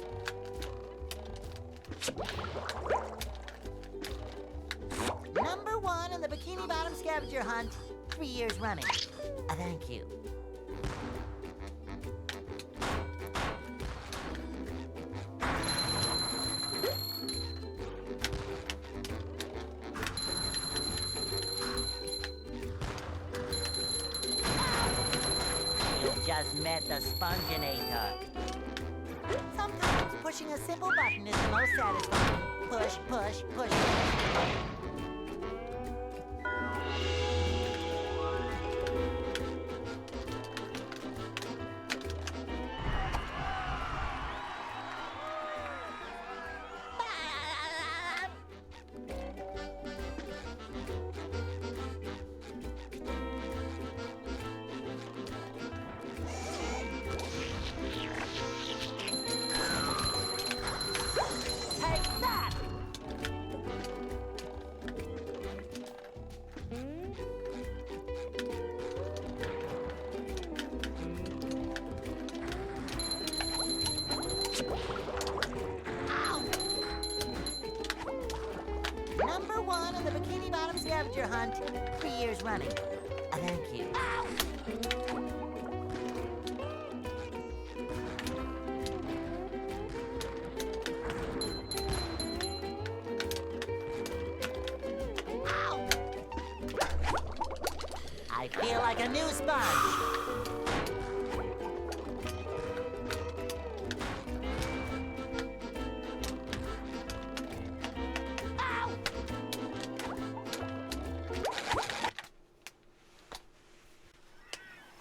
Number 1 in the Bikini Bottom scavenger hunt, 3 years running. Thank you. You just met the Sponginator. Sometimes pushing a simple button is the most satisfying. Push, push, push, push. Take that! Number 1 in the Bikini Bottom scavenger hunt, 3 years running. Thank you. I feel like a new sponge.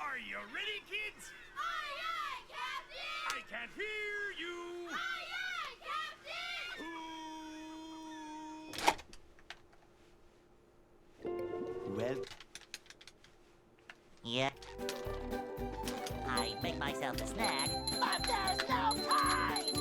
Are you ready, kids? Aye, aye, Captain! I can't hear you. Aye, aye, Captain! Who Yeah. I make myself a snack, but there's no time!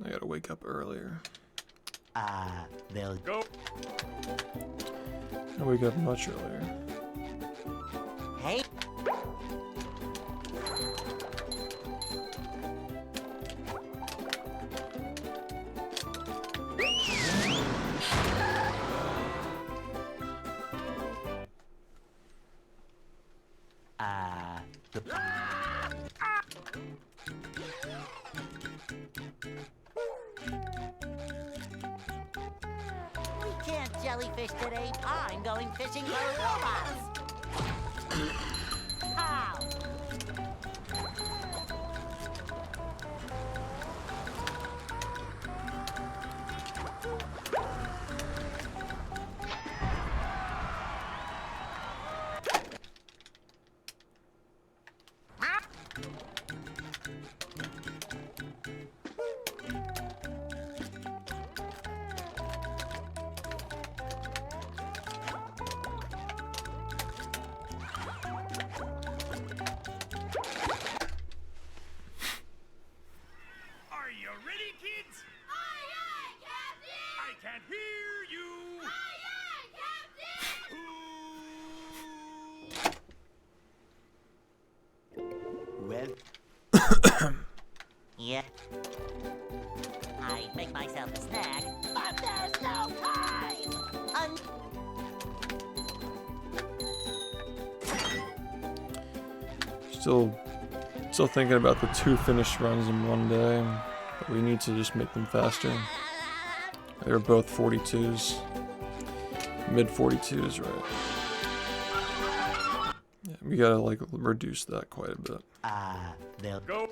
I gotta wake up earlier. They'll Go. I wake up much earlier. Hey. the We can't jellyfish today. I'm going fishing for robots. How? Are you ready, kids? Aye, aye, Captain! I can't hear you. Aye, aye, Captain! well, Yeah. I make myself a snack, but there's no time! Still thinking about the 2 finished runs in one day, but we need to just make them faster. They were both 42s. Mid 42s, right? Yeah, we gotta like reduce that quite a bit. they'll Go.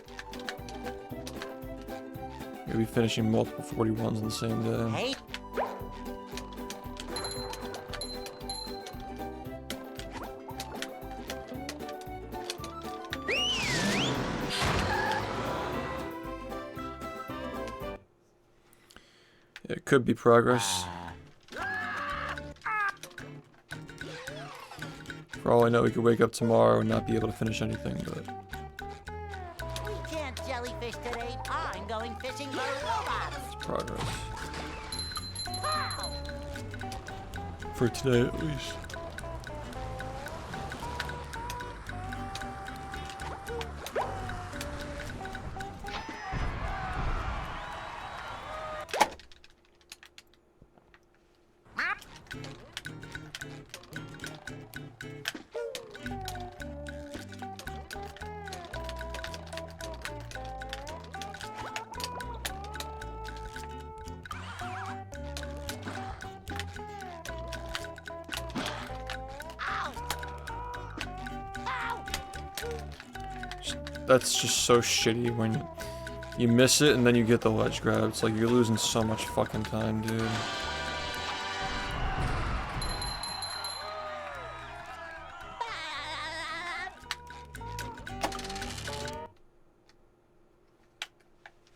Maybe finishing multiple 41s in the same day. Hey. It could be progress. For all I know, we could wake up tomorrow and not be able to finish anything, but We can't jellyfish today. I'm going fishing for robots. it's progress. How? For today, at least. Ow! Ow! That's just so shitty when you miss it and then you get the ledge grab. It's like you're losing so much fucking time, dude.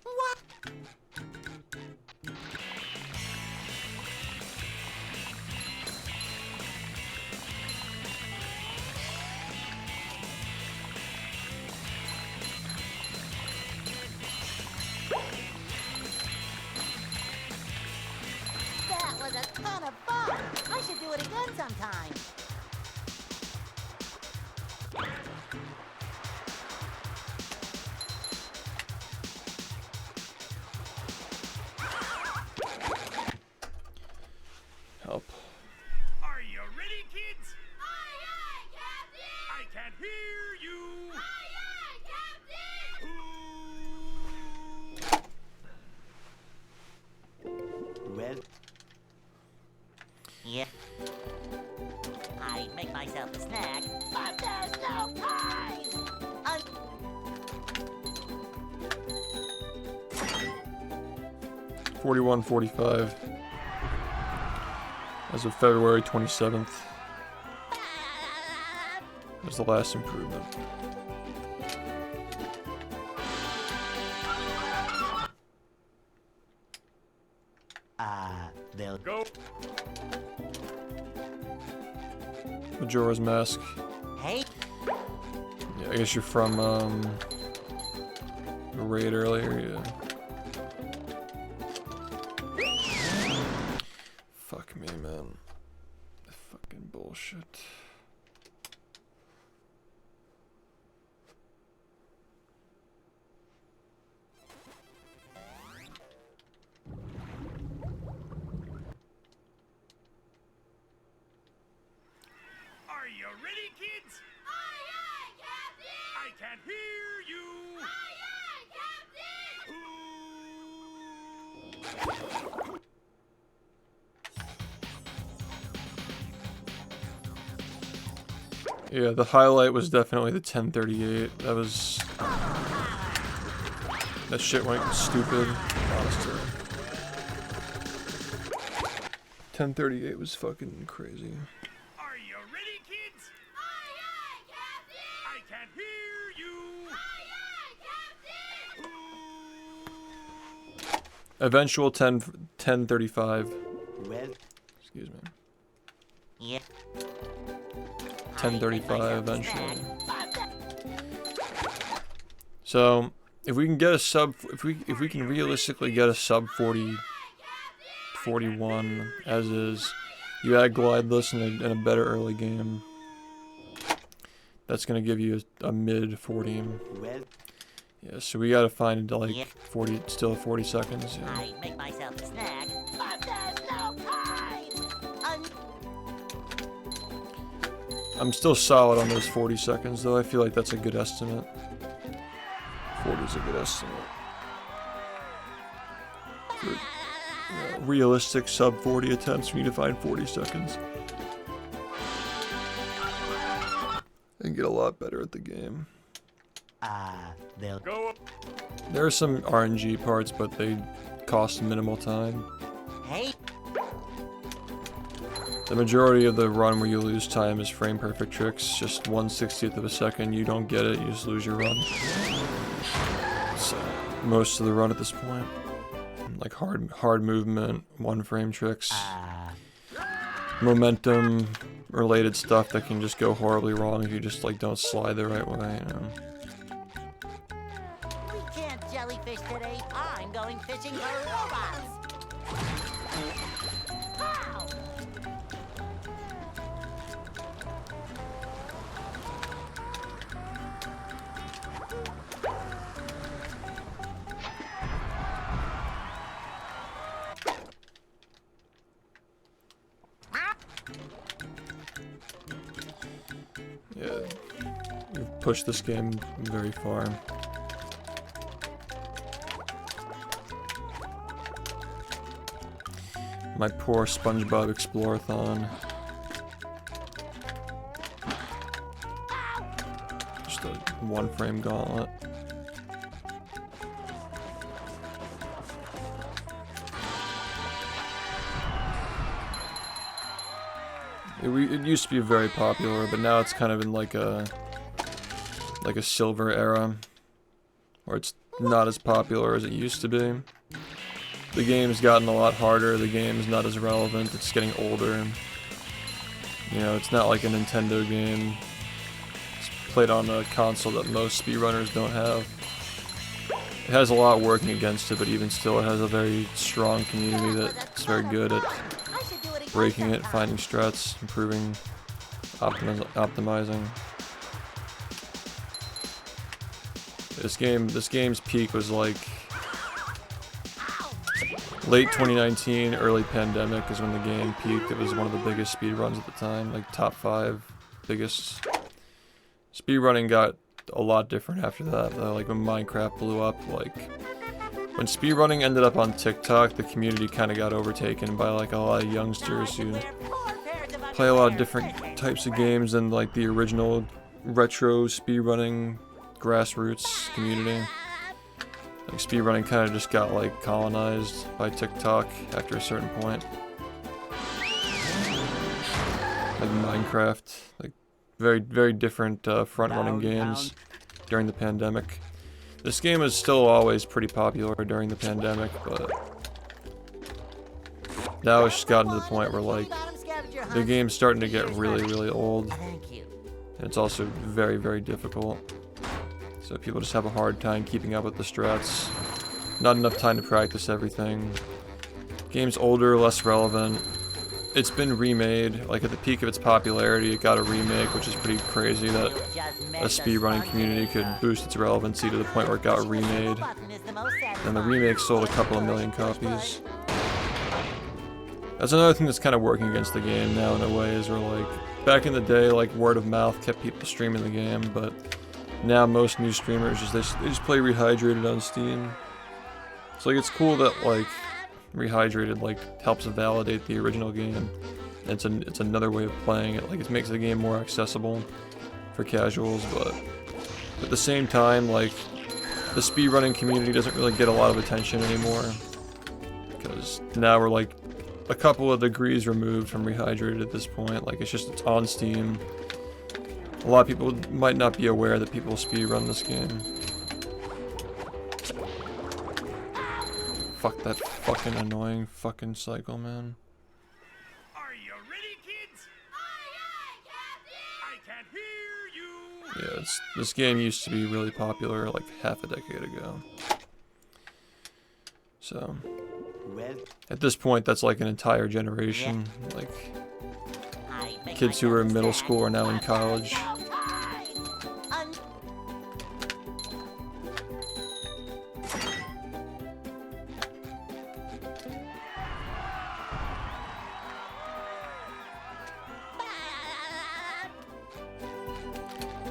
What? That was a ton of fun. I should do it again sometime. Help. Are you ready, kids? Aye, aye, Captain! I can't hear you. Aye, aye, Captain! well, Yeah. I make myself a snack, but there's no time! 41, 45. as of February 27th. Was the last improvement. They'll Go. Majora's Mask. Hey, Yeah, I guess you're from the raid earlier, yeah. Fuck me, man. Fucking bullshit. Are you ready, kids? Aye, aye, Captain! I can hear you. Aye, aye, Captain! Yeah, the highlight was definitely the 1038. That was... That shit went stupid, honestly. 1038 was fucking crazy. Are you ready, kids? Aye, aye, Captain! I can hear you. Aye, aye, Captain! Eventual 1035. well. Excuse me. yeah. 1035 eventually. So if we can get a sub, if we can realistically get a sub 41 as is, you add glideless and a better early game. That's gonna give you a mid 40. Well, Yeah, so we gotta find like Yep. 40, still 40 seconds. Yeah. I make myself a snack, but there's no time. I'm still solid on those 40 seconds though. I feel like that's a good estimate. 40 is a good estimate. For, realistic sub 40 attempts, we need to find 40 seconds. And get a lot better at the game. they'll Go. There are some RNG parts, but they cost minimal time. Hey, The majority of the run where you lose time is frame perfect tricks. Just 1/60th of a second, you don't get it, you just lose your run. So most of the run at this point, like hard movement, 1 frame tricks, momentum related stuff that can just go horribly wrong if you just like don't slide the right way. You know. we can't jellyfish today. I'm going fishing for robots. How? Yeah, we've pushed this game very far. My poor SpongeBob Explorathon. Just a 1 frame gauntlet. It used to be very popular, but now it's kind of in like a silver era, where it's not as popular as it used to be. The game's gotten a lot harder, the game's not as relevant, it's getting older. You know, it's not like a Nintendo game. It's played on a console that most speedrunners don't have. It has a lot working against it, but even still it has a very strong community that's very good at I should do it again breaking it, sometime. finding strats, improving, optimizing. This game's peak was like late 2019, early pandemic is when the game peaked. It was one of the biggest speedruns at the time, like top 5 biggest. Speedrunning got a lot different after that though, like when Minecraft blew up, like when speedrunning ended up on TikTok, the community kind of got overtaken by like a lot of youngsters who play a lot of different types of games than like the original retro speedrunning grassroots community. Like speedrunning kind of just got like colonized by TikTok after a certain point. like Minecraft, like very different front-running games during the pandemic. This game is still always pretty popular during the pandemic, but now it's just gotten to the point where like the game's starting to get really old, Thank you. and it's also very difficult. So people just have a hard time keeping up with the strats. Not enough time to practice everything. Game's older, less relevant. It's been remade. Like at the peak of its popularity, it got a remake, which is pretty crazy that a speedrunning community could boost its relevancy to the point where it got remade. And the remake sold a couple of million copies. That's another thing that's kind of working against the game now in a way, is where like, back in the day, like word of mouth kept people streaming the game, but now most new streamers they just play Rehydrated on Steam. So like it's cool that like Rehydrated like helps validate the original game. It's another way of playing it. Like it makes the game more accessible for casuals, but at the same time, like the speedrunning community doesn't really get a lot of attention anymore, because now we're like a couple of degrees removed from Rehydrated at this point. Like it's on Steam. A lot of people might not be aware that people speedrun this game. Fuck that fucking annoying fucking cycle, man. Are you ready, kids? Aye, aye, Captain! I can't hear you. Yeah, this game used to be really popular like half a decade ago. So, Well, at this point, that's like an entire generation. Like, kids who were in middle school are now in college.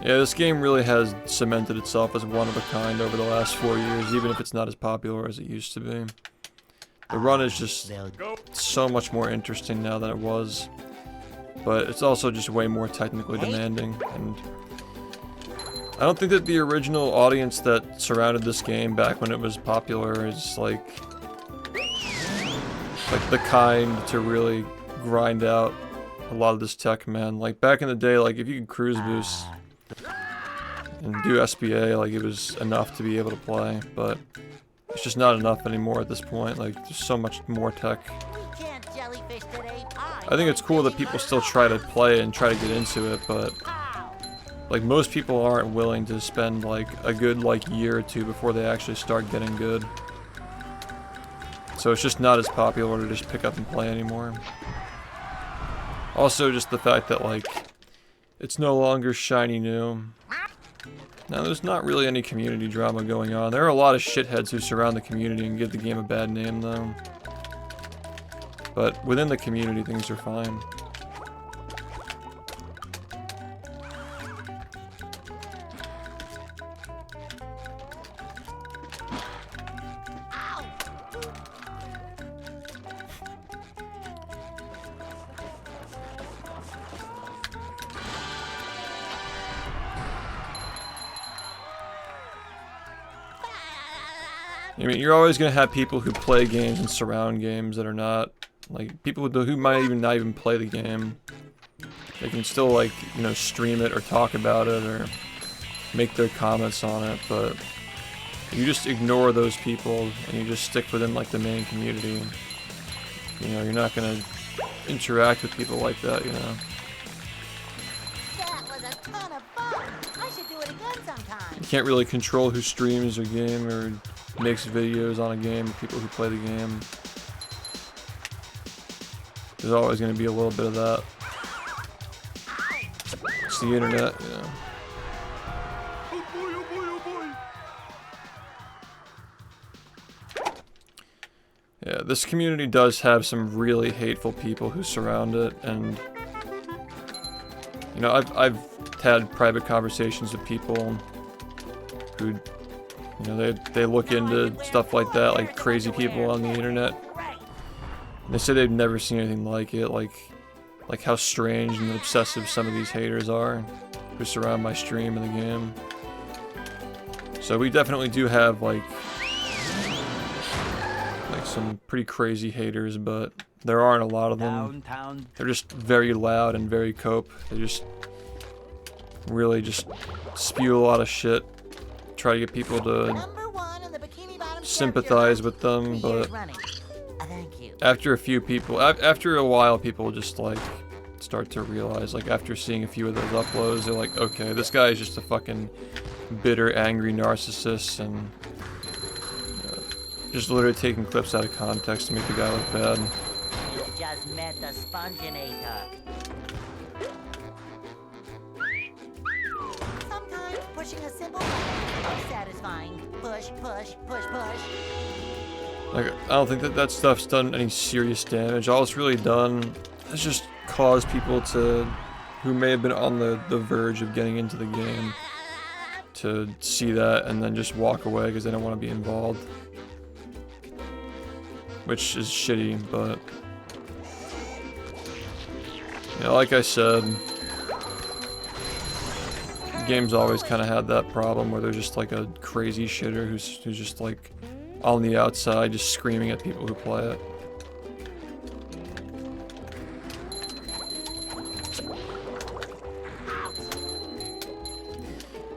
Yeah, this game really has cemented itself as one of a kind over the last 4 years, even if it's not as popular as it used to be. The run is just so much more interesting now than it was, but it's also just way more technically demanding, and I don't think that the original audience that surrounded this game back when it was popular is like the kind to really grind out a lot of this tech, man. Like back in the day, like if you could cruise boost and do SBA, like it was enough to be able to play, but it's just not enough anymore at this point. Like there's so much more tech. I think it's cool that people still try to play and try to get into it, but like most people aren't willing to spend like a good like year or two before they actually start getting good. So it's just not as popular to just pick up and play anymore. Also just the fact that like it's no longer shiny new. Now there's not really any community drama going on. There are a lot of shitheads who surround the community and give the game a bad name though. But within the community things are fine. I mean, you're always gonna have people who play games and surround games that are not, like, people who might not even play the game. They can still, like, you know, stream it or talk about it or make their comments on it, but you just ignore those people and you just stick within, like, the main community. You know, you're not gonna interact with people like that, you know. That was a ton of fun. I should do it again sometime. You can't really control who streams a game or makes videos on a game, people who play the game. There's always going to be a little bit of that. It's the internet, you know. Oh boy, oh boy, oh boy. Yeah, this community does have some really hateful people who surround it, and you know, I've had private conversations with people who, you know, they look into stuff like that, like crazy people on the internet. And they say they've never seen anything like it, like how strange and obsessive some of these haters are who surround my stream and the game. So we definitely do have like some pretty crazy haters, but there aren't a lot of them. Downtown. They're just very loud and very cope. They just really just spew a lot of shit, try to get people to Number 1 on the Bikini Bottom sympathize with them, 3 years but running. Thank you. after a few people, after a while, people just like start to realize, like after seeing a few of those uploads, they're like, okay, this guy is just a fucking bitter, angry narcissist, and just literally taking clips out of context to make the guy look bad. You just met the sponginator. Sometimes pushing a simple button is satisfying. Push, push, push, push. Like, I don't think that stuff's done any serious damage. All it's really done is just cause people to, who may have been on the verge of getting into the game, to see that and then just walk away because they don't want to be involved. Which is shitty, but you know, like I said, the game's always kind of had that problem where there's just like a crazy shitter who's just like on the outside just screaming at people who play it.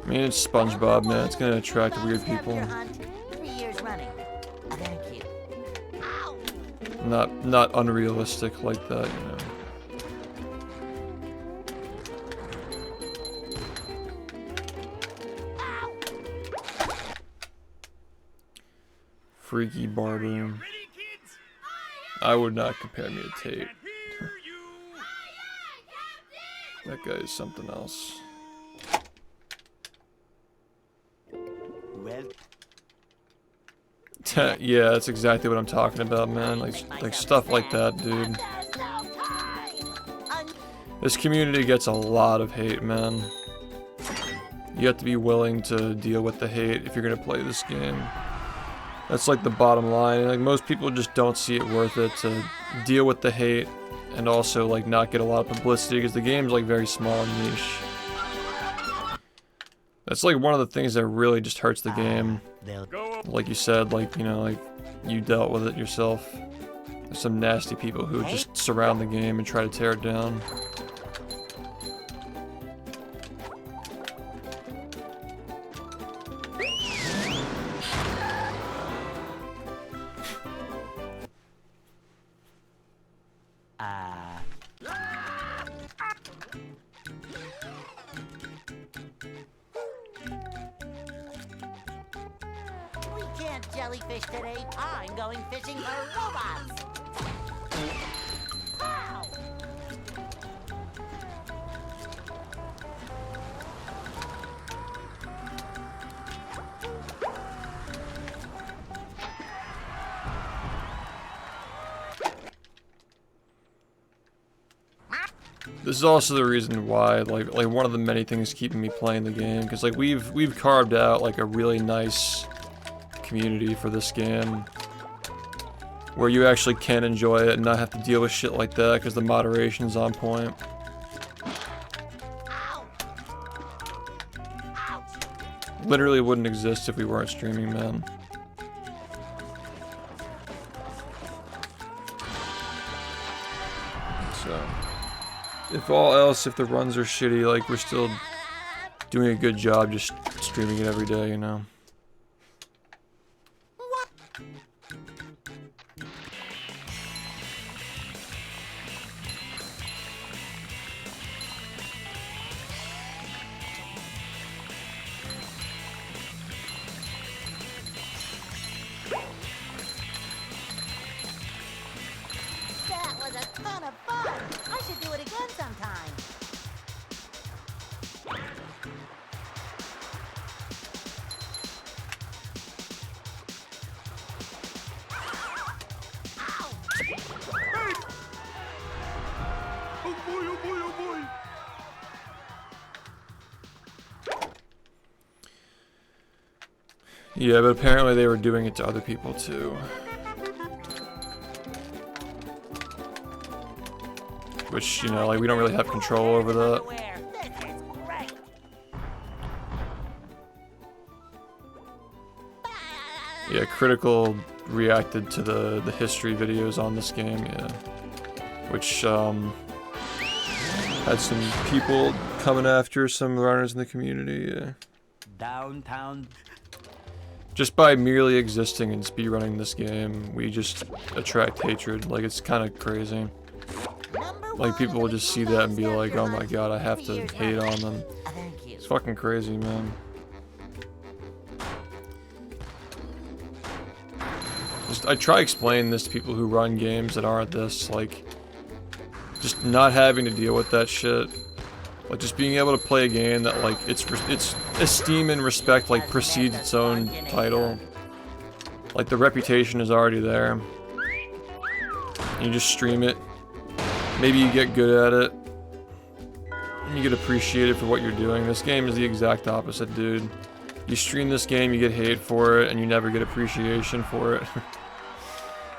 I mean, it's SpongeBob, man. It's gonna attract weird people. 3 years running. Thank you. Ow! Not unrealistic like that, you know. Freaky barber. I would not compare me to Tate. That guy is something else. Well, Yeah, that's exactly what I'm talking about, man. Like stuff like that, dude. There's no time. This community gets a lot of hate, man. You have to be willing to deal with the hate if you're gonna play this game. That's like the bottom line. Like most people just don't see it worth it to deal with the hate and also like not get a lot of publicity because the game's like very small and niche. That's like one of the things that really just hurts the game. they'll Like you said, like, you know, like you dealt with it yourself. There's some nasty people who just surround the game and try to tear it down. We can't jellyfish today. I'm going fishing for robots. Pow! This is also the reason why, like one of the many things keeping me playing the game, because like we've carved out like a really nice community for this game, where you actually can enjoy it and not have to deal with shit like that, because the moderation's on point. Ow! Ouch! Literally wouldn't exist if we weren't streaming, man. So, if all else, if the runs are shitty, like we're still doing a good job just streaming it every day, you know. That was a ton of fun. I should do it again sometime. Yeah, but apparently they were doing it to other people too. Which, you know, like we don't really have control over that. This is great. Yeah, critical reacted to the history videos on this game, yeah. Which had some people coming after some runners in the community, yeah. Downtown. Just by merely existing and speedrunning this game, we just attract hatred. Like, it's kind of crazy. Like, people will just see that and be like, oh my god, I have to hate on them. It's fucking crazy, man. I try explaining this to people who run games that aren't this, like, just not having to deal with that shit. Like, just being able to play a game that, like, its esteem and respect, like, precedes its own title. Like, the reputation is already there. And you just stream it. Maybe you get good at it. And you get appreciated for what you're doing. This game is the exact opposite, dude. You stream this game, you get hate for it, and you never get appreciation for it.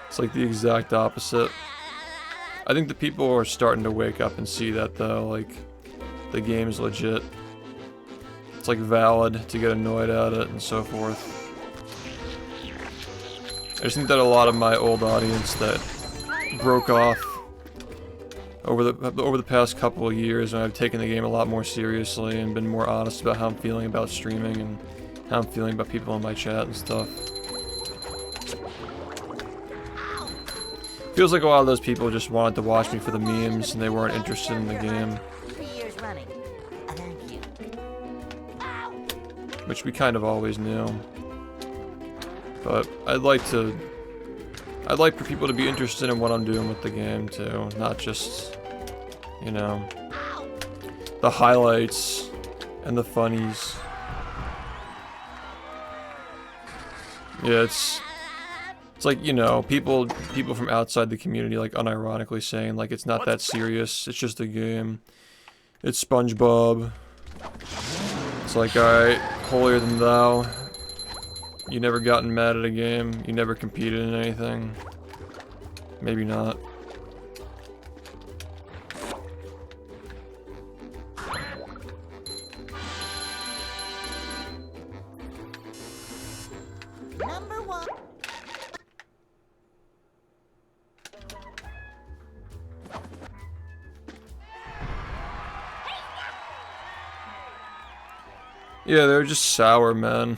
It's like the exact opposite. I think the people are starting to wake up and see that, though, like, the game is legit. It's, like, valid to get annoyed at it and so forth. I just think that a lot of my old audience that broke off over the past couple of years, and I've taken the game a lot more seriously and been more honest about how I'm feeling about streaming and how I'm feeling about people in my chat and stuff. Feels like a lot of those people just wanted to watch me for the memes and they weren't interested in the game. Which we kind of always knew. But I'd like for people to be interested in what I'm doing with the game too, not just, you know, the highlights and the funnies. Yeah, it's like, you know, people from outside the community, like, unironically saying, like, it's not that serious, it's just a game. It's SpongeBob. It's like, alright, holier than thou. You never gotten mad at a game, you never competed in anything. Maybe not. Number one. Yeah, they're just sour, man.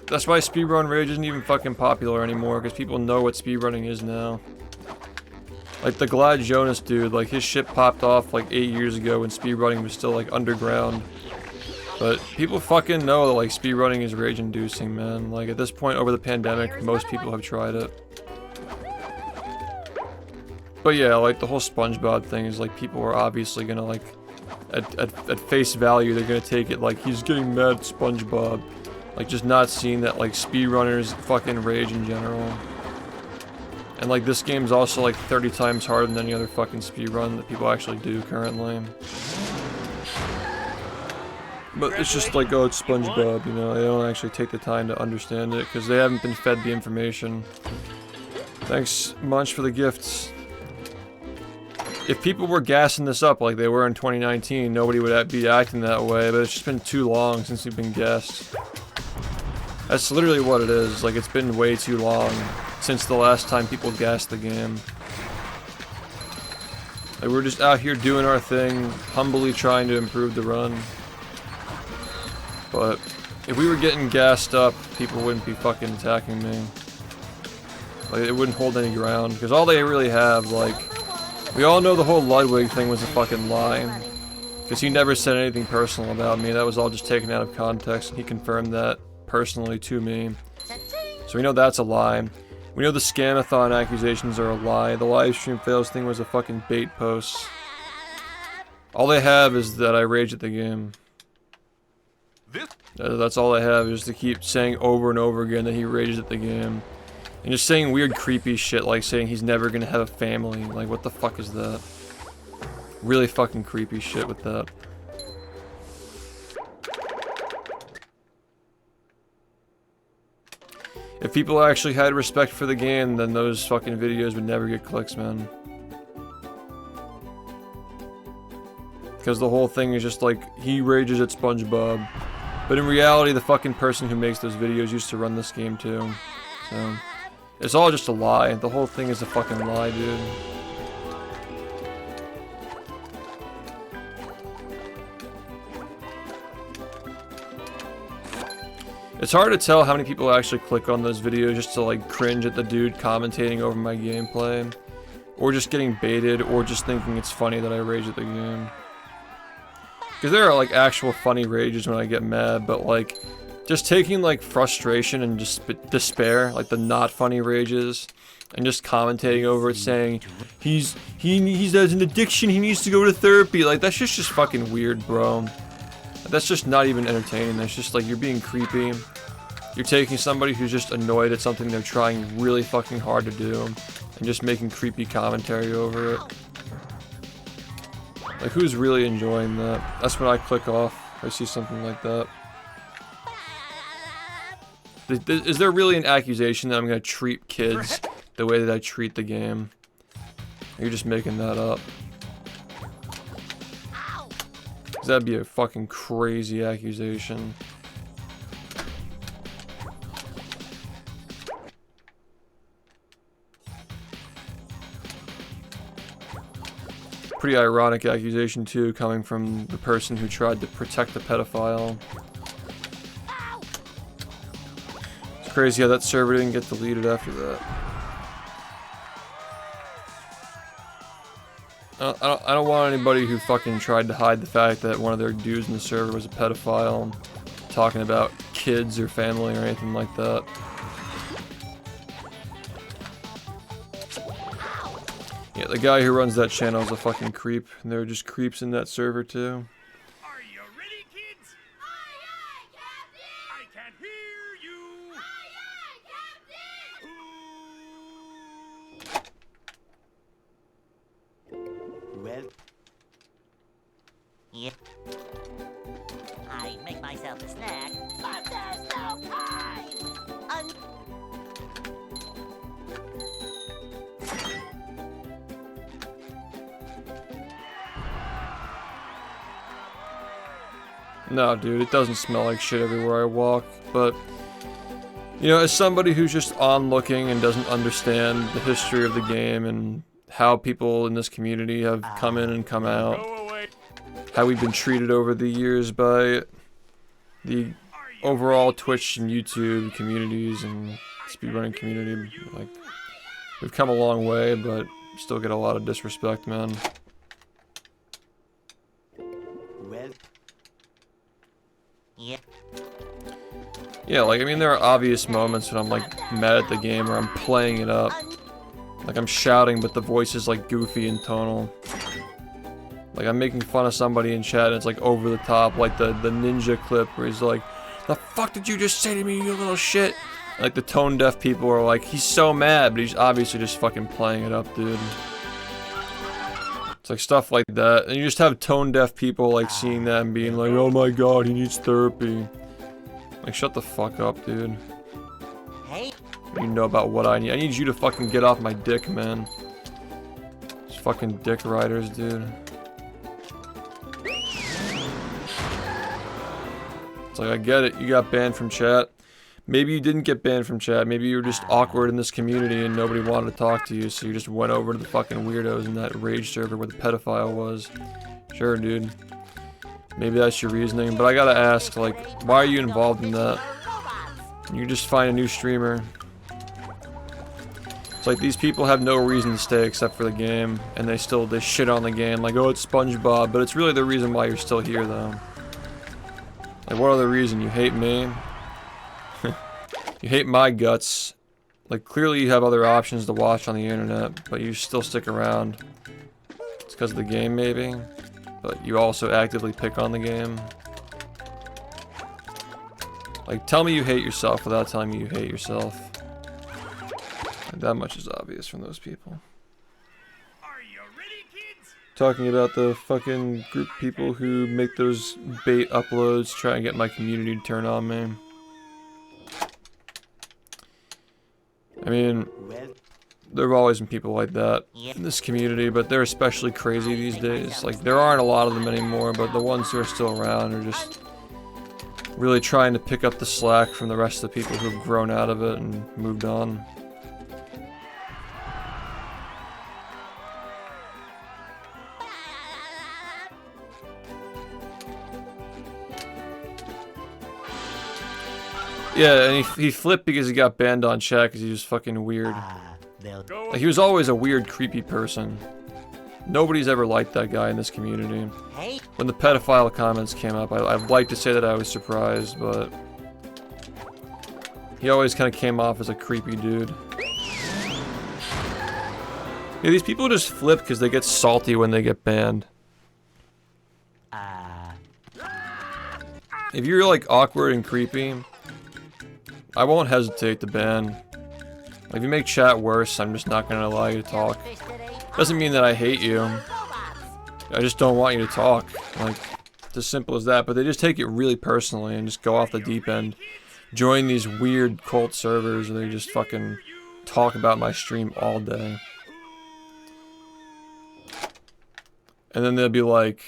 That's why speedrun rage isn't even fucking popular anymore, because people know what speedrunning is now. Like, the Glad Jonas dude, like, his shit popped off, like, 8 years ago when speedrunning was still, like, underground. But people fucking know that, like, speedrunning is rage-inducing, man. Like, at this point, over the pandemic, most people have tried it. But yeah, like, the whole SpongeBob thing is, like, people are obviously gonna, like, at face value, they're gonna take it like, he's getting mad at SpongeBob. Like, just not seeing that, like, speedrunners fucking rage in general. And, like, this game's also, like, 30 times harder than any other fucking speedrun that people actually do currently. But it's just like, oh, it's SpongeBob, you know, they don't actually take the time to understand it, because they haven't been fed the information. Thanks, Munch, for the gifts. If people were gassing this up like they were in 2019, nobody would be acting that way, but it's just been too long since we've been gassed. That's literally what it is, like, it's been way too long since the last time people gassed the game. Like, we're just out here doing our thing, humbly trying to improve the run. But if we were getting gassed up, people wouldn't be fucking attacking me. Like, it wouldn't hold any ground, because all they really have, like, we all know the whole Ludwig thing was a fucking lie. Because he never said anything personal about me, that was all just taken out of context, and he confirmed that personally to me. So we know that's a lie. We know the scamathon accusations are a lie. The livestream fails thing was a fucking bait post. All they have is that I rage at the game. That's all I have, is to keep saying over and over again that he rages at the game. And just saying weird creepy shit like saying he's never gonna have a family. Like, what the fuck is that? Really fucking creepy shit with that. If people actually had respect for the game, then those fucking videos would never get clicks, man. Because the whole thing is just like, he rages at SpongeBob. But in reality, the fucking person who makes those videos used to run this game too. So, It's all just a lie. The whole thing is a fucking lie, dude. It's hard to tell how many people actually click on those videos just to like cringe at the dude commentating over my gameplay. Or just getting baited, or just thinking it's funny that I rage at the game. Because there are like actual funny rages when I get mad, but like just taking like frustration and just despair, like the not funny rages, and just commentating over it saying he has an addiction, he needs to go to therapy. Like that's just fucking weird, bro. That's just not even entertaining. That's just like you're being creepy. You're taking somebody who's just annoyed at something they're trying really fucking hard to do and just making creepy commentary over it. Like who's really enjoying that? That's when I click off. I see something like that. Is there really an accusation that I'm gonna treat kids the way that I treat the game? Or you're just making that up? 'Cause that'd be a fucking crazy accusation. Pretty ironic accusation too, coming from the person who tried to protect the pedophile. It's crazy how that server didn't get deleted after that. I don't want anybody who fucking tried to hide the fact that one of their dudes in the server was a pedophile, talking about kids or family or anything like that. Yeah, the guy who runs that channel is a fucking creep, and there are just creeps in that server too. Are you ready, kids? Aye, aye, Captain! I can hear you! Aye, aye, Captain! Well, Yep. I make myself a snack. But there's no time! No, dude, it doesn't smell like shit everywhere I walk, but, you know, as somebody who's just onlooking and doesn't understand the history of the game and how people in this community have come in and come out, Go away! how we've been treated over the years by the overall Twitch and YouTube communities and speedrunning community, like, we've come a long way, but still get a lot of disrespect, man. well, Yep. Yeah, like, I mean, there are obvious moments when I'm, like, mad at the game or I'm playing it up. Like, I'm shouting, but the voice is, like, goofy and tonal. Like, I'm making fun of somebody in chat and it's, like, over the top, like the ninja clip where he's like, "The fuck did you just say to me, you little shit?" Like, the tone-deaf people are like, he's so mad, but he's obviously just fucking playing it up, dude. It's like stuff like that, and you just have tone-deaf people, like, seeing that and being like, "Oh my god, he needs therapy." Like, shut the fuck up, dude. Hey. You know about what I need. I need you to fucking get off my dick, man. These fucking dick riders, dude. It's like, I get it, you got banned from chat. Maybe you didn't get banned from chat. Maybe you were just awkward in this community and nobody wanted to talk to you, so you just went over to the fucking weirdos in that rage server where the pedophile was. Sure, dude. Maybe that's your reasoning, but I gotta ask, like, why are you involved in that? You just find a new streamer. It's like these people have no reason to stay except for the game, and they shit on the game, like, "Oh, it's SpongeBob," but it's really the reason why you're still here, though. Like, what other reason? You hate me? You hate my guts. Like, clearly you have other options to watch on the internet, but you still stick around. It's because of the game, maybe? But you also actively pick on the game. Like, tell me you hate yourself without telling me you hate yourself. Like, that much is obvious from those people. Are you ready, kids? Talking about the fucking group of people who make those bait uploads, try and get my community to turn on me. I mean, well, there have always been people like that in this community, but they're especially crazy these days. Like, there aren't a lot of them anymore, but the ones who are still around are just really trying to pick up the slack from the rest of the people who've grown out of it and moved on. Yeah, and he flipped because he got banned on chat because he was fucking weird. Like, he was always a weird, creepy person. Nobody's ever liked that guy in this community. Hey, When the pedophile comments came up, I'd like to say that I was surprised, but he always kind of came off as a creepy dude. Yeah, these people just flip because they get salty when they get banned. If you're like awkward and creepy, I won't hesitate to ban. If you make chat worse, I'm just not gonna allow you to talk. fish today. Doesn't mean that I hate you. Robots. I just don't want you to talk. Like, it's as simple as that. But they just take it really personally and just go off the deep end. Join these weird cult servers where they just fucking talk about my stream all day. And then they'll be like,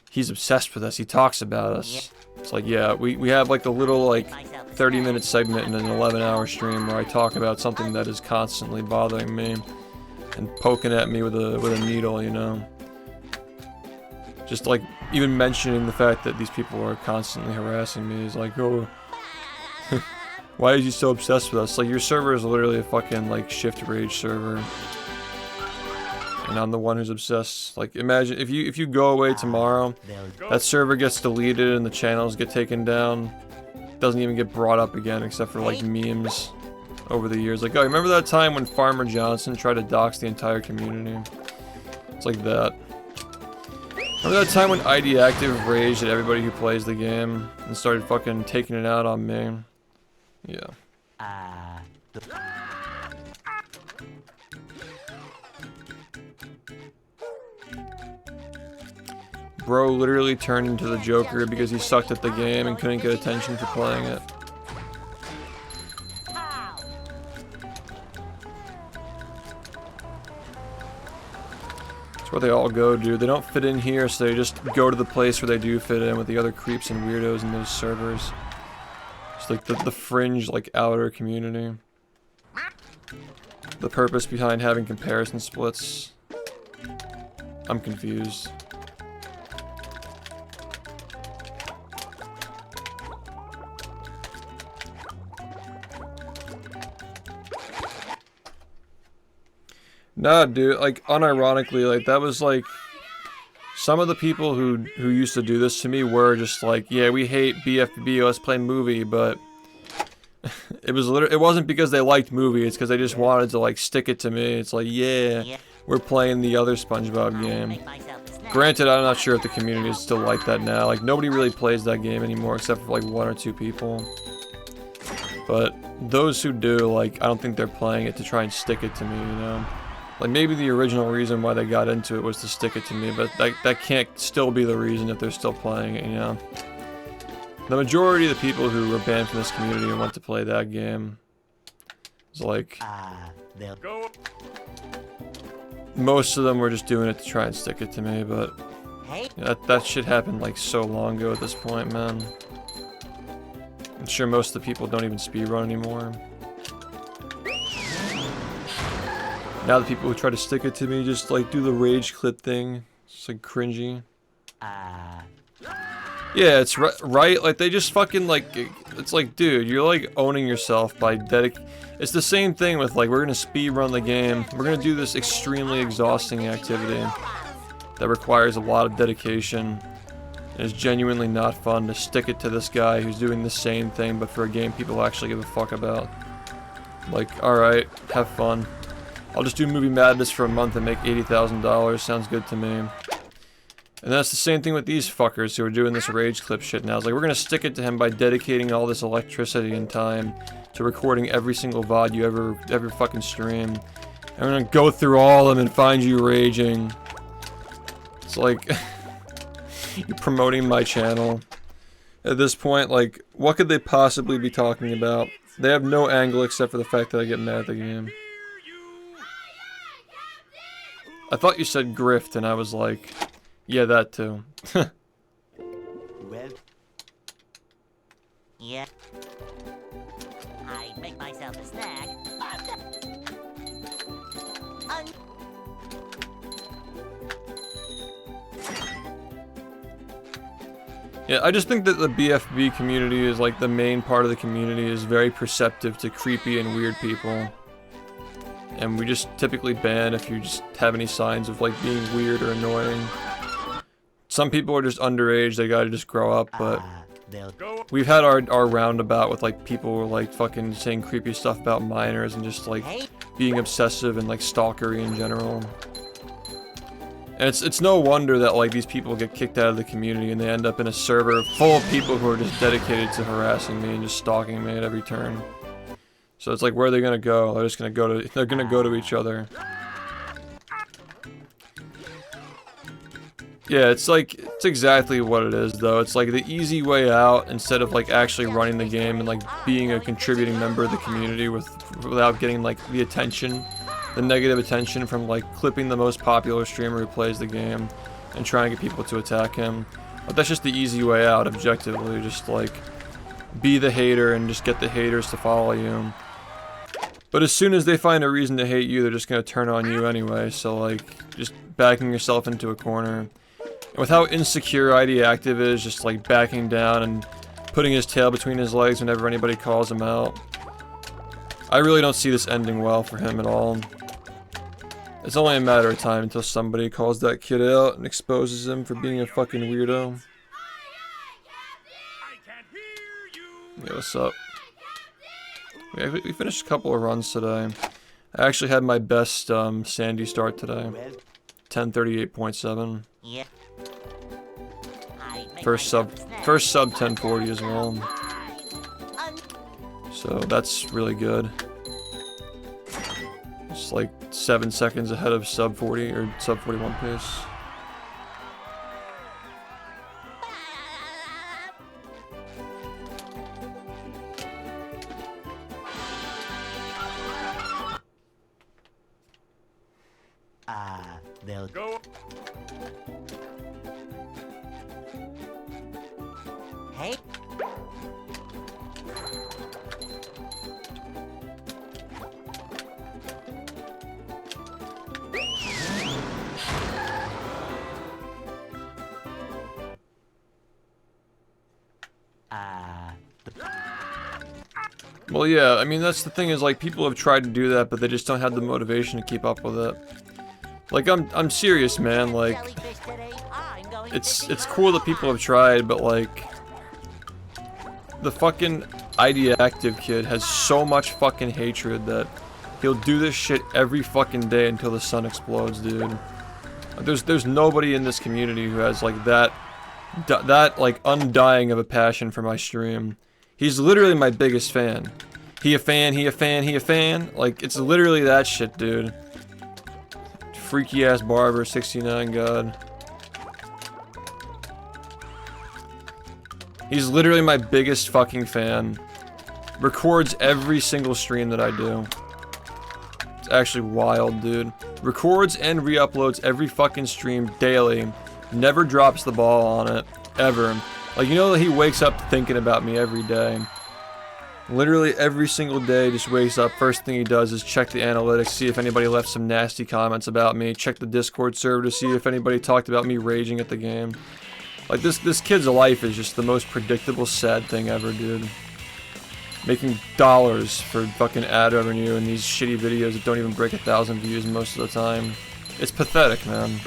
he's obsessed with us, he talks about us. It's like, yeah, we have like a little like 30-minute segment in an 11-hour stream where I talk about something that is constantly bothering me and poking at me with a needle, you know. Just like even mentioning the fact that these people are constantly harassing me is like, oh, why is he so obsessed with us? Like, your server is literally a fucking like SHiFT rage server. And I'm the one who's obsessed. Like, imagine if you go away tomorrow, that server gets deleted and the channels get taken down. Doesn't even get brought up again except for like memes over the years. Like, oh, remember that time when Farmer Johnson tried to dox the entire community? It's like that. Remember that time when ID Active raged at everybody who plays the game and started fucking taking it out on me? Yeah. Bro literally turned into the Joker because he sucked at the game and couldn't get attention for playing it. That's where they all go, dude. They don't fit in here, so they just go to the place where they do fit in with the other creeps and weirdos in those servers. It's like the fringe, like, outer community. The purpose behind having comparison splits. I'm confused. Nah, dude, like, unironically, like, that was, like, some of the people who used to do this to me were just like, yeah, we hate BFB, let's play movie, but it wasn't because they liked movie, it's because they just wanted to, like, stick it to me. It's like, yeah, we're playing the other SpongeBob game. Granted, I'm not sure if the community is still like that now. Like, nobody really plays that game anymore except for, like, 1 or 2 people. But those who do, like, I don't think they're playing it to try and stick it to me, you know? Like, maybe the original reason why they got into it was to stick it to me, but that can't still be the reason if they're still playing it, you know? The majority of the people who were banned from this community and went to play that game is like... most of them were just doing it to try and stick it to me, but... that shit happened like so long ago at this point, man. I'm sure most of the people don't even speedrun anymore. Now the people who try to stick it to me just like do the rage clip thing. It's like cringy. Yeah, it's right. Like they just fucking like, it's like, dude, you're like owning yourself by It's the same thing with like, we're gonna speedrun the game. We're gonna do this extremely exhausting activity that requires a lot of dedication. And is genuinely not fun to stick it to this guy who's doing the same thing but for a game people actually give a fuck about. Like, alright, have fun. I'll just do Movie Madness for a month and make $80,000. Sounds good to me. And that's the same thing with these fuckers who are doing this rage clip shit now. It's like, we're gonna stick it to him by dedicating all this electricity and time to recording every single VOD you ever fucking stream. And we're gonna go through all of them and find you raging. It's like, you're promoting my channel. At this point, like, what could they possibly be talking about? They have no angle except for the fact that I get mad at the game. I thought you said grift, and I was like, yeah, that too. Yeah. I make myself a snack. Yeah, I just think that the BFB community is like the main part of the community is very perceptive to creepy and weird people. And we just typically ban if you just have any signs of like being weird or annoying. Some people are just underage, they gotta just grow up, but we've had our roundabout with like people like fucking saying creepy stuff about minors and just like being obsessive and like stalkery in general. And it's no wonder that like these people get kicked out of the community and they end up in a server full of people who are just dedicated to harassing me and just stalking me at every turn. So it's like, where are they gonna go? They're just gonna go to each other. Yeah, it's like, it's exactly what it is though. It's like the easy way out instead of like actually running the game and like being a contributing member of the community without getting like the attention. The negative attention from like clipping the most popular streamer who plays the game and trying to get people to attack him. But that's just the easy way out, objectively. Just like be the hater and just get the haters to follow you. But as soon as they find a reason to hate you, they're just gonna turn on you anyway. So like just backing yourself into a corner. And with how insecure ID Active is, just like backing down and putting his tail between his legs whenever anybody calls him out. I really don't see this ending well for him at all. It's only a matter of time until somebody calls that kid out and exposes him for being a fucking weirdo. Yeah, what's up? Yeah, we finished a couple of runs today. I actually had my best Sandy start today. 1038.7. Yeah. First sub 1040 as well. So that's really good. It's like 7 seconds ahead of sub 40 or sub 41 pace. They'll Go. Hey. Well, yeah, I mean, that's the thing is, like, people have tried to do that, but they just don't have the motivation to keep up with it. Like, I'm serious, man, like, it's cool that people have tried, but, like, the fucking ID Active kid has so much fucking hatred that he'll do this shit every fucking day until the sun explodes, dude. There's nobody in this community who has, like, that, like, undying of a passion for my stream. He's literally my biggest fan. He a fan, he a fan, he a fan. Like, it's literally that shit, dude. Freaky ass barber, 69, god. He's literally my biggest fucking fan. Records every single stream that I do. It's actually wild, dude. Records and re-uploads every fucking stream daily. Never drops the ball on it. Ever. Like, you know that he wakes up thinking about me every day. Literally every single day, just wakes up, first thing he does is check the analytics, see if anybody left some nasty comments about me, check the Discord server to see if anybody talked about me raging at the game. Like, this kid's life is just the most predictable, sad thing ever, dude. Making dollars for fucking ad revenue and these shitty videos that don't even break 1,000 views most of the time. It's pathetic, man.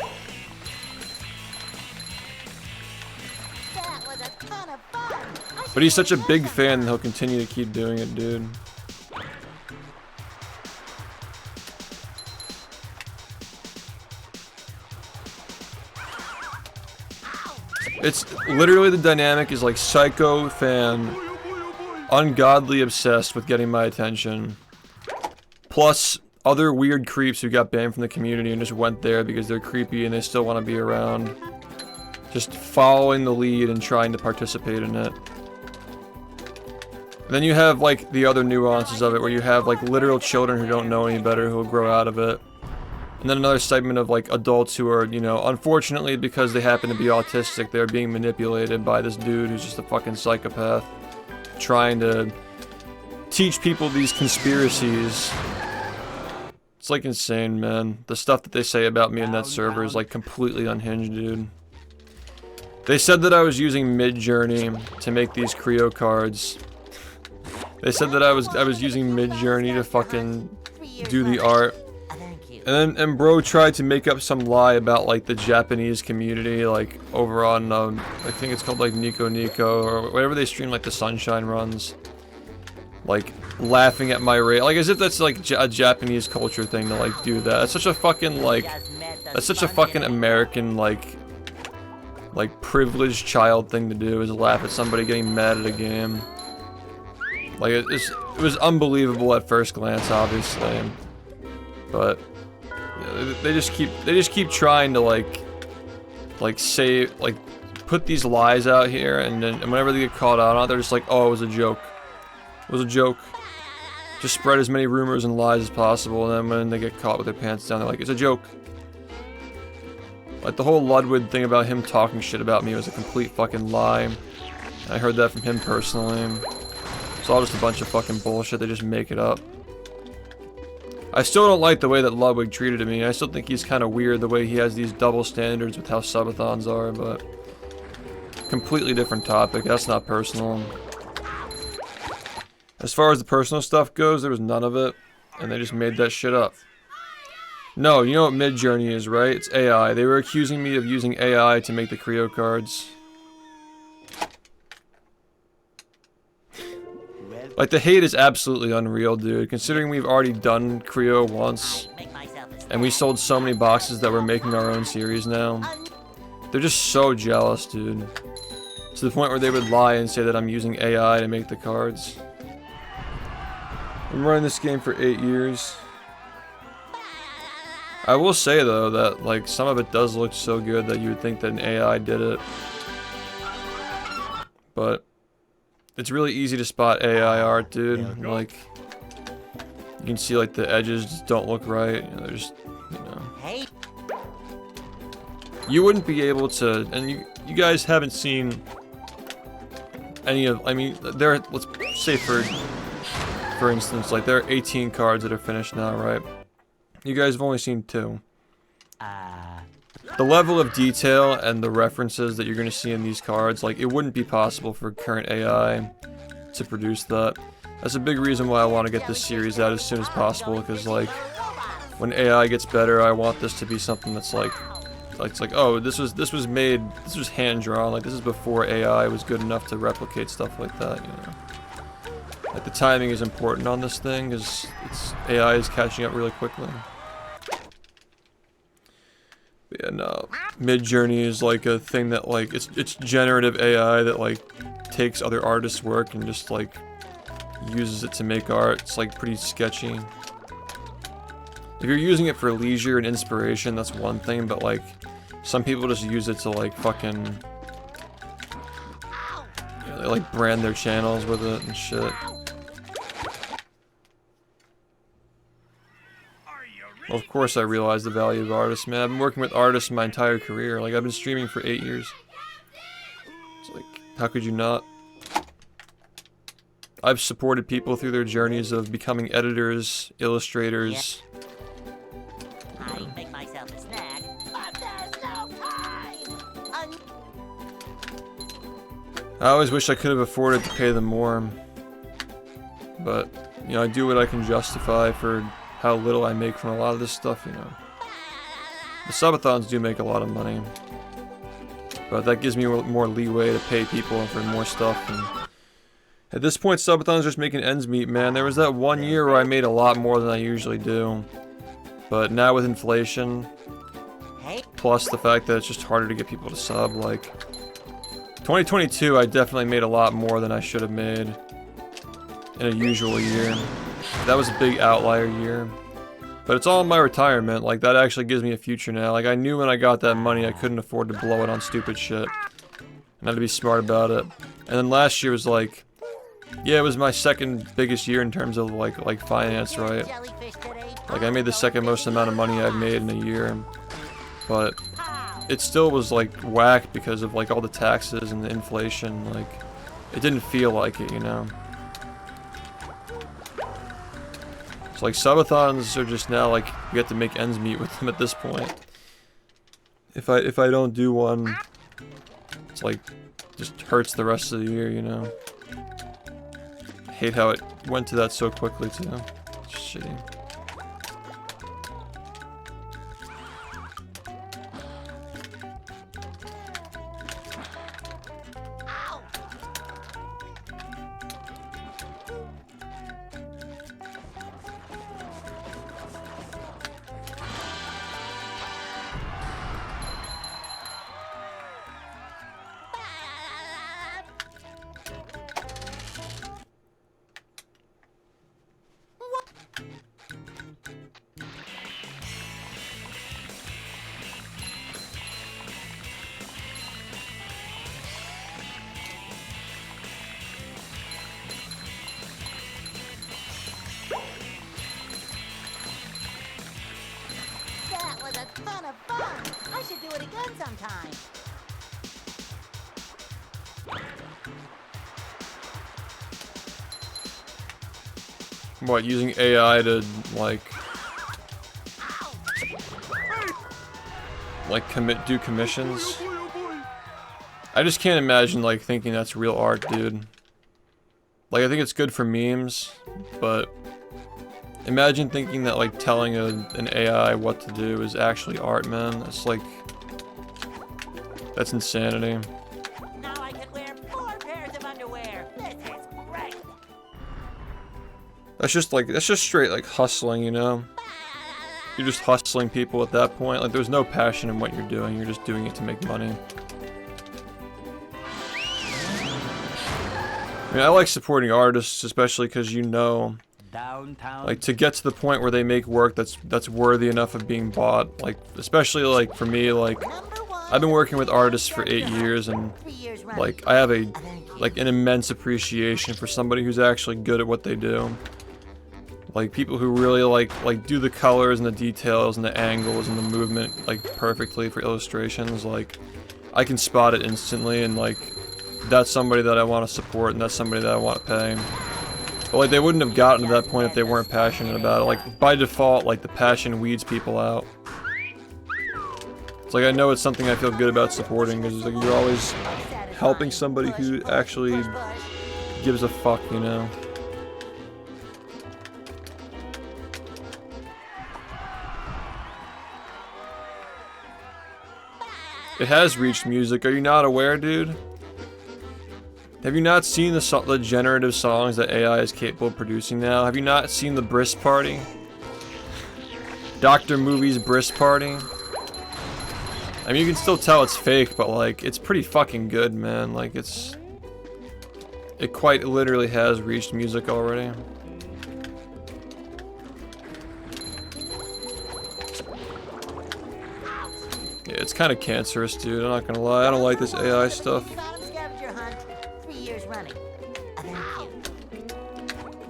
But he's such a big fan that he'll continue to keep doing it, dude. It's literally, the dynamic is like psycho fan, ungodly obsessed with getting my attention, plus other weird creeps who got banned from the community and just went there because they're creepy and they still want to be around. Just following the lead and trying to participate in it. Then you have, like, the other nuances of it, where you have, like, literal children who don't know any better who will grow out of it. And then another segment of, like, adults who are, you know, unfortunately, because they happen to be autistic, they're being manipulated by this dude who's just a fucking psychopath. Trying to teach people these conspiracies. It's, like, insane, man. The stuff that they say about me in that server is, like, completely unhinged, dude. They said that I was using Mid-Journey to make these Creo cards. They said that I was using Mid-Journey to fucking do the art. Thank you. And bro tried to make up some lie about like the Japanese community, like over on I think it's called like Nico Nico or whatever they stream, like the Sunshine runs. Like laughing at my rate, like as if that's like a Japanese culture thing to like do that. That's such a fucking like, that's such a fucking American like privileged child thing to do, is laugh at somebody getting mad at a game. Like it was unbelievable at first glance, obviously, but yeah, they just keep trying to like say like put these lies out here, and then whenever they get called out on it, they're just like, oh, it was a joke. It was a joke. Just spread as many rumors and lies as possible, and then when they get caught with their pants down, they're like, it's a joke. Like the whole Ludwig thing about him talking shit about me was a complete fucking lie. I heard that from him personally. It's all just a bunch of fucking bullshit. They just make it up. I still don't like the way that Ludwig treated me. I still think he's kind of weird the way he has these double standards with how subathons are, but completely different topic. That's not personal. As far as the personal stuff goes, there was none of it, and they just made that shit up. No, you know what Mid-Journey is, right? It's AI. They were accusing me of using AI to make the Creo cards. Like, the hate is absolutely unreal, dude. Considering we've already done Creo once, and we sold so many boxes that we're making our own series now. They're just so jealous, dude. To the point where they would lie and say that I'm using AI to make the cards. I'm running this game for 8 years. I will say, though, that, like, some of it does look so good that you would think that an AI did it. But it's really easy to spot AI art, dude. Like, you can see, like, the edges just don't look right. You know, they're just, you know. Hey. You wouldn't be able to, and you guys haven't seen any of, I mean, there, let's say for instance, like, there are 18 cards that are finished now, right? You guys have only seen 2. The level of detail and the references that you're going to see in these cards, like, it wouldn't be possible for current AI to produce that. That's a big reason why I want to get this series out as soon as possible, because, like, when AI gets better, I want this to be something that's like it's like, oh, this was made, this was hand drawn, like, this is before AI was good enough to replicate stuff like that, you know. Like, the timing is important on this thing, because AI is catching up really quickly. But yeah, no. Mid-Journey is like a thing that, like, it's generative AI that, like, takes other artists' work and just, like, uses it to make art. It's, like, pretty sketchy. If you're using it for leisure and inspiration, that's one thing, but, like, some people just use it to, like, fucking, you know, they, like, brand their channels with it and shit. Well, of course I realize the value of artists, man. I've been working with artists my entire career. Like, I've been streaming for 8 years. It's like, how could you not? I've supported people through their journeys of becoming editors, illustrators. I make myself a snack. But there's no time! I always wish I could have afforded to pay them more. But, you know, I do what I can justify for how little I make from a lot of this stuff, you know. The subathons do make a lot of money. But that gives me more leeway to pay people for more stuff. And at this point, subathons are just making ends meet, man. There was that one year where I made a lot more than I usually do. But now with inflation, plus the fact that it's just harder to get people to sub, like, 2022, I definitely made a lot more than I should have made in a usual year. That was a big outlier year. But it's all in my retirement. Like, that actually gives me a future now. Like, I knew when I got that money I couldn't afford to blow it on stupid shit. And I had to be smart about it. And then last year was like, yeah, it was my second biggest year in terms of like finance, right? Like, I made the second most amount of money I've made in a year. But it still was like whack because of like all the taxes and the inflation. Like, it didn't feel like it, you know? So, like, subathons are just now, like, we have to make ends meet with them at this point. If I don't do one, It's like, just hurts the rest of the year, you know? Hate how it went to that so quickly, too. It's shitty. That was a ton of fun. I should do it again sometime. What, using AI to, like do commissions? I just can't imagine, like, thinking that's real art, dude. Like, I think it's good for memes, but imagine thinking that, like, telling an AI what to do is actually art, man. It's like, that's insanity. Now I can wear 4 pairs of underwear. This is great. That's just straight, like, hustling, you know? You're just hustling people at that point. Like, there's no passion in what you're doing. You're just doing it to make money. I mean, I like supporting artists, especially because, you know, Downtown. like, to get to the point where they make work that's worthy enough of being bought. Like, especially, like, for me, like, I've been working with artists for 8 years, and, 3 years running. like, I have an immense appreciation for somebody who's actually good at what they do. Like, people who really, like do the colors and the details and the angles and the movement, like, perfectly for illustrations. Like, I can spot it instantly, and, like, that's somebody that I want to support, and that's somebody that I want to pay. But, like, they wouldn't have gotten to that point if they weren't passionate about it. Like, by default, like, the passion weeds people out. It's like, I know it's something I feel good about supporting, because, like, you're always helping somebody who actually gives a fuck, you know? It has reached music. Are you not aware, dude? Have you not seen the generative songs that AI is capable of producing now? Have you not seen the Briss Party? Dr. Movie's Briss Party? I mean, you can still tell it's fake, but, like, it's pretty fucking good, man. Like, it quite literally has reached music already. Yeah, it's kind of cancerous, dude. I'm not gonna lie. I don't like this AI stuff. Bottom scavenger hunt. 3 years running. Thank you.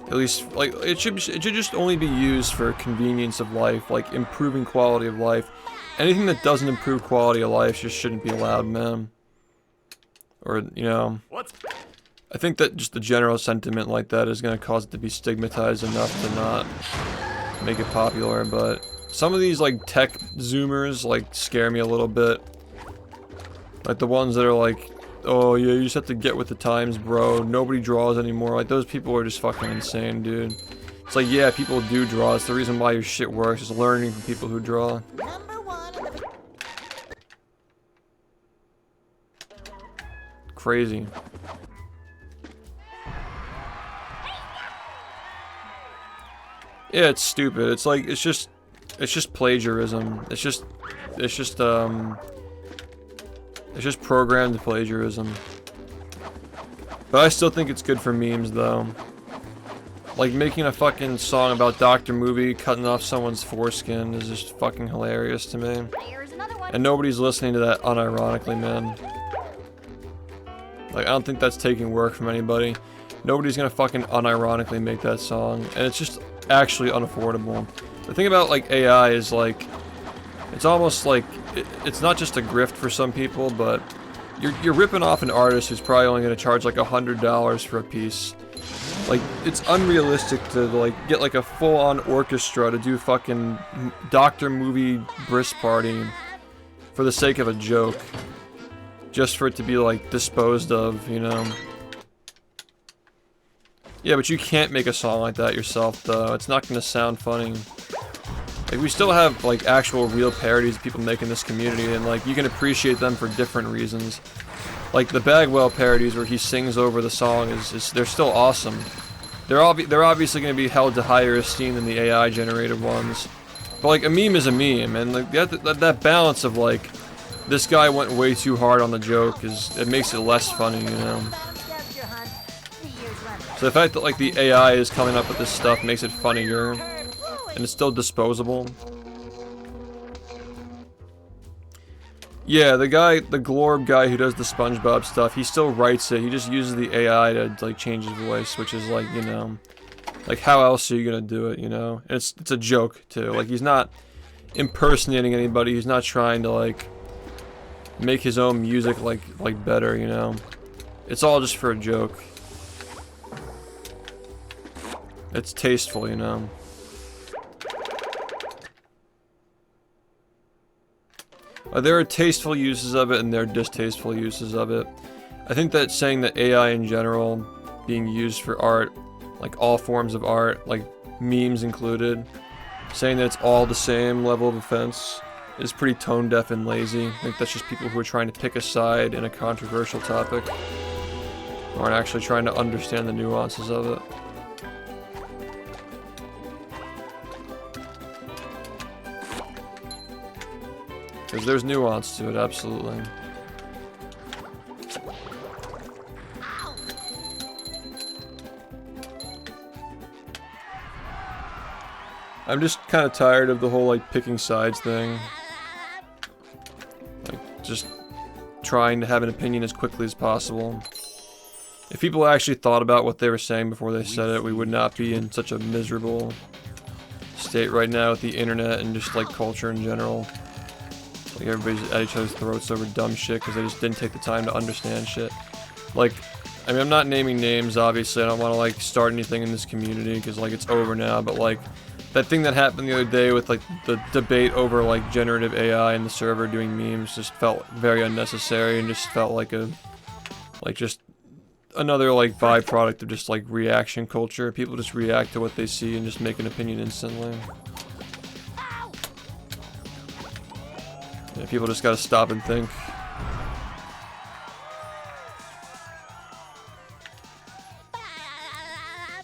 At least, like, it should just only be used for convenience of life, like improving quality of life. Anything that doesn't improve quality of life just shouldn't be allowed, man. Or, you know, I think that just the general sentiment like that is gonna cause it to be stigmatized enough to not make it popular, but some of these, like, tech zoomers, like, scare me a little bit. Like, the ones that are like, oh yeah, you just have to get with the times, bro. Nobody draws anymore. Like, those people are just fucking insane, dude. It's like, yeah, people do draw. It's the reason why your shit works, is learning from people who draw. Number 1 in the... Crazy. Yeah, it's stupid. It's like, it's just plagiarism. It's just programmed plagiarism. But I still think it's good for memes, though. Like, making a fucking song about Dr. Movie cutting off someone's foreskin is just fucking hilarious to me. Here's another one. And nobody's listening to that unironically, man. Like, I don't think that's taking work from anybody. Nobody's gonna fucking unironically make that song. And it's just actually unaffordable. The thing about, like, AI is, like, it's almost like, it's not just a grift for some people, but you're ripping off an artist who's probably only gonna charge, like, $100 for a piece. Like, it's unrealistic to, like, get, like, a full-on orchestra to do fucking Dr. Movie Briss Party for the sake of a joke. just for it to be like disposed of, you know. Yeah, but you can't make a song like that yourself, though. It's not gonna sound funny. Like, we still have, like, actual real parodies of people make in this community, and, like, you can appreciate them for different reasons. Like, the Bagwell parodies where he sings over the song they're still awesome. They're obviously gonna be held to higher esteem than the AI-generated ones. But, like, a meme is a meme, and, like, that balance of, like, this guy went way too hard on the joke it makes it less funny, you know? So the fact that, like, the AI is coming up with this stuff makes it funnier. And it's still disposable. Yeah, the Glorb guy who does the SpongeBob stuff, he still writes it. He just uses the AI to, like, change his voice, which is, like, you know, like, how else are you gonna do it, you know? And it's a joke, too. Like, he's not impersonating anybody. He's not trying to, like, make his own music, like better, you know? It's all just for a joke. It's tasteful, you know? There are tasteful uses of it and there are distasteful uses of it. I think that saying that AI in general being used for art, like all forms of art, like memes included, saying that it's all the same level of offense is pretty tone deaf and lazy. I think that's just people who are trying to pick a side in a controversial topic, who aren't actually trying to understand the nuances of it. Because there's nuance to it, absolutely. I'm just kind of tired of the whole, like, picking sides thing. Like, just trying to have an opinion as quickly as possible. If people actually thought about what they were saying before they said it, we would not be in such a miserable state right now with the internet and just, like, culture in general. Like, everybody's at each other's throats over dumb shit because they just didn't take the time to understand shit. Like, I mean, I'm not naming names, obviously. I don't want to, like, start anything in this community because, like, it's over now. But, like, that thing that happened the other day with, like, the debate over, like, generative AI and the server doing memes just felt very unnecessary and just felt like just another, like, byproduct of just, like, reaction culture. People just react to what they see and just make an opinion instantly. Yeah, people just gotta stop and think.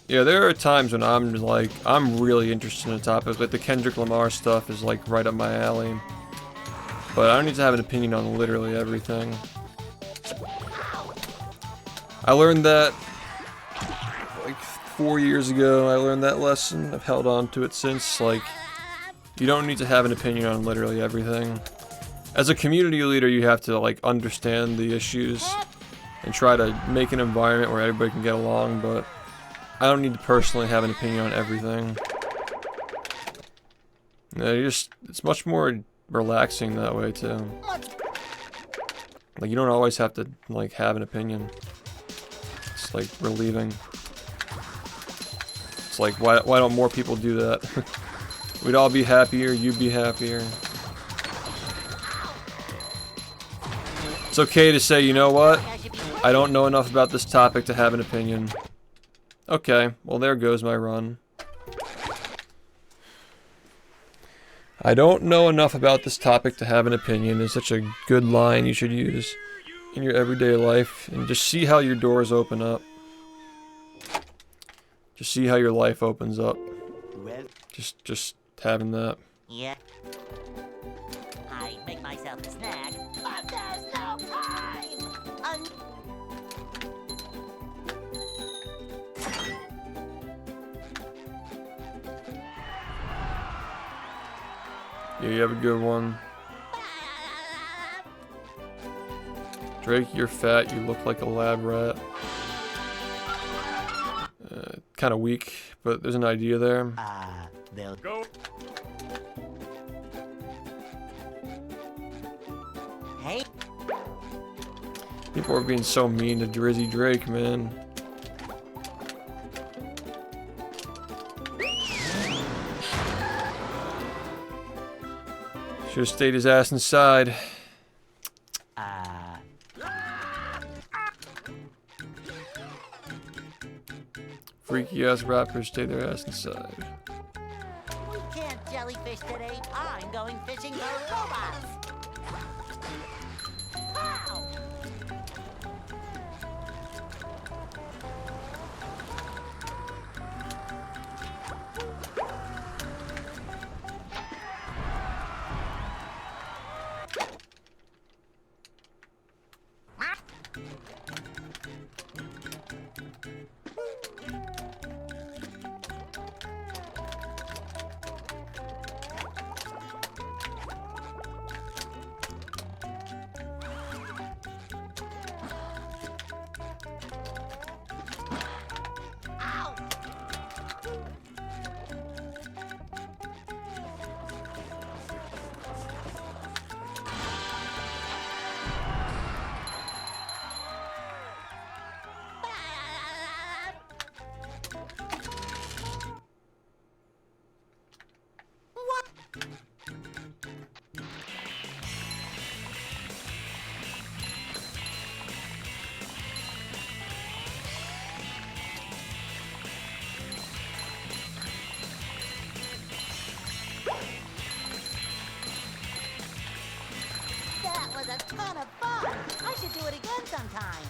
Yeah, there are times when I'm really interested in a topic. Like the Kendrick Lamar stuff is like right up my alley. But I don't need to have an opinion on literally everything. I learned that like 4 years ago. I learned that lesson. I've held on to it since. Like, you don't need to have an opinion on literally everything. As a community leader, you have to like understand the issues and try to make an environment where everybody can get along, but I don't need to personally have an opinion on everything. Yeah, it's much more relaxing that way too. Like, you don't always have to like have an opinion. It's like relieving. It's like, why don't more people do that? We'd all be happier, you'd be happier. It's okay to say, you know what? I don't know enough about this topic to have an opinion. Okay, well there goes my run. I don't know enough about this topic to have an opinion is such a good line you should use in your everyday life. And just see how your doors open up. Just see how your life opens up. Just having that. Yeah. I make myself a snack. But there's no time! Yeah, you have a good one. Drake, you're fat. You look like a lab rat. Kind of weak, but there's an idea there. They'll Go. Hey. People are being so mean to Drizzy Drake, man. Should have stayed his ass inside. freaky ass rappers stay their ass inside. We can't jellyfish today. I'm going fishing for robots. Wow! That was a ton of fun. I should do it again sometime.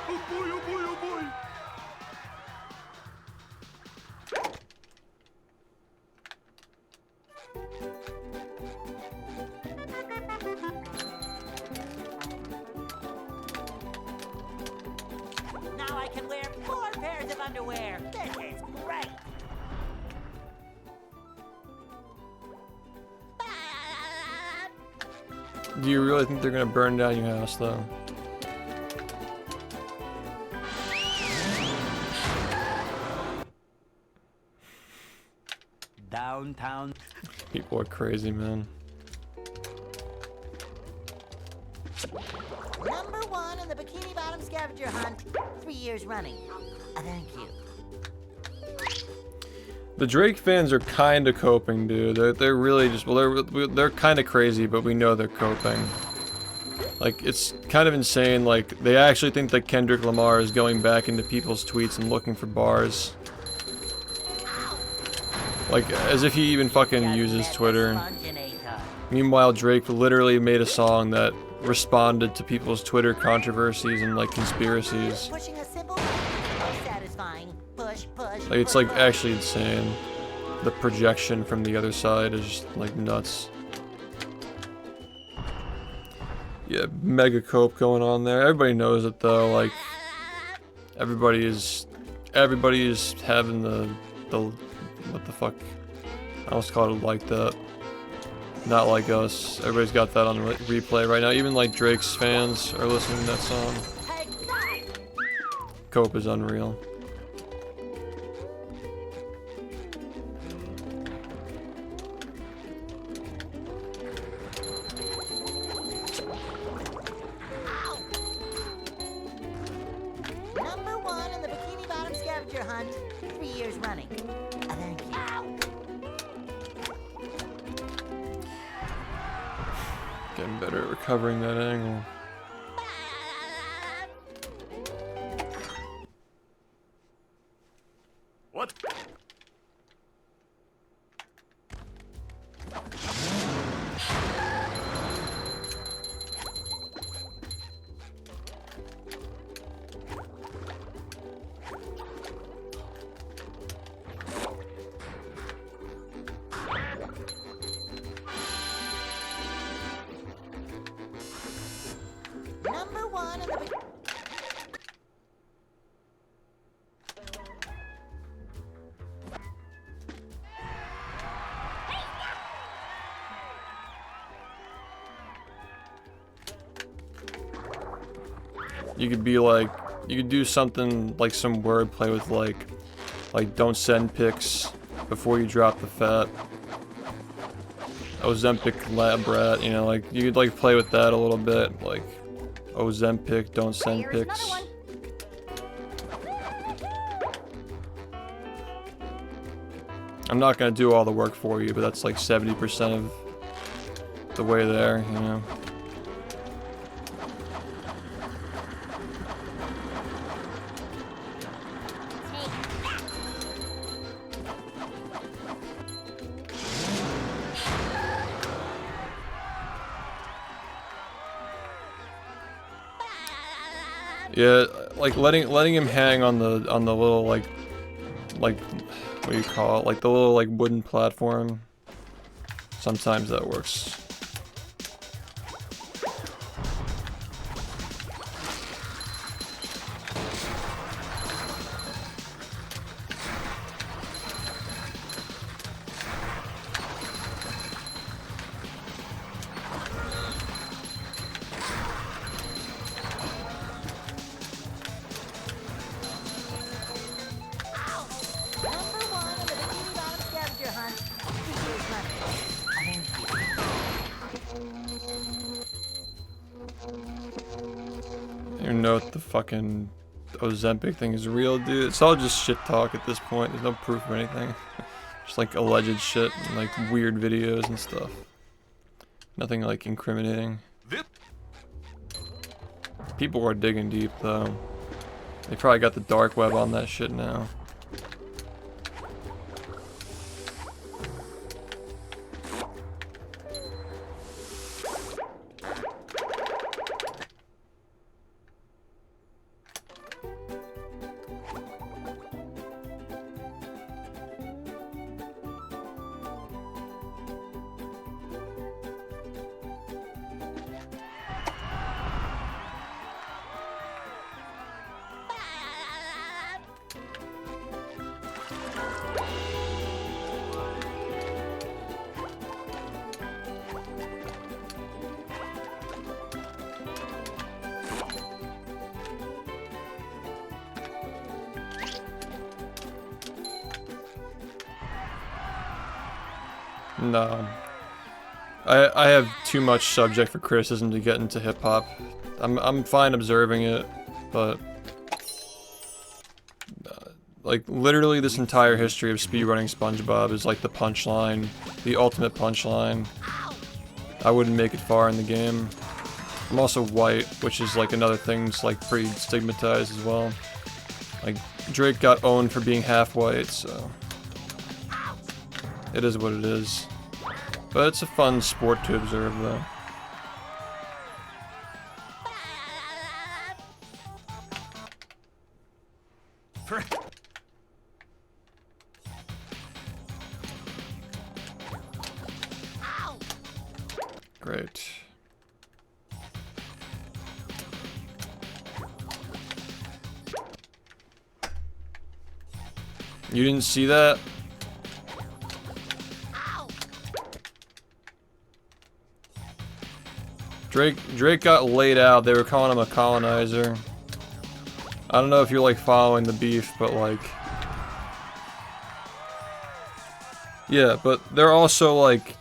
Oh boy, oh boy, oh boy! Now I can wear 4 pairs of underwear. This is great. Do you really think they're gonna burn down your house though? Downtown. People are crazy, man. Number 1 in the Bikini Bottom scavenger hunt, 3 years running. Thank you. The Drake fans are kind of coping, dude. They're really just, well, they're kind of crazy, but we know they're coping. Like, it's kind of insane. Like, they actually think that Kendrick Lamar is going back into people's tweets and looking for bars. Like, as if he even fucking uses Twitter. Sponginator. Meanwhile, Drake literally made a song that responded to people's Twitter controversies and, like, conspiracies. Pushing a simple button, satisfying. Push, push. Like, it's, like, actually insane. The projection from the other side is just, like, nuts. Yeah, mega cope going on there. Everybody knows it, though. Like, everybody is having the what the fuck? I almost called it like that. Not like us. Everybody's got that on replay right now. Even like Drake's fans are listening to that song. Cope is unreal. Number 1 in the Bikini Bottom scavenger hunt, 3 years running. Thank you. Getting better at recovering that angle. What? Number 1 in the You could be like, you could do something like some wordplay with like don't send pics before you drop the fat. Ozempic lab rat, you know, like you could like play with that a little bit, like Ozempic, don't send Here's pics. another one. I'm not gonna do all the work for you, but that's like 70% of the way there, you know. Yeah, like letting him hang on the little like what do you call it? Like the little like wooden platform. Sometimes that works. You know what the fucking Ozempic thing is real, dude. It's all just shit talk at this point. There's no proof of anything. Just like alleged shit and like weird videos and stuff. Nothing like incriminating. People are digging deep though. They probably got the dark web on that shit now. No. I have too much subject for criticism to get into hip-hop. I'm fine observing it, but like literally this entire history of speedrunning SpongeBob is like the punchline, the ultimate punchline. I wouldn't make it far in the game. I'm also white, which is like another thing that's like pretty stigmatized as well. Like Drake got owned for being half white, so it is what it is. But it's a fun sport to observe, though. Great. You didn't see that? Drake got laid out. They were calling him a colonizer. I don't know if you're like following the beef, but like, yeah, but they're also like,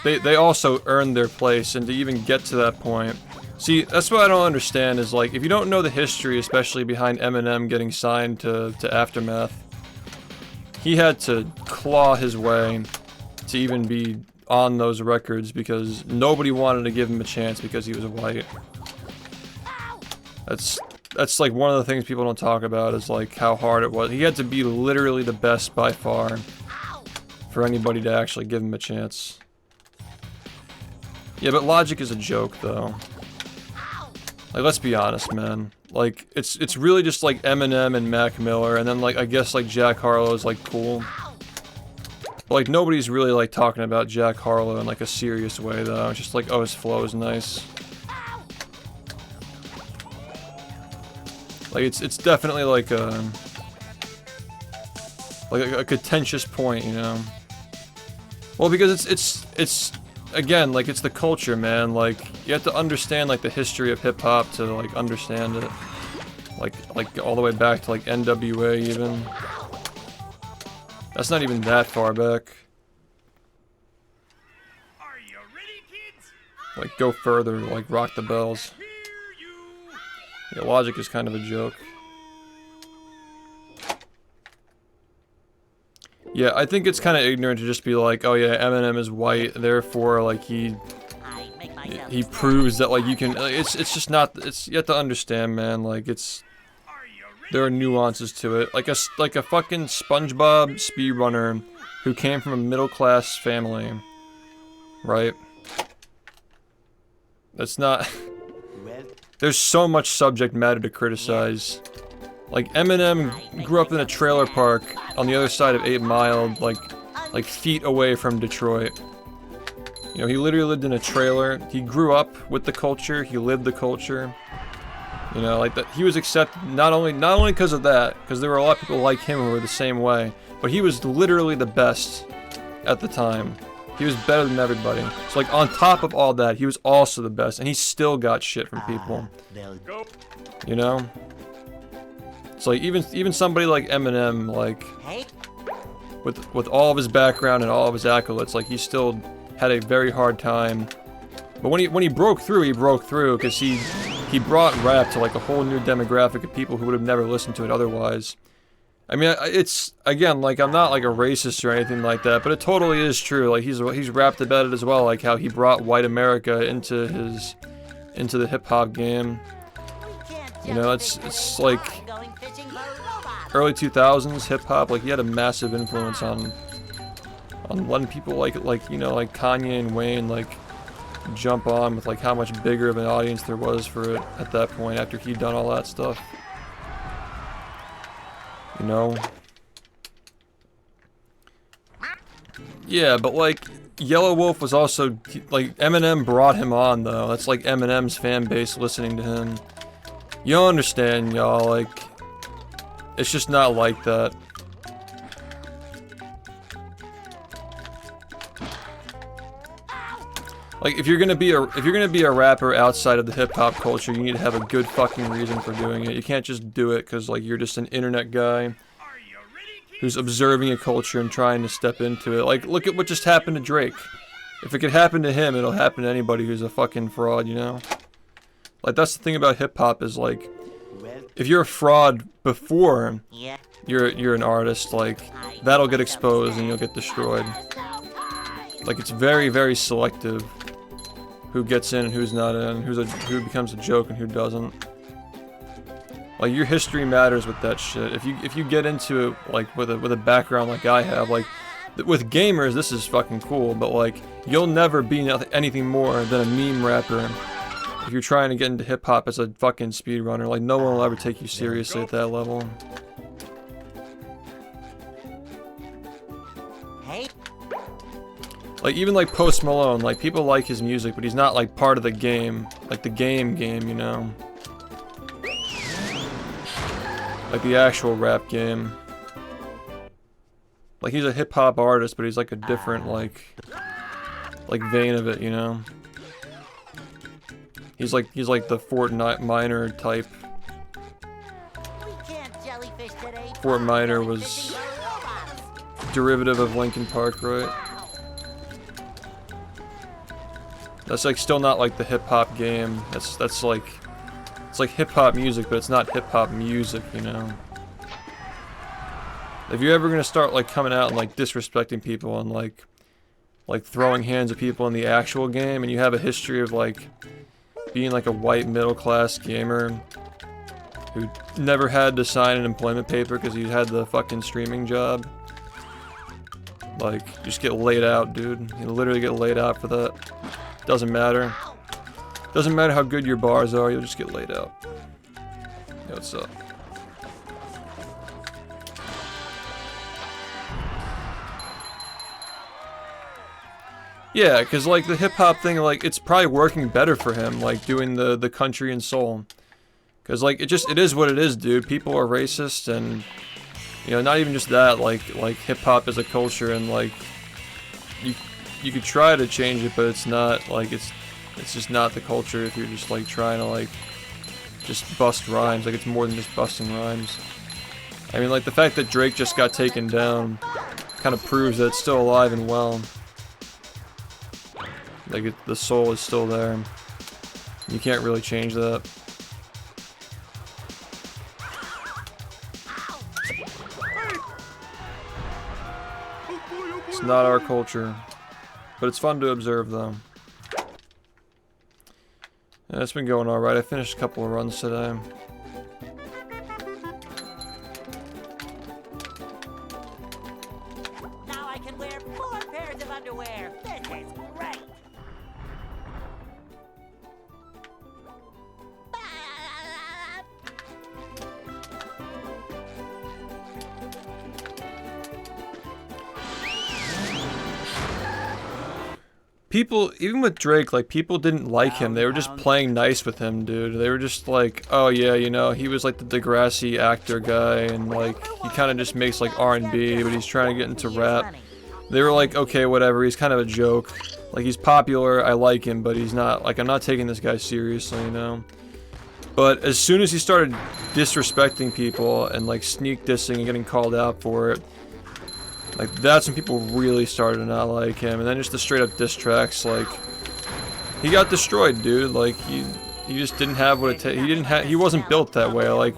they also earned their place, and to even get to that point, see, that's what I don't understand is like, if you don't know the history, especially behind Eminem getting signed to Aftermath, he had to claw his way to even be on those records because nobody wanted to give him a chance because he was white. That's like one of the things people don't talk about is like how hard it was. He had to be literally the best by far for anybody to actually give him a chance. Yeah, but Logic is a joke though. Like, let's be honest, man. Like, it's really just like Eminem and Mac Miller, and then like I guess like Jack Harlow is like cool. But, like, nobody's really like talking about Jack Harlow in like a serious way though. It's just like, oh, his flow is nice. Like it's definitely like a contentious point, you know. Well, because it's again, like, it's the culture, man. Like, you have to understand like the history of hip hop to like understand it. Like all the way back to like NWA even. That's not even that far back. Are you ready, kids? Like, go further, like Rock the Bells. Yeah, Logic is kind of a joke. Yeah, I think it's kind of ignorant to just be like, oh yeah, Eminem is white, therefore like he proves that like you can. It's just not. It's you have to understand, man. Like there are nuances to it. Like a fucking SpongeBob speedrunner who came from a middle class family, right? That's not. There's so much subject matter to criticize. Like Eminem grew up in a trailer park on the other side of 8 Mile, like feet away from Detroit. You know, he literally lived in a trailer. He grew up with the culture. He lived the culture. You know, like that. He was accepted not only because of that, because there were a lot of people like him who were the same way, but he was literally the best at the time. He was better than everybody. So like on top of all that, he was also the best, and he still got shit from people. You know? It's like even somebody like Eminem, like with all of his background and all of his accolades, like he still had a very hard time. But when he broke through because he brought rap to like a whole new demographic of people who would have never listened to it otherwise. I mean, it's again like I'm not like a racist or anything like that, but it totally is true. Like he's rapped about it as well, like how he brought white America into the hip hop game. You know, it's like early 2000s hip hop. Like he had a massive influence on letting people like you know like Kanye and Wayne like jump on with like how much bigger of an audience there was for it at that point after he'd done all that stuff. You know? Yeah, but like Yellow Wolf was also like Eminem brought him on though. That's like Eminem's fan base listening to him. You don't understand, y'all, like it's just not like that. Like if you're gonna be a rapper outside of the hip hop culture, you need to have a good fucking reason for doing it. You can't just do it because like you're just an internet guy who's observing a culture and trying to step into it. Like look at what just happened to Drake. If it could happen to him, it'll happen to anybody who's a fucking fraud, you know? Like that's the thing about hip hop is like if you're a fraud before you're an artist, like that'll get exposed and you'll get destroyed. Like it's very, very selective who gets in and who's not in, who becomes a joke and who doesn't. Like your history matters with that shit. If you get into it like with a background like I have, like with gamers this is fucking cool, but like you'll never be anything more than a meme rapper if you're trying to get into hip hop as a fucking speedrunner. Like no one will ever take you seriously at that level. Like even like Post Malone, like people like his music, but he's not like part of the game, like the game, you know? Like the actual rap game. Like he's a hip hop artist, but he's like a different like vein of it, you know? He's like the Fortnite Minor type. Fort Minor was derivative of Linkin Park, right? That's like still not like the hip hop game. That's like it's like hip hop music, but it's not hip hop music, you know. If you're ever gonna start like coming out and like disrespecting people and like throwing hands at people in the actual game, and you have a history of like being like a white middle class gamer who never had to sign an employment paper because he had the fucking streaming job, like you just get laid out, dude. You literally get laid out for that. Doesn't matter. Doesn't matter how good your bars are, you'll just get laid out. Yo, what's up? Yeah, cause like the hip hop thing, like it's probably working better for him, like doing the country and soul. Cause like it is what it is, dude. People are racist, and you know, not even just that, like hip hop is a culture, and like you could try to change it, but it's not like it's just not the culture if you're just like trying to like just bust rhymes. Like it's more than just busting rhymes. I mean, like the fact that Drake just got taken down kind of proves that it's still alive and well. Like the soul is still there. You can't really change that. not our culture. But it's fun to observe, though. Yeah, it's been going alright. I finished a couple of runs today. Now I can wear 4 pairs of underwear. This is great. People, even with Drake, like, people didn't like him. They were just playing nice with him, dude. They were just like, oh yeah, you know, he was like the Degrassi actor guy, and like, he kind of just makes like R&B, but he's trying to get into rap. They were like, okay, whatever, he's kind of a joke. Like, he's popular, I like him, but he's not, like, I'm not taking this guy seriously, you know? But as soon as he started disrespecting people and like sneak dissing and getting called out for it, like, that's when people really started to not like him. And then just the straight up diss tracks, like, he got destroyed, dude. Like, he just didn't have what it takes. He wasn't built that way. Like,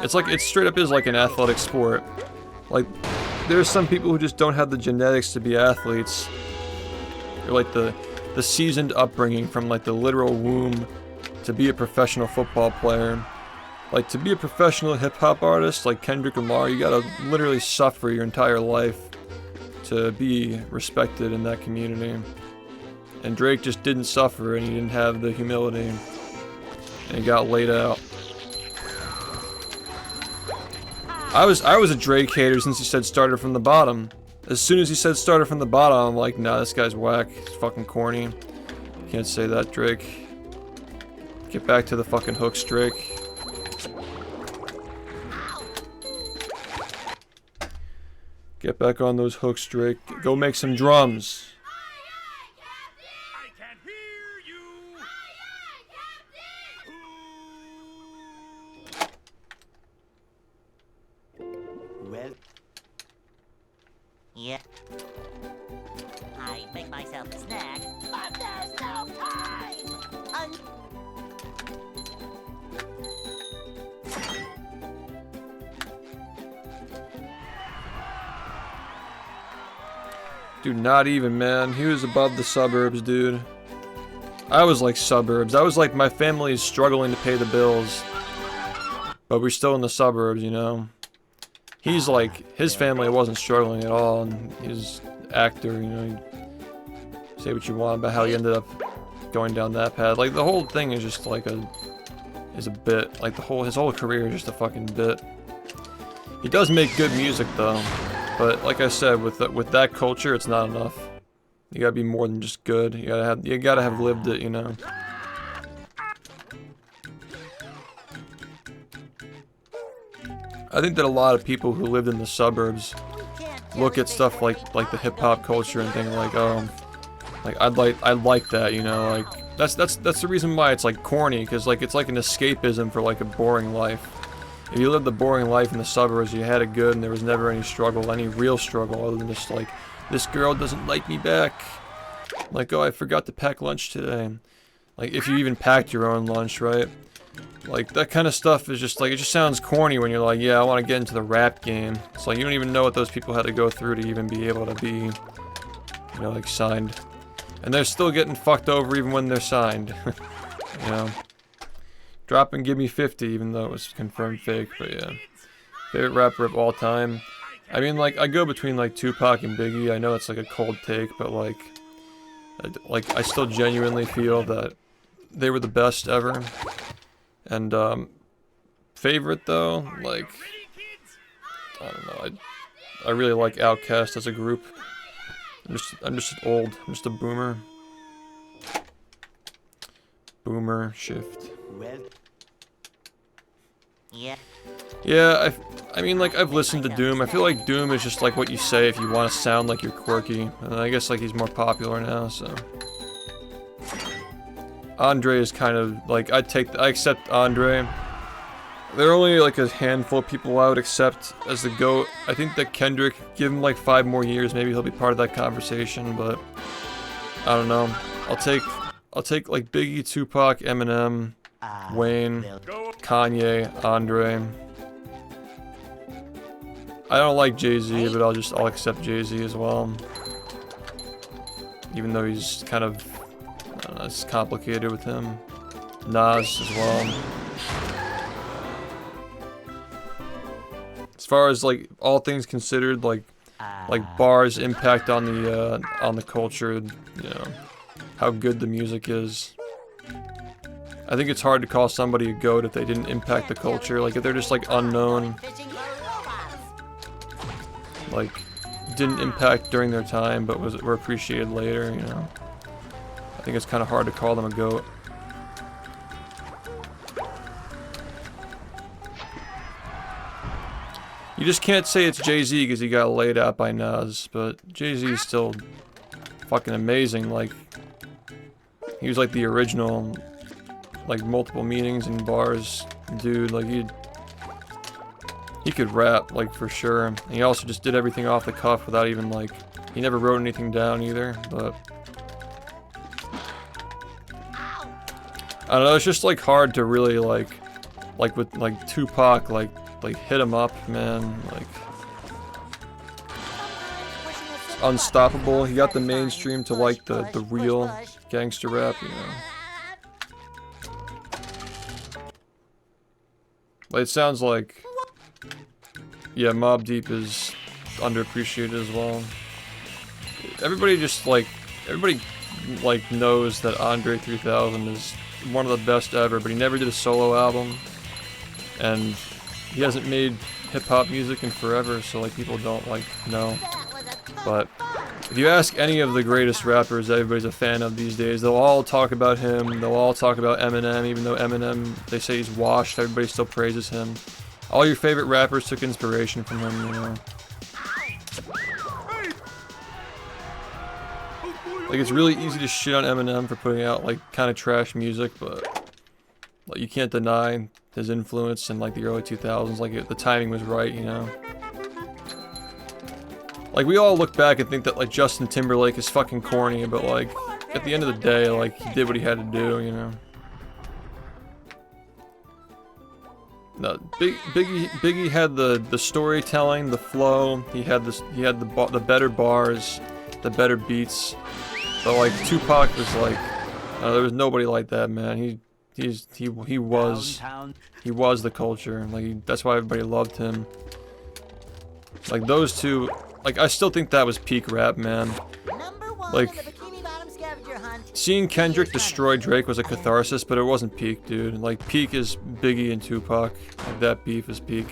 it's like, it straight up is like an athletic sport. Like, there's some people who just don't have the genetics to be athletes. Or like the seasoned upbringing from like the literal womb to be a professional football player. Like, to be a professional hip-hop artist like Kendrick Lamar, you gotta literally suffer your entire life to be respected in that community. And Drake just didn't suffer, and he didn't have the humility. And he got laid out. I was a Drake hater since he said started from the bottom. As soon as he said started from the bottom, I'm like, nah, this guy's whack. He's fucking corny. Can't say that, Drake. Get back to the fucking hooks, Drake. Get back on those hooks, Drake. Go make some drums. I can't hear you. Well, Yeah. I make myself a snack. But there's no time! Dude, not even, man. He was above the suburbs, dude. I was like suburbs. I was like, my family is struggling to pay the bills. But we're still in the suburbs, you know? He's like, his family wasn't struggling at all, and he's an actor, you know? You say what you want about how he ended up going down that path. Like, the whole thing is just like a bit. Like, his whole career is just a fucking bit. He does make good music, though. But like I said, with that culture, it's not enough. You gotta be more than just good. You gotta have lived it, you know. I think that a lot of people who lived in the suburbs look at stuff like the hip hop culture and think like, oh, like I'd like that, you know. Like that's the reason why it's like corny, because like it's like an escapism for like a boring life. If you lived a boring life in the suburbs, you had it good and there was never any struggle, any real struggle, other than just like, this girl doesn't like me back. Like, oh, I forgot to pack lunch today. Like, if you even packed your own lunch, right? Like, that kind of stuff is just like, it just sounds corny when you're like, yeah, I want to get into the rap game. It's like, you don't even know what those people had to go through to even be able to be, you know, like, signed. And they're still getting fucked over even when they're signed. You know? Drop and give me 50, even though it was confirmed fake, but yeah. Favorite rapper of all time. I mean, like, I go between, like, Tupac and Biggie. I know it's, like, a cold take, but, like, I still genuinely feel that they were the best ever. And, favorite, though, like, I don't know, I really like Outkast as a group. I'm just old. I'm just a boomer. Boomer shift. well, Yeah. Yeah, I mean, like, I've listened to Doom. I feel like Doom is just like what you say if you want to sound like you're quirky. And I guess, like, he's more popular now, so. Andre is kind of, like, I accept Andre. There are only, like, a handful of people I would accept as the GOAT. I think that Kendrick, give him, like, 5 more years, maybe he'll be part of that conversation, but I don't know. I'll take, like, Biggie, Tupac, Eminem, Wayne, Kanye, Andre. I don't like Jay-Z, but I'll accept Jay-Z as well. Even though he's kind of, I don't know, it's complicated with him. Nas as well. As far as like all things considered, like bars' impact on the culture, you know, how good the music is. I think it's hard to call somebody a GOAT if they didn't impact the culture. Like if they're just like unknown, like didn't impact during their time, but were appreciated later. You know, I think it's kind of hard to call them a GOAT. You just can't say it's Jay-Z because he got laid out by Nas, but Jay-Z is still fucking amazing. Like, he was like the original, like multiple meanings and bars dude. Like he could rap, like for sure. And he also just did everything off the cuff without even like, he never wrote anything down either, but I don't know, it's just like hard to really like with like Tupac, like hit him up, man, like unstoppable. He got the mainstream to like the real gangster rap, you know. Like, it sounds like, yeah, Mobb Deep is underappreciated as well. Everybody knows that Andre 3000 is one of the best ever, but he never did a solo album, and he hasn't made hip-hop music in forever, so like people don't like know. But if you ask any of the greatest rappers that everybody's a fan of these days, they'll all talk about him, they'll all talk about Eminem, even though Eminem, they say he's washed, everybody still praises him. All your favorite rappers took inspiration from him, you know. Like, it's really easy to shit on Eminem for putting out like kind of trash music, but like you can't deny his influence in like the early 2000s. Like the timing was right, you know. Like we all look back and think that like Justin Timberlake is fucking corny, but like at the end of the day, like he did what he had to do, you know. No, Biggie had the storytelling, the flow. He had the better bars, the better beats. But like Tupac was like, there was nobody like that, man. He was the culture. Like that's why everybody loved him. Like those two, like I still think that was peak rap, man. Like seeing Kendrick destroy Drake was a catharsis, but it wasn't peak, dude. Like peak is Biggie and Tupac. Like that beef is peak.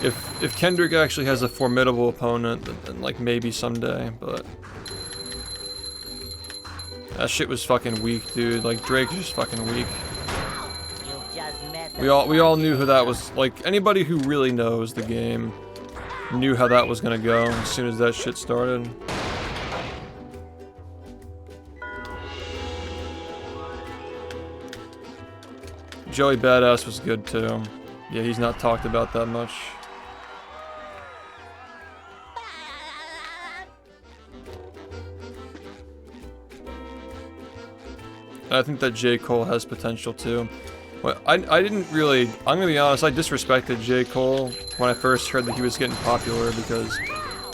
If Kendrick actually has a formidable opponent, then like maybe someday, but that shit was fucking weak, dude. Like Drake's just fucking weak. We all knew who that was. Like anybody who really knows the game knew how that was gonna go as soon as that shit started. Joey Badass was good too. Yeah, he's not talked about that much. I think that J. Cole has potential too. Well, I didn't really, I'm gonna be honest, I disrespected J. Cole when I first heard that he was getting popular, because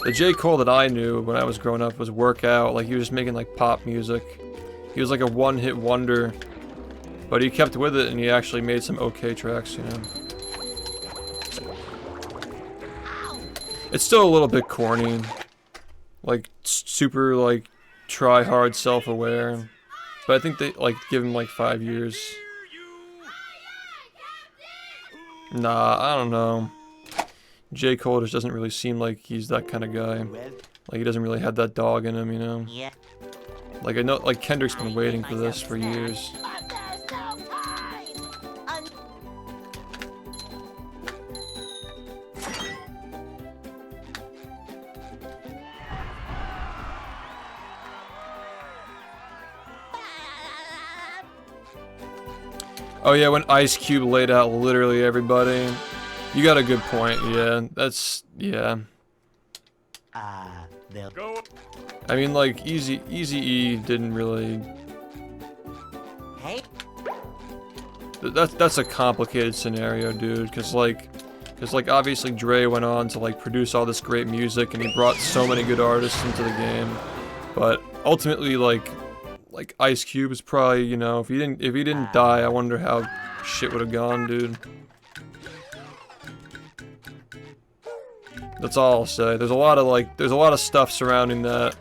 the J. Cole that I knew when I was growing up was Workout. Like he was just making like pop music. He was like a one-hit wonder, but he kept with it and he actually made some okay tracks, you know. It's still a little bit corny, like super like try-hard, self-aware. But I think they like give him like 5 years. Nah, I don't know. J. Cole just doesn't really seem like he's that kind of guy. Like he doesn't really have that dog in him, you know. Like I know, like Kendrick's been waiting for this for years. Oh yeah, when Ice Cube laid out literally everybody. You got a good point, yeah. That's, yeah. I mean, like, Eazy-E didn't really... That's a complicated scenario, dude, because, like, Because, like, obviously Dre went on to, like, produce all this great music, and he brought so many good artists into the game. But ultimately, like Ice Cube is probably, you know, if he didn't die, I wonder how shit would have gone, dude. That's all I'll say. There's a lot of stuff surrounding that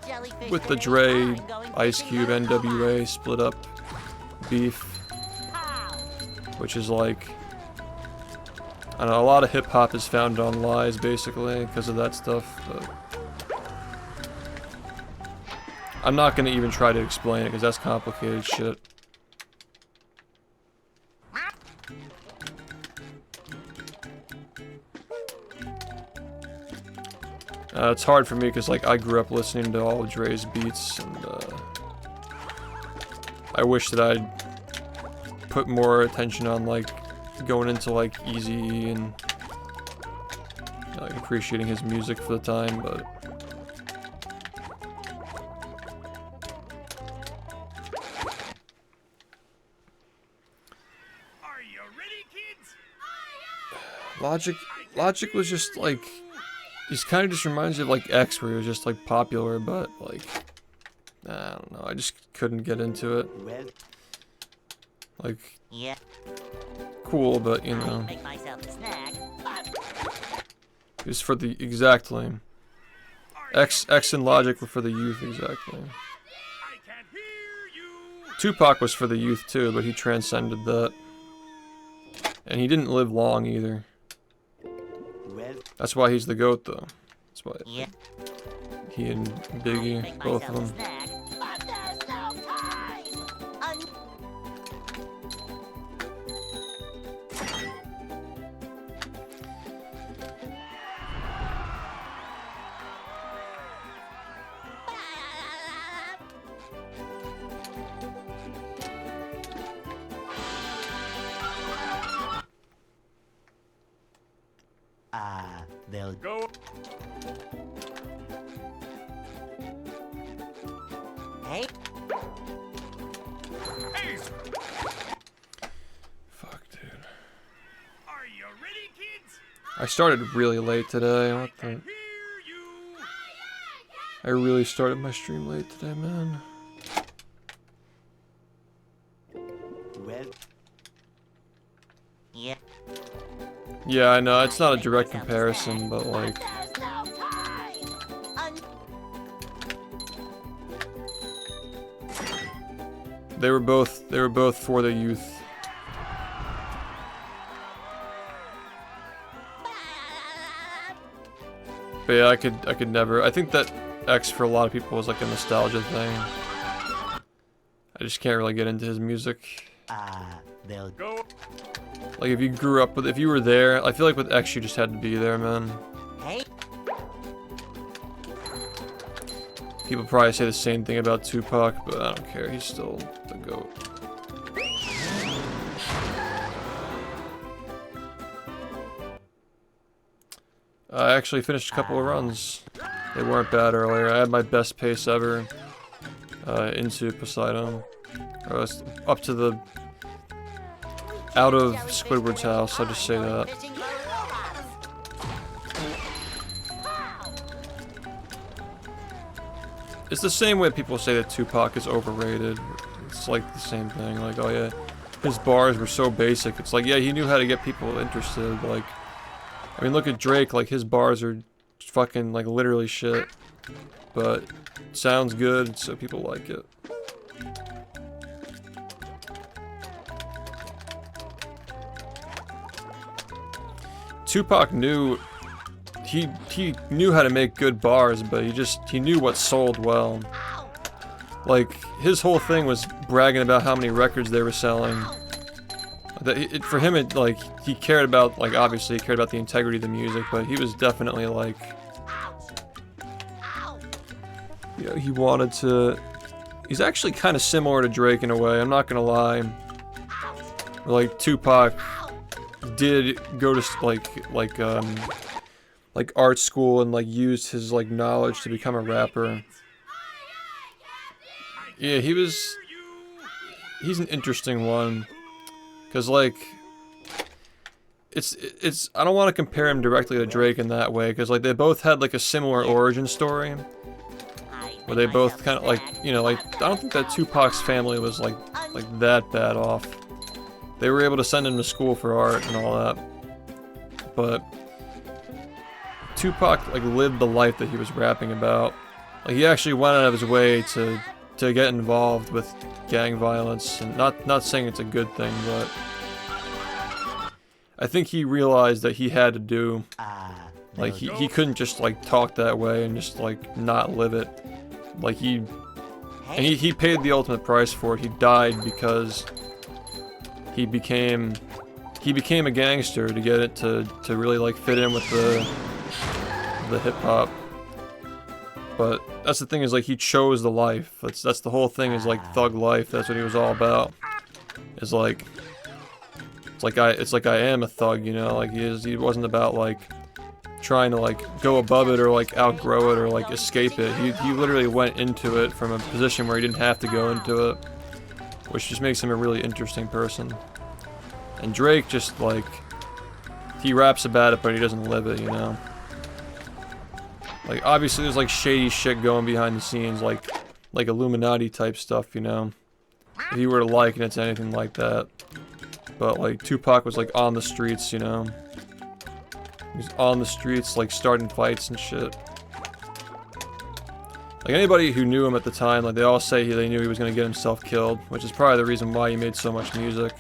with the Dre, Ice Cube, NWA split up beef, which is like, I don't know, a lot of hip hop is founded on lies basically because of that stuff. But I'm not gonna even try to explain it because that's complicated shit. It's hard for me because, like, I grew up listening to all of Dre's beats, and I wish that I'd put more attention on, like, going into, like, Easy and, like, appreciating his music for the time, but... Are you ready, kids? Logic was just, like... He's kind of just reminds me of, like, X, where he was just, like, popular, but, like... I don't know, I just couldn't get into it. Like... Yeah. Cool, but, you know... Make myself a snack. It was for the... Exactly. X and Logic were for the youth, exactly. I can't hear you. Tupac was for the youth, too, but he transcended that. And he didn't live long, either. That's why he's the GOAT, though. That's why he and Biggie, both of them. But there's no time! They'll Go. Hey, Ace. Fuck, dude. Are you ready, kids? I started really late today. What the? Hear you. I really started my stream late today, man. well. yeah. Yeah, I know. It's not a direct comparison, but, like... There's no time! They were both for the youth. But yeah, I could never. I think that X for a lot of people was like a nostalgia thing. I just can't really get into his music. They'll Go. Like if you were there, I feel like with X you just had to be there, man. Hey, People probably say the same thing about Tupac, but I don't care. He's still the GOAT. I actually finished a couple of runs. They weren't bad earlier. I had my best pace ever into Poseidon. I was up to the out of Squidward's house. I'll just say that. fishing for robots. It's the same way people say that Tupac is overrated. It's like the same thing. Like, oh yeah, his bars were so basic. It's like, yeah, he knew how to get people interested. Like, I mean, look at Drake. Like, his bars are fucking, like, literally shit. But it sounds good, so people like it. Tupac knew... He knew how to make good bars, but he knew what sold well. Like, his whole thing was bragging about how many records they were selling. For him, he cared about, like, obviously he cared about the integrity of the music, but he was definitely, like... You know, he wanted to... He's actually kind of similar to Drake in a way, I'm not gonna lie. Like, Tupac did go to, like art school and, like, used his, like, knowledge to become a rapper. Yeah, he's an interesting one. Because, like, it's I don't want to compare him directly to Drake in that way, because like they both had like a similar origin story, where they both kind of like, you know, like I don't think that Tupac's family was like that bad off. They were able to send him to school for art and all that, but Tupac like lived the life that he was rapping about. Like he actually went out of his way to get involved with gang violence, and not saying it's a good thing, but I think he realized that he had to do, like he couldn't just like talk that way and just like not live it. Like he paid the ultimate price for it. He died because he became a gangster to get it to really like fit in with the hip hop. But that's the thing, is like he chose the life. That's the whole thing, is like thug life. That's what he was all about. It's like I am a thug, you know. Like he wasn't about like trying to like go above it or like outgrow it or like escape it. He literally went into it from a position where he didn't have to go into it, which just makes him a really interesting person. And Drake just like, he raps about it, but he doesn't live it, you know. Like obviously there's like shady shit going behind the scenes, like Illuminati type stuff, you know. If you were to liken it to anything like that. But like Tupac was like on the streets, you know. He was on the streets like starting fights and shit. Like anybody who knew him at the time, like they all say they knew he was gonna get himself killed, which is probably the reason why he made so much music.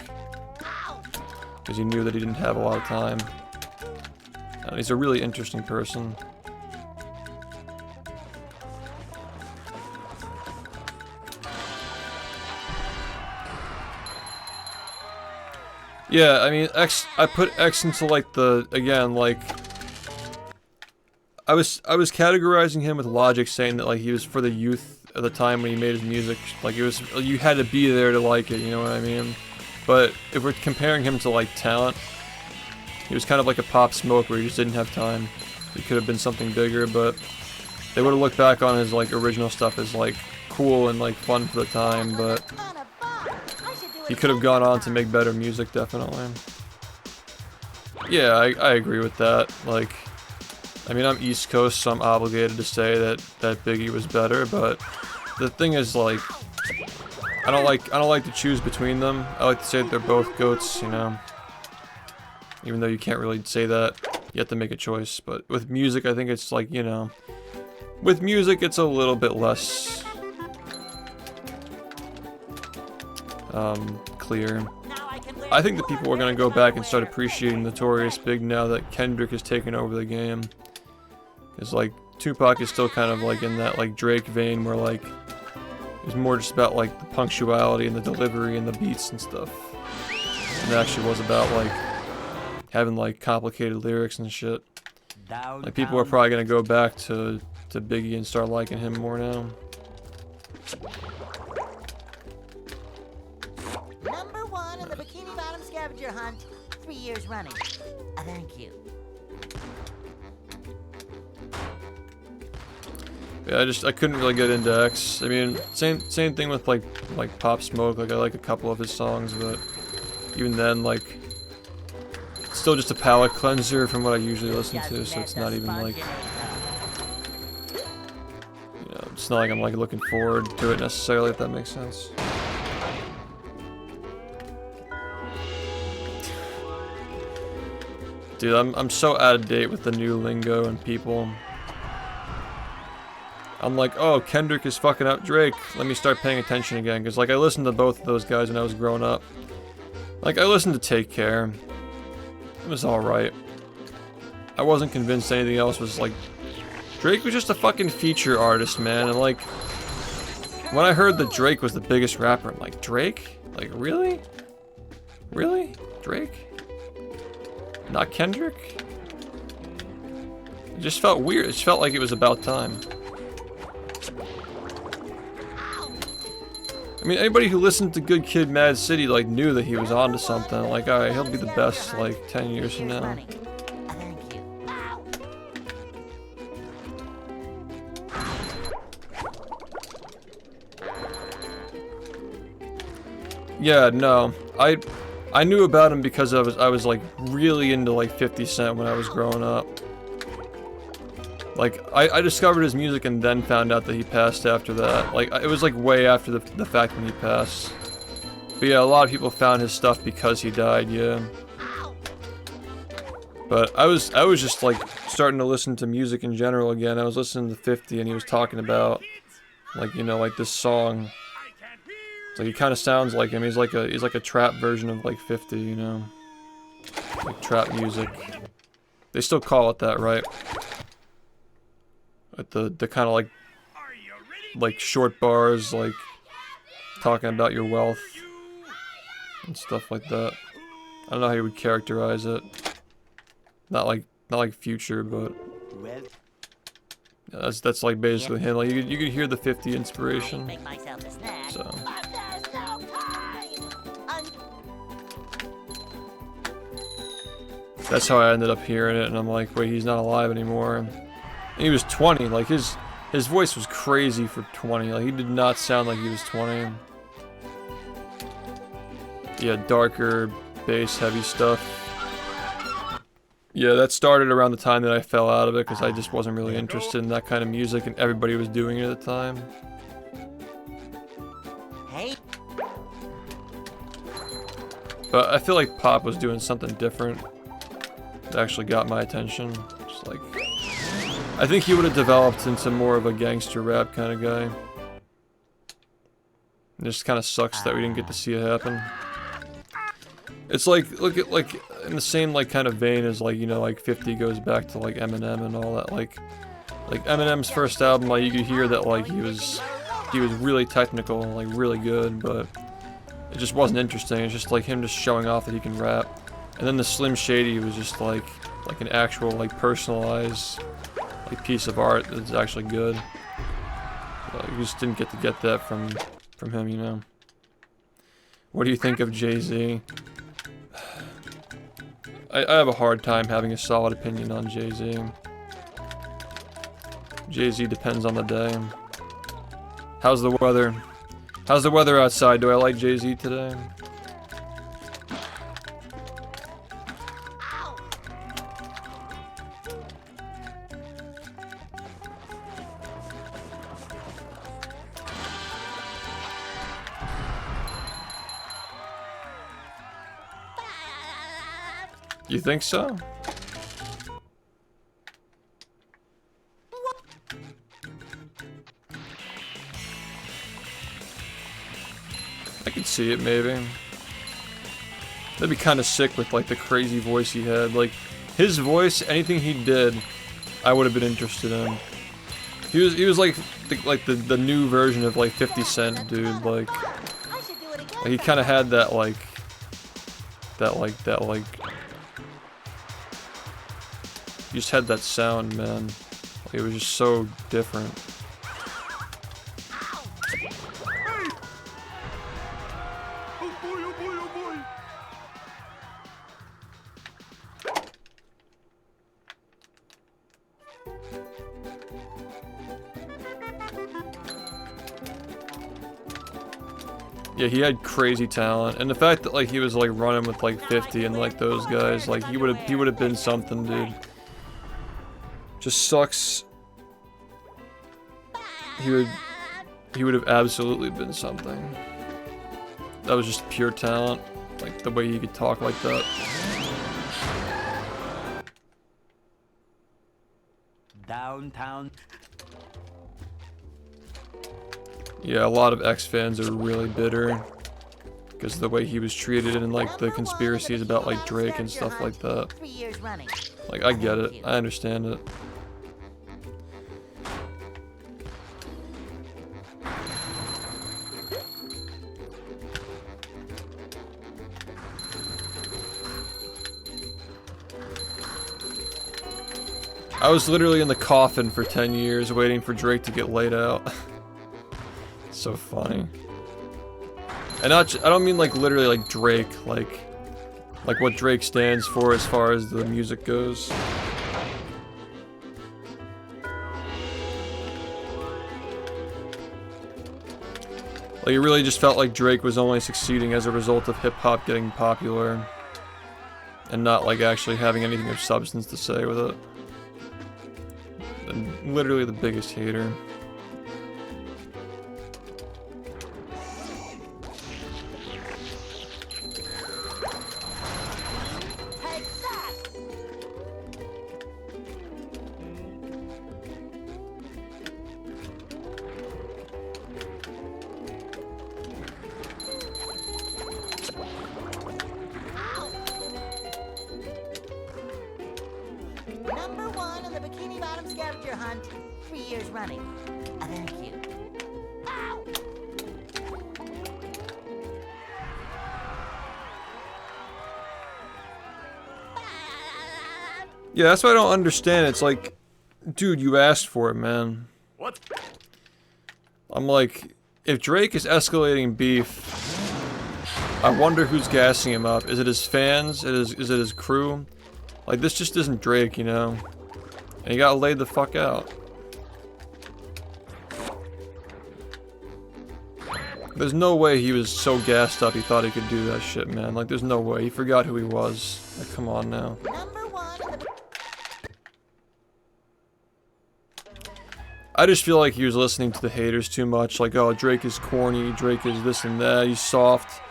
Because he knew that he didn't have a lot of time. And he's a really interesting person. Yeah, I mean, I put X into like the, again, like, I was categorizing him with Logic, saying that like he was for the youth at the time when he made his music. Like it was, you had to be there to like it, you know what I mean? But if we're comparing him to like talent, he was kind of like a Pop Smoke where he just didn't have time. He could have been something bigger, but they would have looked back on his like original stuff as like cool and like fun for the time, but he could have gone on to make better music, definitely. Yeah, I agree with that. Like, I mean, I'm East Coast, so I'm obligated to say that Biggie was better, but the thing is, like, I don't like to choose between them. I like to say that they're both GOATs, you know. Even though you can't really say that, you have to make a choice. But with music, I think it's like, you know, with music, it's a little bit less clear. I think that people are gonna go back and start appreciating Notorious Big now that Kendrick has taken over the game. It's like Tupac is still kind of like in that like Drake vein, where like it's more just about like the punctuality and the delivery and the beats and stuff. And it actually was about like having like complicated lyrics and shit. Like people are probably gonna go back to Biggie and start liking him more now. Number 1 in the Bikini Bottom Scavenger Hunt, 3 years running. Thank you. Yeah, I couldn't really get into X. I mean, same thing with like Pop Smoke. Like I like a couple of his songs, but even then, like, it's still just a palate cleanser from what I usually listen to. So it's not even like, you know, it's not like I'm like looking forward to it necessarily, if that makes sense. Dude, I'm so out of date with the new lingo and people. I'm like, oh, Kendrick is fucking up Drake. Let me start paying attention again. Because, like, I listened to both of those guys when I was growing up. Like, I listened to Take Care. It was alright. I wasn't convinced anything else was, like... Drake was just a fucking feature artist, man. And, like... When I heard that Drake was the biggest rapper, I'm like, Drake? Like, really? Really? Drake? Not Kendrick? It just felt weird. It just felt like it was about time. I mean, anybody who listened to Good Kid, Mad City, like, knew that he was onto something. Like, alright, he'll be the best, like, 10 years from now. Thank you. Yeah, no. I knew about him because I was like really into like 50 Cent when I was growing up. Like, I discovered his music and then found out that he passed after that. Like, it was like way after the fact when he passed. But yeah, a lot of people found his stuff because he died, yeah. But I was just like starting to listen to music in general again. I was listening to 50 and he was talking about like, you know, like this song. So he kind of sounds like him. He's like a trap version of like 50, you know. Like trap music. They still call it that, right? With the kind of like short bars, like talking about your wealth and stuff like that. I don't know how you would characterize it. Not like Future, but Well, yeah, that's like basically him. Like you could hear the 50 inspiration. Make myself a snack. So But there's no time. that's how I ended up hearing it, and I'm like, wait, he's not alive anymore. And he was 20. Like his voice was crazy for 20. Like he did not sound like he was 20. Yeah, darker bass, heavy stuff. Yeah, that started around the time that I fell out of it because I just wasn't really interested in that kind of music, and everybody was doing it at the time. Hey, But I feel like Pop was doing something different that actually got my attention. Just like, I think he would have developed into more of a gangster rap kind of guy. It just kind of sucks that we didn't get to see it happen. It's like, look at like in the same like kind of vein as like, you know, like 50 goes back to like Eminem and all that. Like Eminem's first album, like you could hear that like he was really technical, like really good, but it just wasn't interesting. It's just like him just showing off that he can rap. And then the Slim Shady was just like an actual like personalized like piece of art that's actually good. You just didn't get to get that from him, you know. What do you think of Jay-Z? I have a hard time having a solid opinion on Jay-Z. Jay-Z depends on the day. How's the weather? How's the weather outside? Do I like Jay-Z today? You think so? I could see it maybe. That'd be kind of sick with like the crazy voice he had. Like his voice, anything he did, I would have been interested in. He was like the new version of like 50 Cent, dude. Like he kind of had that like. He just had that sound, man. It was just so different. Yeah, he had crazy talent, and the fact that like he was like running with like 50 and like those guys, like he would have been something, dude. Just sucks. He would have absolutely been something. That was just pure talent, like the way he could talk like that. downtown. Yeah, a lot of X fans are really bitter because of the way he was treated and like the conspiracies about like Drake and stuff like that. 3 years running. Like I get it, I understand it. I was literally in the coffin for 10 years waiting for Drake to get laid out. So funny. And I don't mean like literally like Drake, like what Drake stands for as far as the music goes. Like, it really just felt like Drake was only succeeding as a result of hip-hop getting popular. And not, like, actually having anything of substance to say with it. I'm literally the biggest hater. Take that! Number 1 on the Bikini Bottom scavenger hunt. 3 years running. Thank you. Ow! Yeah, that's what I don't understand. It's like, dude, you asked for it, man. What? I'm like, if Drake is escalating beef, I wonder who's gassing him up. Is it his fans? Is it his crew? Like, this just isn't Drake, you know? And he got laid the fuck out. There's no way he was so gassed up he thought he could do that shit, man. Like, there's no way. He forgot who he was. Like, come on now. Number 1 on the I just feel like he was listening to the haters too much. Like, oh, Drake is corny. Drake is this and that. He's soft.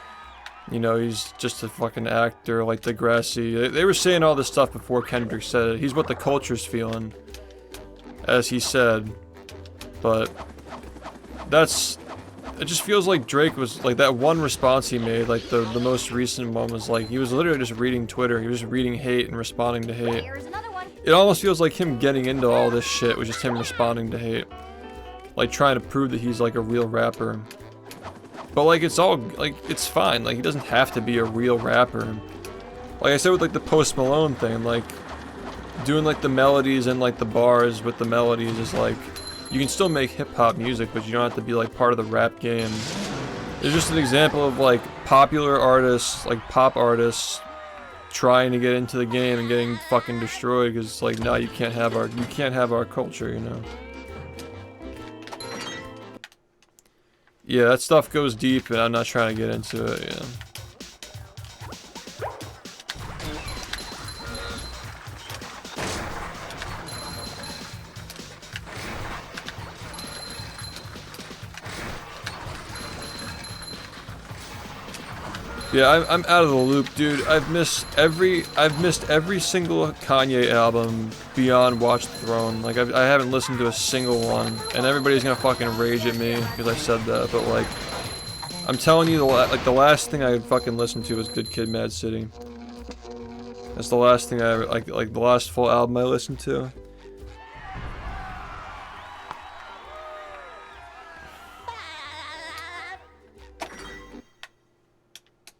You know, he's just a fucking actor like Degrassi. They were saying all this stuff before Kendrick said it. He's what the culture's feeling, as he said. But that's... It just feels like Drake was... Like, that one response he made, like, the most recent one was like... He was literally just reading Twitter. He was just reading hate and responding to hate. Here's another one. It almost feels like him getting into all this shit was just him responding to hate. Like, trying to prove that he's, like, a real rapper. But, like, it's all, like, it's fine. Like, he doesn't have to be a real rapper. Like I said with, like, the Post Malone thing, like, doing, like, the melodies and, like, the bars with the melodies is, like, you can still make hip-hop music, but you don't have to be, like, part of the rap game. It's just an example of, like, popular artists, like, pop artists, trying to get into the game and getting fucking destroyed, because, like, no, you can't have our culture, you know? Yeah, that stuff goes deep, and I'm not trying to get into it, yeah. Yeah, I'm out of the loop, dude. I've missed every single Kanye album beyond Watch the Throne. Like, I haven't listened to a single one, and everybody's gonna fucking rage at me because I said that. But like, I'm telling you, the last thing I fucking listened to was Good Kid, Mad City. That's the last thing I ever, like the last full album I listened to.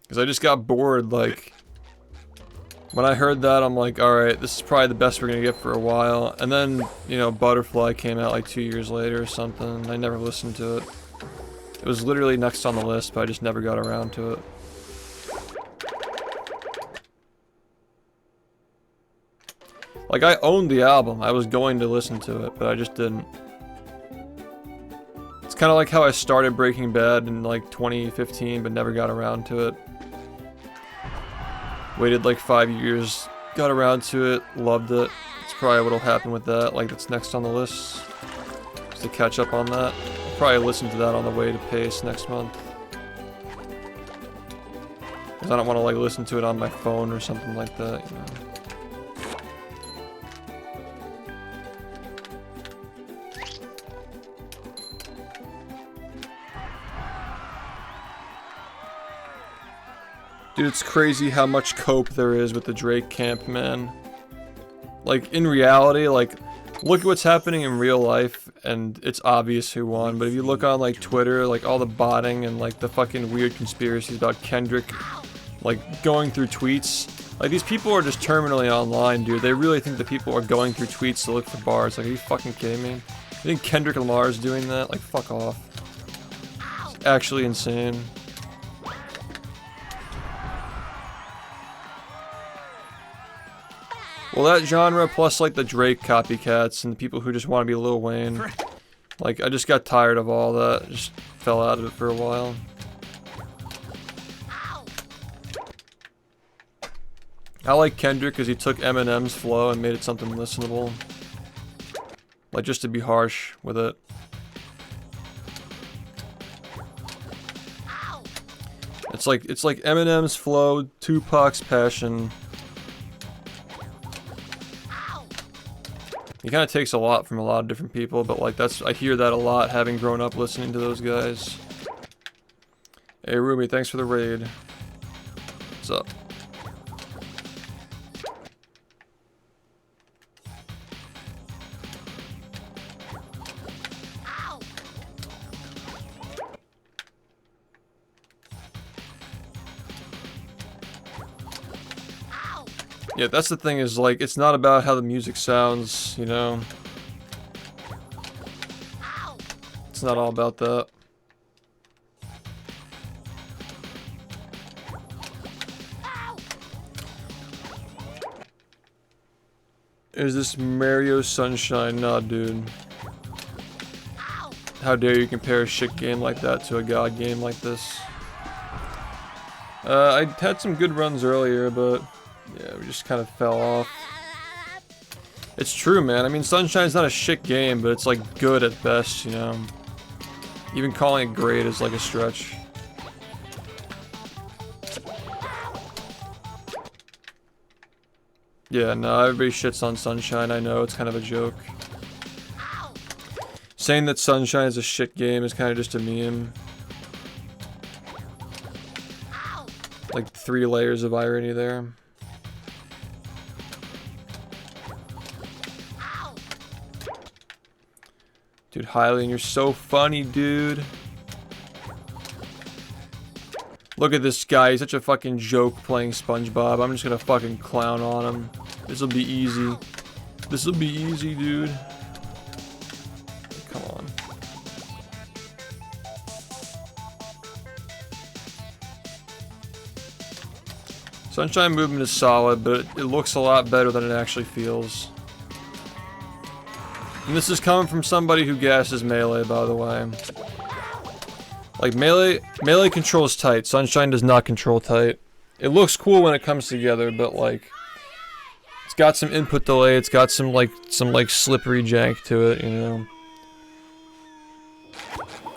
Because I just got bored, like, when I heard that, I'm like, alright, this is probably the best we're gonna get for a while. And then, you know, Butterfly came out like 2 years later or something. I never listened to it. It was literally next on the list, but I just never got around to it. Like, I owned the album. I was going to listen to it, but I just didn't. It's kind of like how I started Breaking Bad in like 2015, but never got around to it. Waited like 5 years, got around to it, loved it. It's probably what'll happen with that, like that's next on the list. Just to catch up on that. I'll probably listen to that on the way to Pace next month. Because I don't want to like listen to it on my phone or something like that, you know. Dude, it's crazy how much cope there is with the Drake camp, man. Like, in reality, like, look at what's happening in real life, and it's obvious who won. But if you look on, like, Twitter, like, all the botting and, like, the fucking weird conspiracies about Kendrick, like, going through tweets. Like, these people are just terminally online, dude. They really think that people are going through tweets to look for bars. Like, are you fucking kidding me? You think Kendrick Lamar is doing that? Like, fuck off. It's actually insane. Well, that genre plus like the Drake copycats and the people who just want to be Lil Wayne, Like, I just got tired of all that. Just fell out of it for a while. I like Kendrick because he took Eminem's flow and made it something listenable. Like, just to be harsh with it. It's like Eminem's flow, Tupac's passion. He kind of takes a lot from a lot of different people, but like I hear that a lot having grown up listening to those guys. Hey Rumi, thanks for the raid. What's up? Yeah, that's the thing is, like, it's not about how the music sounds, you know? It's not all about that. Is this Mario Sunshine? Nah, dude. How dare you compare a shit game like that to a god game like this? I had some good runs earlier, but yeah, we just kind of fell off. It's true, man. I mean, Sunshine's not a shit game, but it's like good at best, you know? Even calling it great is like a stretch. Yeah, no, everybody shits on Sunshine, I know, it's kind of a joke. Saying that Sunshine is a shit game is kind of just a meme. Like 3 layers of irony there. Dude, Hylian, you're so funny, dude. Look at this guy, he's such a fucking joke playing SpongeBob. I'm just gonna fucking clown on him. This'll be easy. This'll be easy, dude. Come on. Sunshine movement is solid, but it looks a lot better than it actually feels. And this is coming from somebody who gasses Melee, by the way. Like, Melee controls tight. Sunshine does not control tight. It looks cool when it comes together, but, like, it's got some input delay, it's got some slippery jank to it, you know?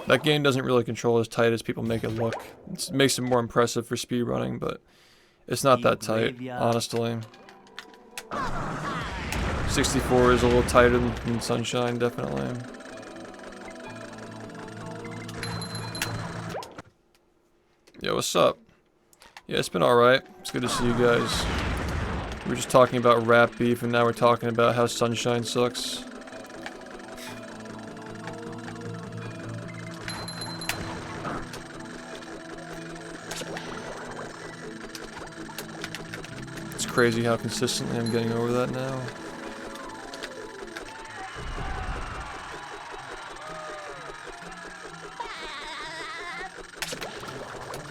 That game doesn't really control as tight as people make it look. It makes it more impressive for speedrunning, but it's not that tight, honestly. 64 is a little tighter than Sunshine, definitely. Yo, what's up? Yeah, it's been alright. It's good to see you guys. We were just talking about rap beef, and now we're talking about how Sunshine sucks. It's crazy how consistently I'm getting over that now.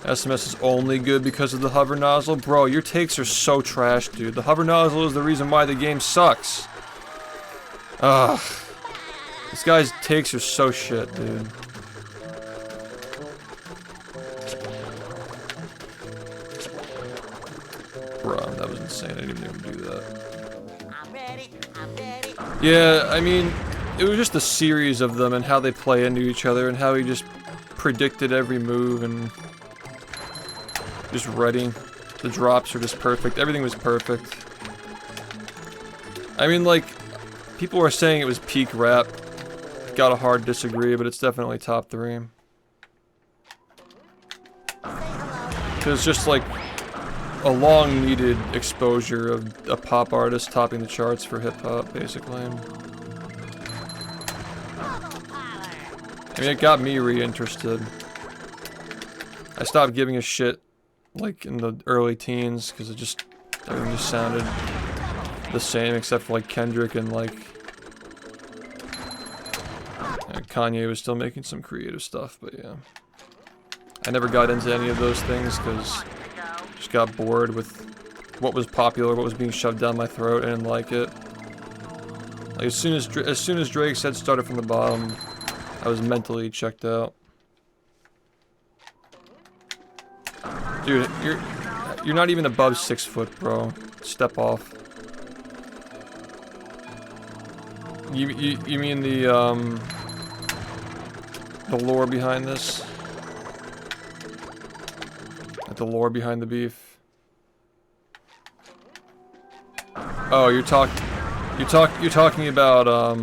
SMS is only good because of the hover nozzle? Bro, your takes are so trash, dude. The hover nozzle is the reason why the game sucks. Ugh. This guy's takes are so shit, dude. Bro, that was insane. I didn't even do that. I'm ready. I'm ready. Yeah, I mean, it was just a series of them and how they play into each other and how he just predicted every move and just ready. The drops are just perfect. Everything was perfect. I mean, like, people were saying it was peak rap. Gotta hard disagree, but it's definitely top 3. Cause just like a long needed exposure of a pop artist topping the charts for hip hop, basically. I mean, it got me reinterested. I stopped giving a shit like in the early teens because everything just sounded the same except for like Kendrick and like Kanye was still making some creative stuff, but yeah. I never got into any of those things because I just got bored with what was popular, what was being shoved down my throat. I didn't like it. Like as soon as Drake said started from the bottom, I was mentally checked out. Dude, you're not even above 6 foot, bro. Step off. You mean the lore behind this? Like the lore behind the beef? Oh, you're talking about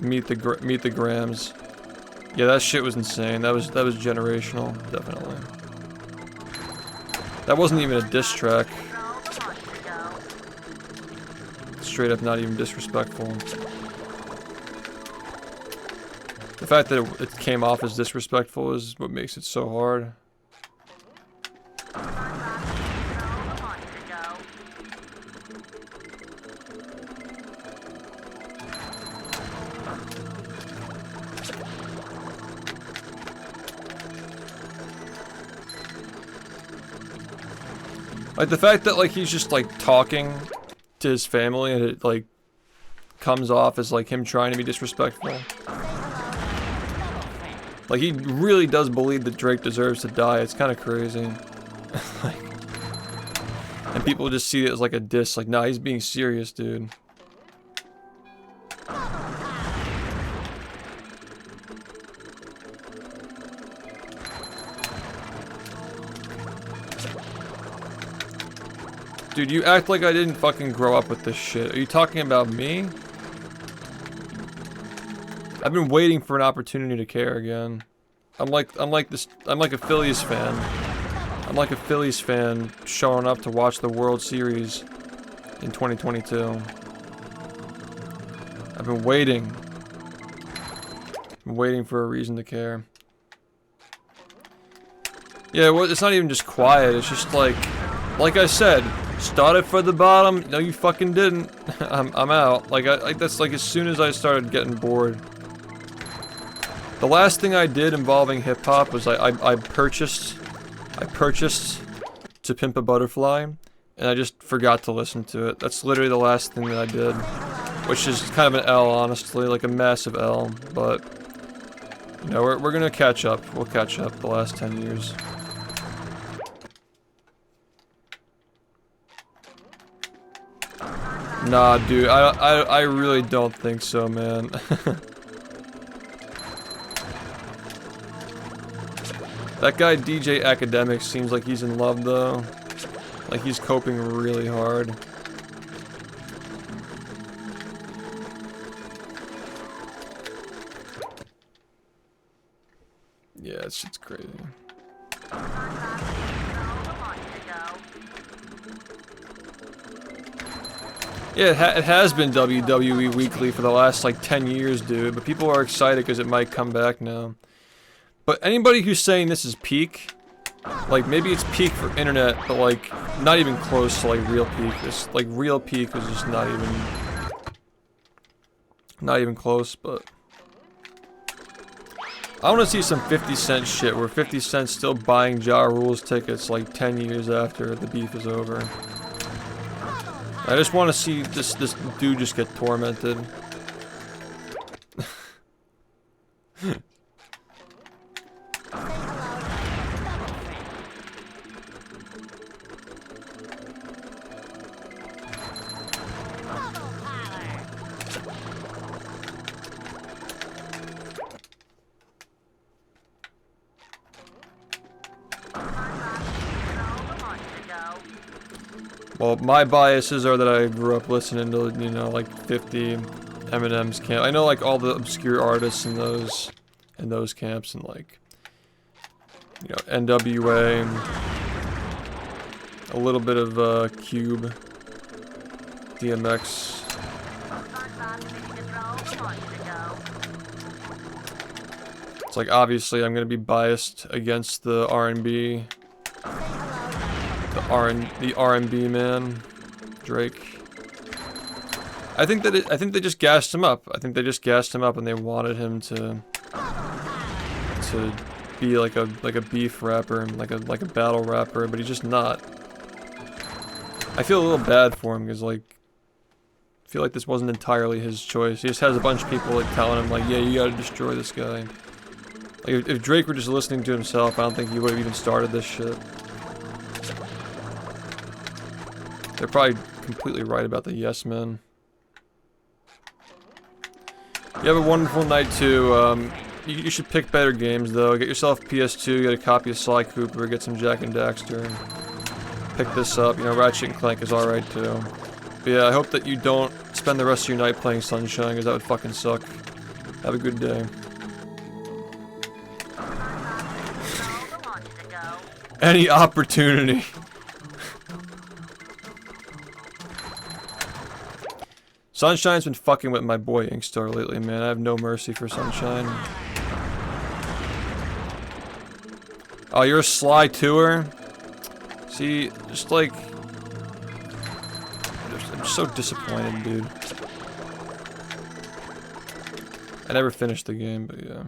meet the grams. Yeah, that shit was insane. That was generational, definitely. That wasn't even a diss track. Straight up not even disrespectful. The fact that it came off as disrespectful is what makes it so hard. Like the fact that like he's just like talking to his family and it like comes off as like him trying to be disrespectful. Like he really does believe that Drake deserves to die. It's kind of crazy. Like, and people just see it as like a diss. Like, nah, he's being serious, dude. Dude, you act like I didn't fucking grow up with this shit. Are you talking about me? I've been waiting for an opportunity to care again. I'm like a Phillies fan. I'm like a Phillies fan showing up to watch the World Series in 2022. I've been waiting. I'm waiting for a reason to care. Yeah, well, it's not even just quiet. It's just like I said, started for the bottom. No, you fucking didn't. I'm out. Like that's like as soon as I started getting bored. The last thing I did involving hip hop was I purchased To Pimp a Butterfly, and I just forgot to listen to it. That's literally the last thing that I did, which is kind of an L, honestly, like a massive L. But you know, we're gonna catch up. We'll catch up the last 10 years. Nah, dude, I really don't think so, man. That guy DJ Academic seems like he's in love though. Like he's coping really hard. Yeah, that shit's crazy. Yeah, it has been WWE Weekly for the last like 10 years, dude. But people are excited because it might come back now. But anybody who's saying this is peak, like maybe it's peak for internet, but like not even close to like real peak. It's like real peak was just not even close. But I want to see some 50 Cent shit where 50 Cent's still buying Ja Rule's tickets like 10 years after the beef is over. I just want to see this dude just get tormented. Well, my biases are that I grew up listening to, you know, like 50 Eminem's camp. I know like all the obscure artists in those camps, and like, you know, NWA, a little bit of Cube, DMX. It's like obviously I'm gonna be biased against the R&B. The R&B man, Drake. I think they just gassed him up. I think they just gassed him up, and they wanted him to be like a beef rapper and like a battle rapper, but he's just not. I feel a little bad for him because like I feel like this wasn't entirely his choice. He just has a bunch of people like telling him like, yeah, you gotta destroy this guy. Like, if Drake were just listening to himself, I don't think he would have even started this shit. They're probably completely right about the yes men. You have a wonderful night too. You should pick better games though. Get yourself PS2, get a copy of Sly Cooper, get some Jack and Daxter, and pick this up. You know, Ratchet and Clank is alright too. But yeah, I hope that you don't spend the rest of your night playing Sunshine, because that would fucking suck. Have a good day. Any opportunity. Sunshine's been fucking with my boy Inkstar lately, man. I have no mercy for Sunshine. Oh, you're a Sly tour? See, just like... I'm so disappointed, dude. I never finished the game, but yeah.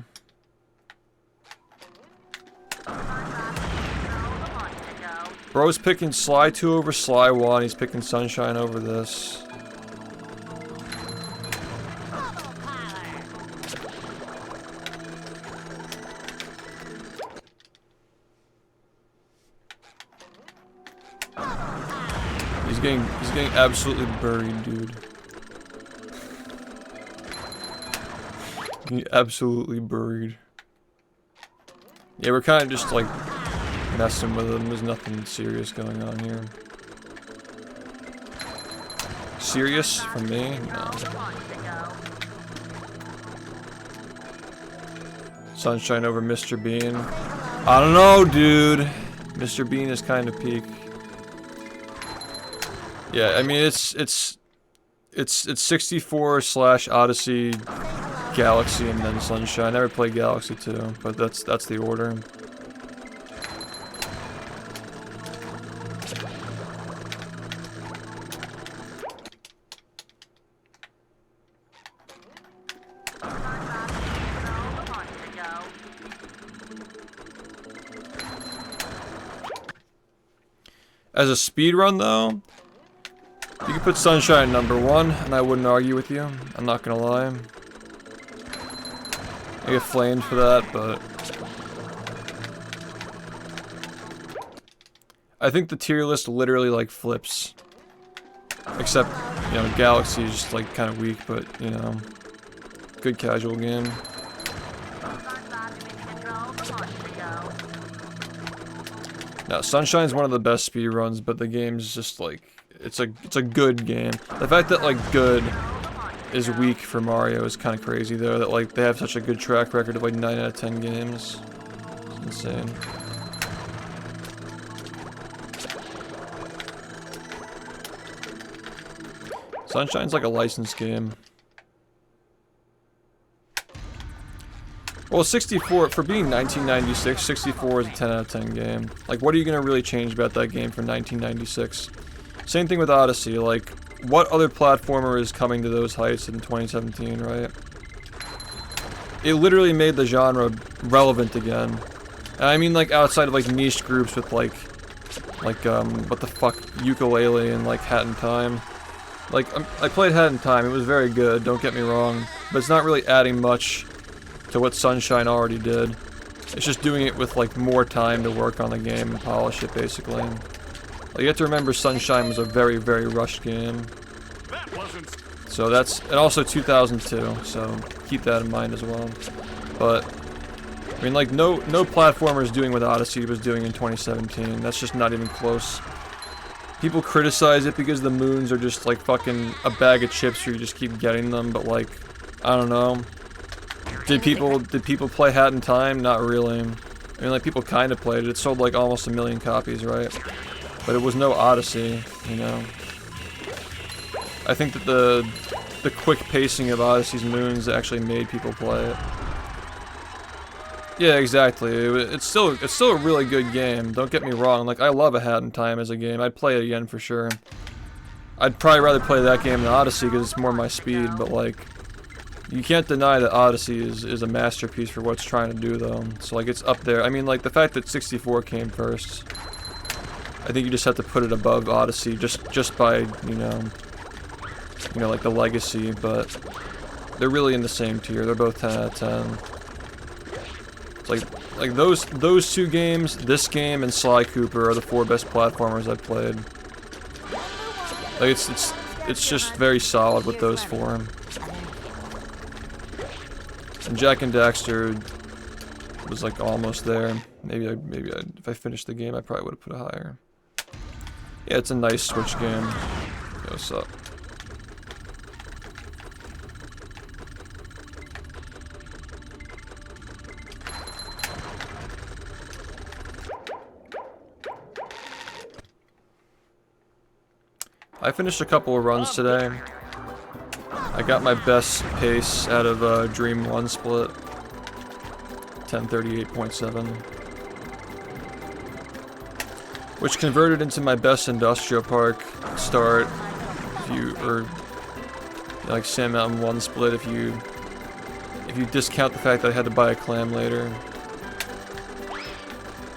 Bro's picking Sly 2 over Sly 1, he's picking Sunshine over this. He's getting absolutely buried, dude. Getting absolutely buried. Yeah, we're kind of just like messing with him. There's nothing serious going on here. Serious for me? No. Sunshine over Mr. Bean. I don't know, dude. Mr. Bean is kind of peak. Yeah, I mean it's 64/Odyssey, Galaxy, and then Sunshine. I never played Galaxy 2, but that's the order. As a speedrun though, you can put Sunshine #1, and I wouldn't argue with you. I'm not gonna lie. I get flamed for that, but I think the tier list literally like flips. Except, you know, Galaxy is just like kind of weak, but you know, good casual game. Now, Sunshine's one of the best speedruns, but the game's just like it's a good game. The fact that like good is weak for Mario is kind of crazy though, that like they have such a good track record of like 9 out of 10 games. It's insane. Sunshine's like a licensed game. Well, 64, for being 1996, 64 is a 10 out of 10 game. Like, what are you gonna really change about that game for 1996? Same thing with Odyssey, like, what other platformer is coming to those heights in 2017, right? It literally made the genre relevant again. And I mean, like, outside of, like, niche groups with, like, what the fuck, Ukulele and, like, Hat in Time. Like, I played Hat in Time, it was very good, don't get me wrong, but it's not really adding much to what Sunshine already did. It's just doing it with, like, more time to work on the game and polish it, basically. Like, you have to remember Sunshine was a very, very rushed game. So that's, and also 2002, so keep that in mind as well. But, I mean, like, no platformer is doing what Odyssey was doing in 2017. That's just not even close. People criticize it because the moons are just, like, fucking a bag of chips where you just keep getting them, but, like, I don't know. Did people play Hat in Time? Not really. I mean, like, people kind of played it. It sold, like, almost 1 million copies, right? But it was no Odyssey, you know? I think that the quick pacing of Odyssey's moons actually made people play it. Yeah, exactly. It's still a really good game. Don't get me wrong. Like, I love a Hat in Time as a game. I'd play it again for sure. I'd probably rather play that game than Odyssey because it's more my speed. But like, you can't deny that Odyssey is a masterpiece for what it's trying to do, though. So like, it's up there. I mean, like the fact that 64 came first. I think you just have to put it above Odyssey just by you know, like the legacy. But they're really in the same tier. They're both 10 out of 10. It's like those two games, this game and Sly Cooper are the 4 best platformers I've played. Like it's just very solid with those 4. And Jack and Daxter was like almost there. Maybe if I finished the game, I probably would have put it higher. Yeah, it's a nice Switch game. Yo, what's up? I finished a couple of runs today. I got my best pace out of Dream 1 split. 1038.7. Which converted into my best industrial park start. Like Sand Mountain 1 split if you discount the fact that I had to buy a clam later.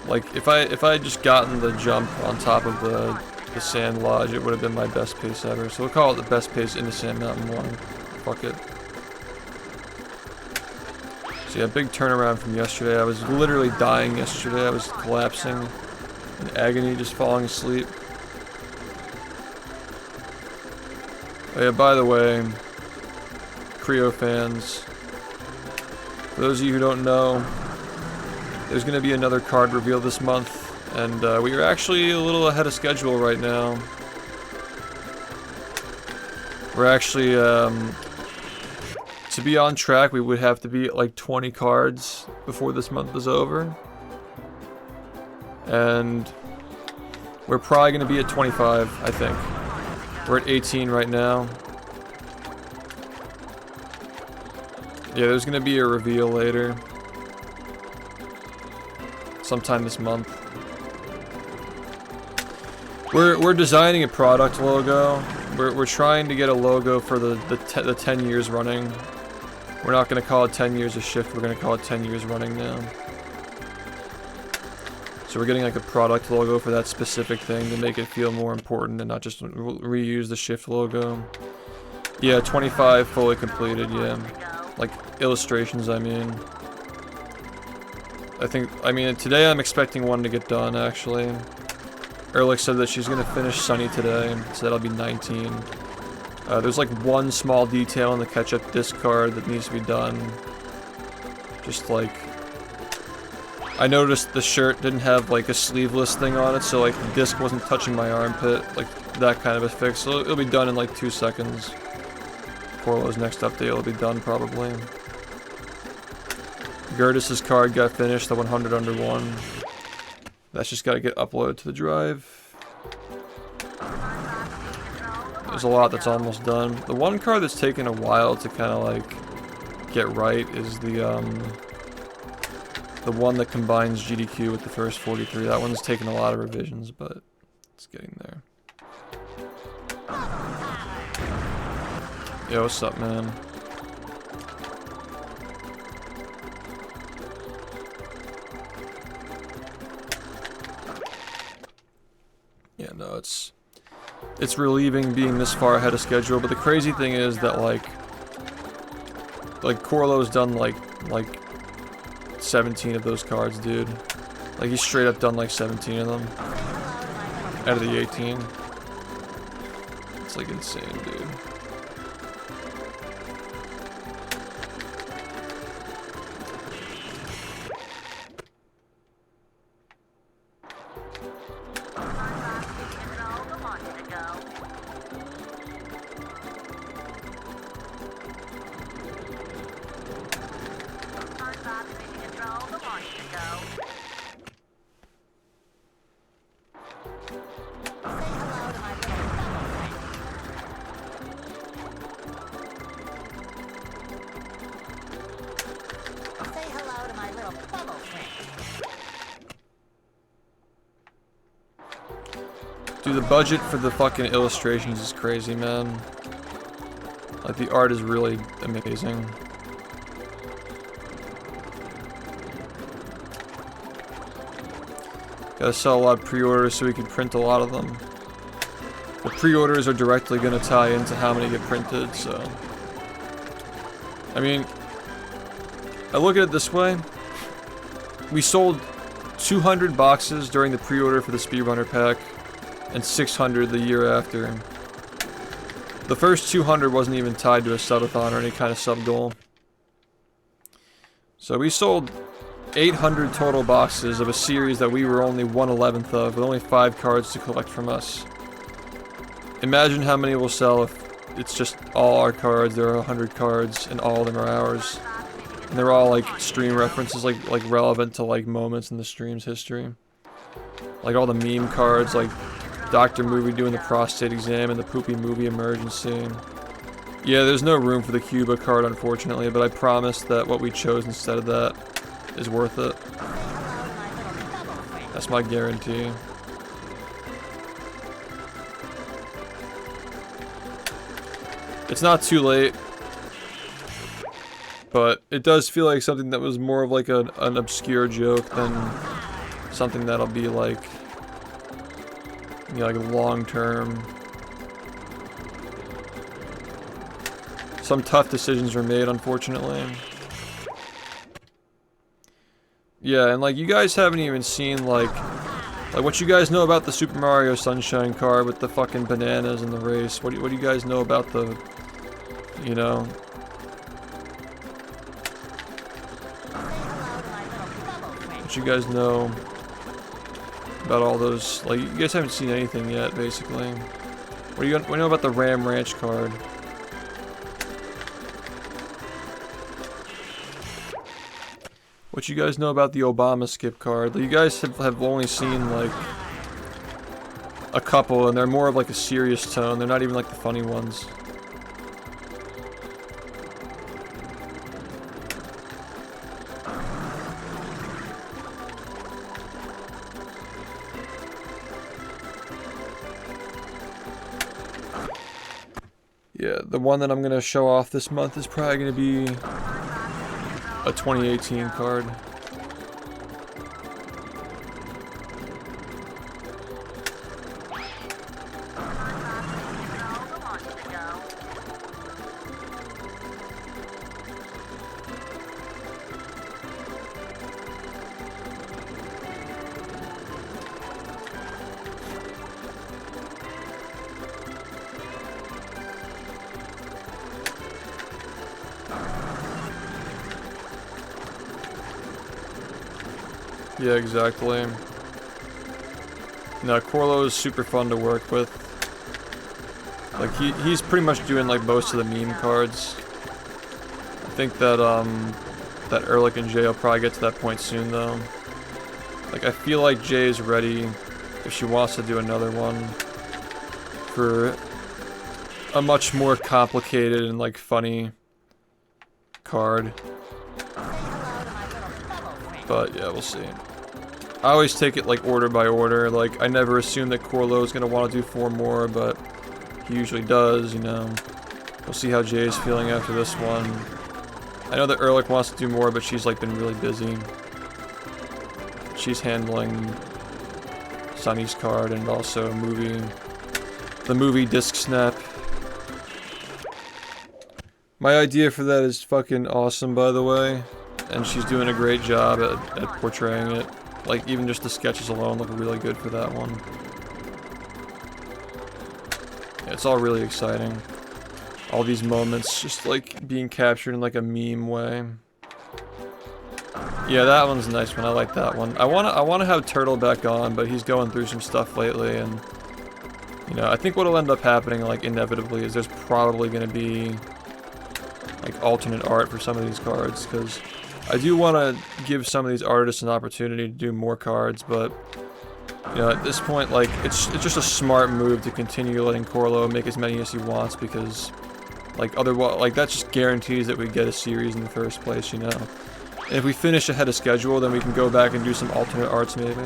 Like if I had just gotten the jump on top of the Sand Lodge, it would have been my best pace ever. So we'll call it the best pace into Sand Mountain 1. Fuck it. So yeah, big turnaround from yesterday. I was literally dying yesterday. I was collapsing in agony, just falling asleep. Oh yeah, by the way, Creo fans, for those of you who don't know, there's going to be another card reveal this month. And we are actually a little ahead of schedule right now. We're actually, to be on track, we would have to be at like 20 cards before this month is over. And we're probably going to be at 25, I think. We're at 18 right now. Yeah, there's going to be a reveal later. Sometime this month. We're designing a product logo. We're trying to get a logo for the 10 years running. We're not going to call it 10 years of SHiFT. We're going to call it 10 years running now. So we're getting like a product logo for that specific thing to make it feel more important and not just reuse the SHiFT logo. Yeah, 25 fully completed. Yeah, like illustrations. I mean, today I'm expecting one to get done actually. Erlich said that she's gonna finish Sunny today, so that'll be 19. There's like one small detail in the catch-up disc card that needs to be done. Just like, I noticed the shirt didn't have like a sleeveless thing on it, so like the disc wasn't touching my armpit, like that kind of a fix. So it'll be done in like 2 seconds. Corlo's next update will be done probably. Gertis's card got finished, the 100 under 1. That's just gotta get uploaded to the drive. There's a lot that's almost done. The one card that's taken a while to kind of like get right is the one that combines GDQ with the first 43. That one's taken a lot of revisions, but it's getting there. Yo, what's up, man? Yeah, no, it's relieving being this far ahead of schedule, but the crazy thing is that like Corlo's done like 17 of those cards, dude. Like he's straight up done like 17 of them out of the 18. It's like insane, dude. Dude, the budget for the fucking illustrations is crazy, man. Like, the art is really amazing. Gotta sell a lot of pre-orders so we can print a lot of them. The pre-orders are directly gonna tie into how many get printed, so... I mean, I look at it this way. we sold 200 boxes during the pre-order for the Speedrunner pack, and 600 the year after. The first 200 wasn't even tied to a subathon or any kind of sub goal. So we sold 800 total boxes of a series that we were only 1/11th of, with only 5 cards to collect from us. Imagine how many we'll sell if it's just all our cards. There are 100 cards, and all of them are ours. And they're all like stream references, like relevant to like moments in the stream's history. Like all the meme cards, like Dr. Movie doing the prostate exam and the poopy movie emergency. Yeah, there's no room for the Cuba card, unfortunately, but I promise that what we chose instead of that is worth it. That's my guarantee. It's not too late, but it does feel like something that was more of like an obscure joke than something that'll be like, you know, like long term. Some tough decisions were made, unfortunately. Yeah, and like you guys haven't even seen like what you guys know about the Super Mario Sunshine card with the fucking bananas in the race. What do you guys know about the, you know? What you guys know about all those? Like you guys haven't seen anything yet, basically. What do you know about the Ram Ranch card? What you guys know about the Obama skip card? You guys have only seen like a couple, and they're more of like a serious tone. They're not even like the funny ones. Yeah, the one that I'm gonna show off this month is probably gonna be a 2018 card. Yeah, exactly. No, Corlo is super fun to work with. Like he's pretty much doing like most of the meme cards. I think that that Ehrlich and Jay will probably get to that point soon though. Like I feel like Jay is ready if she wants to do another one for a much more complicated and like funny card. But yeah, we'll see. I always take it like order by order. Like I never assume that Corlo is gonna want to do 4 more, but he usually does, you know. We'll see how Jay's feeling after this one. I know that Ehrlich wants to do more, but she's like been really busy. She's handling Sunny's card and also the movie disc snap. My idea for that is fucking awesome, by the way. And she's doing a great job at portraying it. Like, even just the sketches alone look really good for that one. Yeah, it's all really exciting. All these moments just, like, being captured in, like, a meme way. Yeah, that one's a nice one. I like that one. I wanna have Turtle back on, but he's going through some stuff lately, and... You know, I think what'll end up happening, like, inevitably, is there's probably gonna be... like, alternate art for some of these cards, because... I do want to give some of these artists an opportunity to do more cards, but you know, at this point, like it's just a smart move to continue letting Corlo make as many as he wants because, like otherwise, like that just guarantees that we get a series in the first place, you know. And if we finish ahead of schedule, then we can go back and do some alternate arts maybe.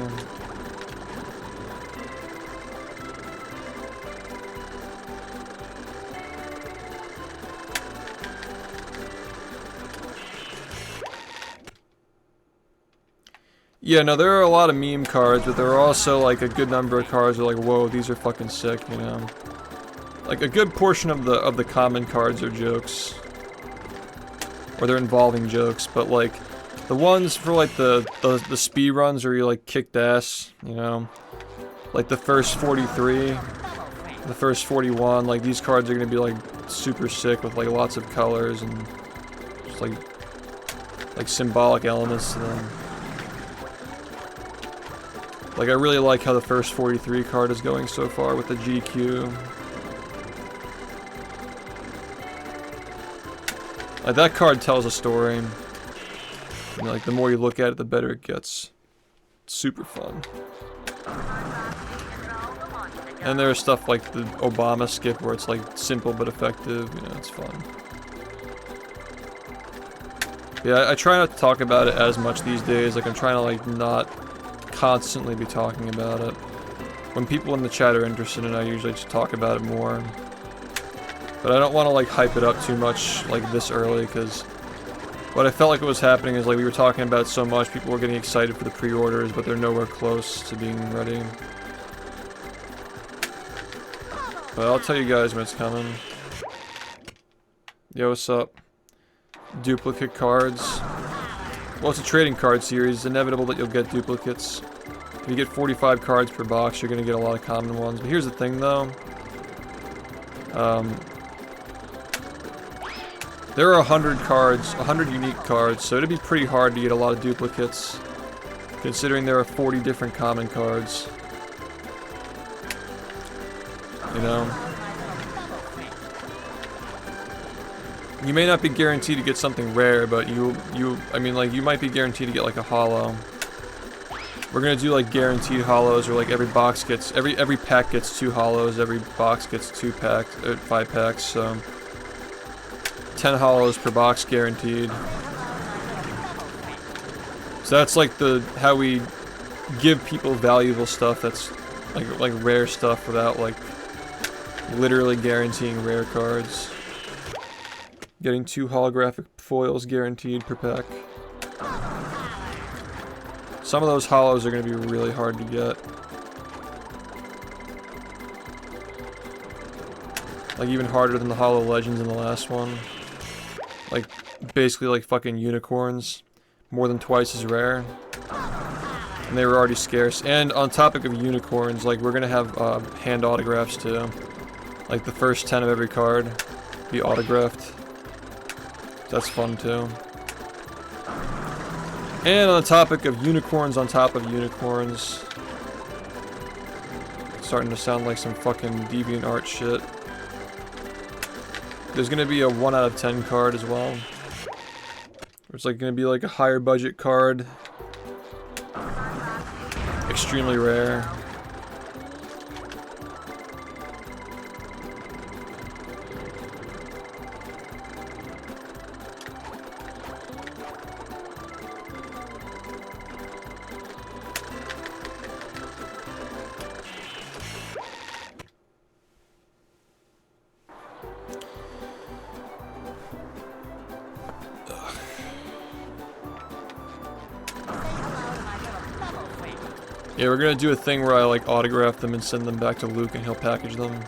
Yeah, no, there are a lot of meme cards, but there are also, like, a good number of cards that are like, whoa, these are fucking sick, you know? Like, a good portion of the common cards are jokes. Or they're involving jokes, but, like, The ones for like the speed runs where you like kicked ass, you know, like the first 43, the first 41, like these cards are gonna be like super sick with like lots of colors and just like symbolic elements to them. Like I really like how the first 43 card is going so far with the GQ. Like that card tells a story. And like the more you look at it, the better it gets. It's super fun. And there's stuff like the Obama skip where it's like simple but effective. You know, it's fun. Yeah, I try not to talk about it as much these days. Like I'm trying to like not constantly be talking about it. When people in the chat are interested in it, I usually just talk about it more. But I don't want to like hype it up too much like this early, because what I felt like what was happening is like we were talking about it so much, people were getting excited for the pre-orders, but they're nowhere close to being ready. But I'll tell you guys when it's coming. Yo, what's up? Duplicate cards. Well, it's a trading card series. It's inevitable that you'll get duplicates. If you get 45 cards per box, you're gonna get a lot of common ones. But here's the thing, though. There are 100 cards, 100 unique cards, so it'd be pretty hard to get a lot of duplicates, considering there are 40 different common cards. You know? You may not be guaranteed to get something rare, but I mean, like, you might be guaranteed to get, like, a holo. We're gonna do, like, guaranteed holos, or, like, every box gets, every pack gets 2 holos, every box gets 5 packs, so 10 holos per box guaranteed. So that's, like, how we give people valuable stuff that's, like rare stuff without, like, literally guaranteeing rare cards. Getting 2 holographic foils guaranteed per pack. Some of those holos are going to be really hard to get. Like even harder than the holo legends in the last one. Like basically like fucking unicorns. More than twice as rare. And they were already scarce. And on topic of unicorns, like we're going to have hand autographs too. Like the first 10 of every card be autographed. That's fun too. And on the topic of unicorns on top of unicorns. Starting to sound like some fucking deviant art shit. There's gonna be a 1 out of 10 card as well. It's like gonna be like a higher budget card. Extremely rare. Yeah, we're gonna do a thing where I like autograph them and send them back to Luke and he'll package them.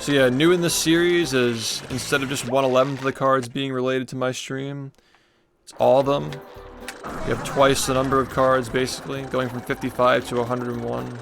So yeah, new in this series is instead of just 1/11 of the cards being related to my stream, it's all of them. You have twice the number of cards basically, going from 55 to 101.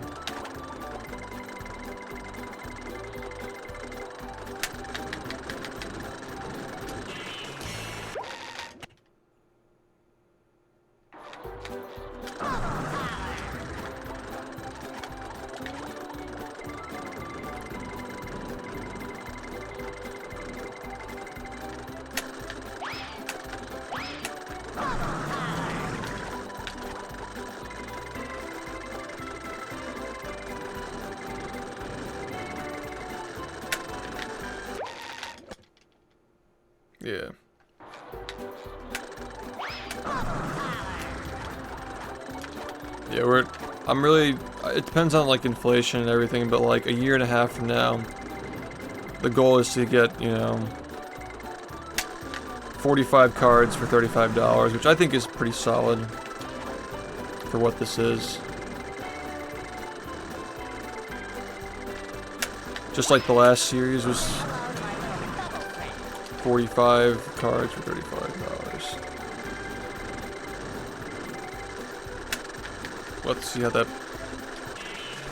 Yeah. Yeah, I'm really, it depends on like inflation and everything, but like a year and a half from now, the goal is to get, you know, 45 cards for $35, which I think is pretty solid for what this is. Just like the last series was 45 cards for $35. Let's see how that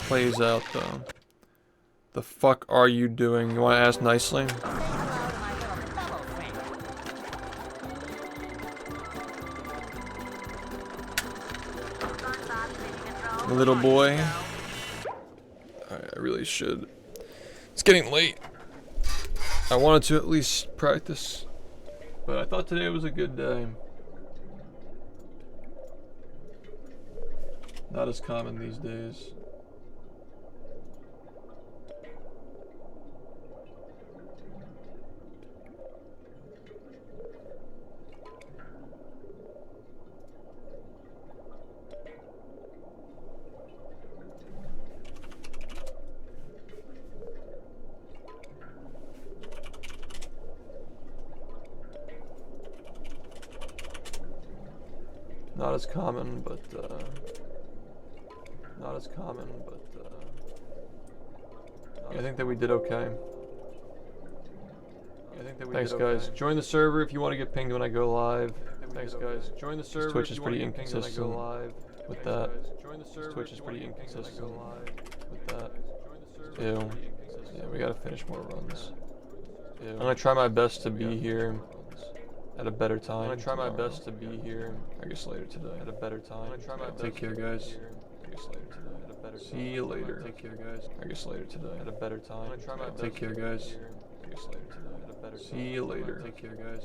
plays out, though. The fuck are you doing? You want to ask nicely? Say hello to my little fellow friend. Little boy. I really should. It's getting late. I wanted to at least practice, but I thought today was a good day. Not as common these days. Not as common, but not as common, but I think that we did okay. Thanks, guys. Join the server if you want to get pinged when I go live. Thanks, guys. Join the server. Twitch is pretty inconsistent with that. Twitch is pretty inconsistent with that. Ew. Yeah, we gotta finish more runs. I'm gonna try my best to be here at a better time. I'm gonna try my best to be here. I guess later today. At a better time. Take care, guys. I guess later today. At a better time. See you later. Take care, guys. I guess later today. At a better time. Take care, guys. I guess later today. At a better time. See you later. Take care, guys.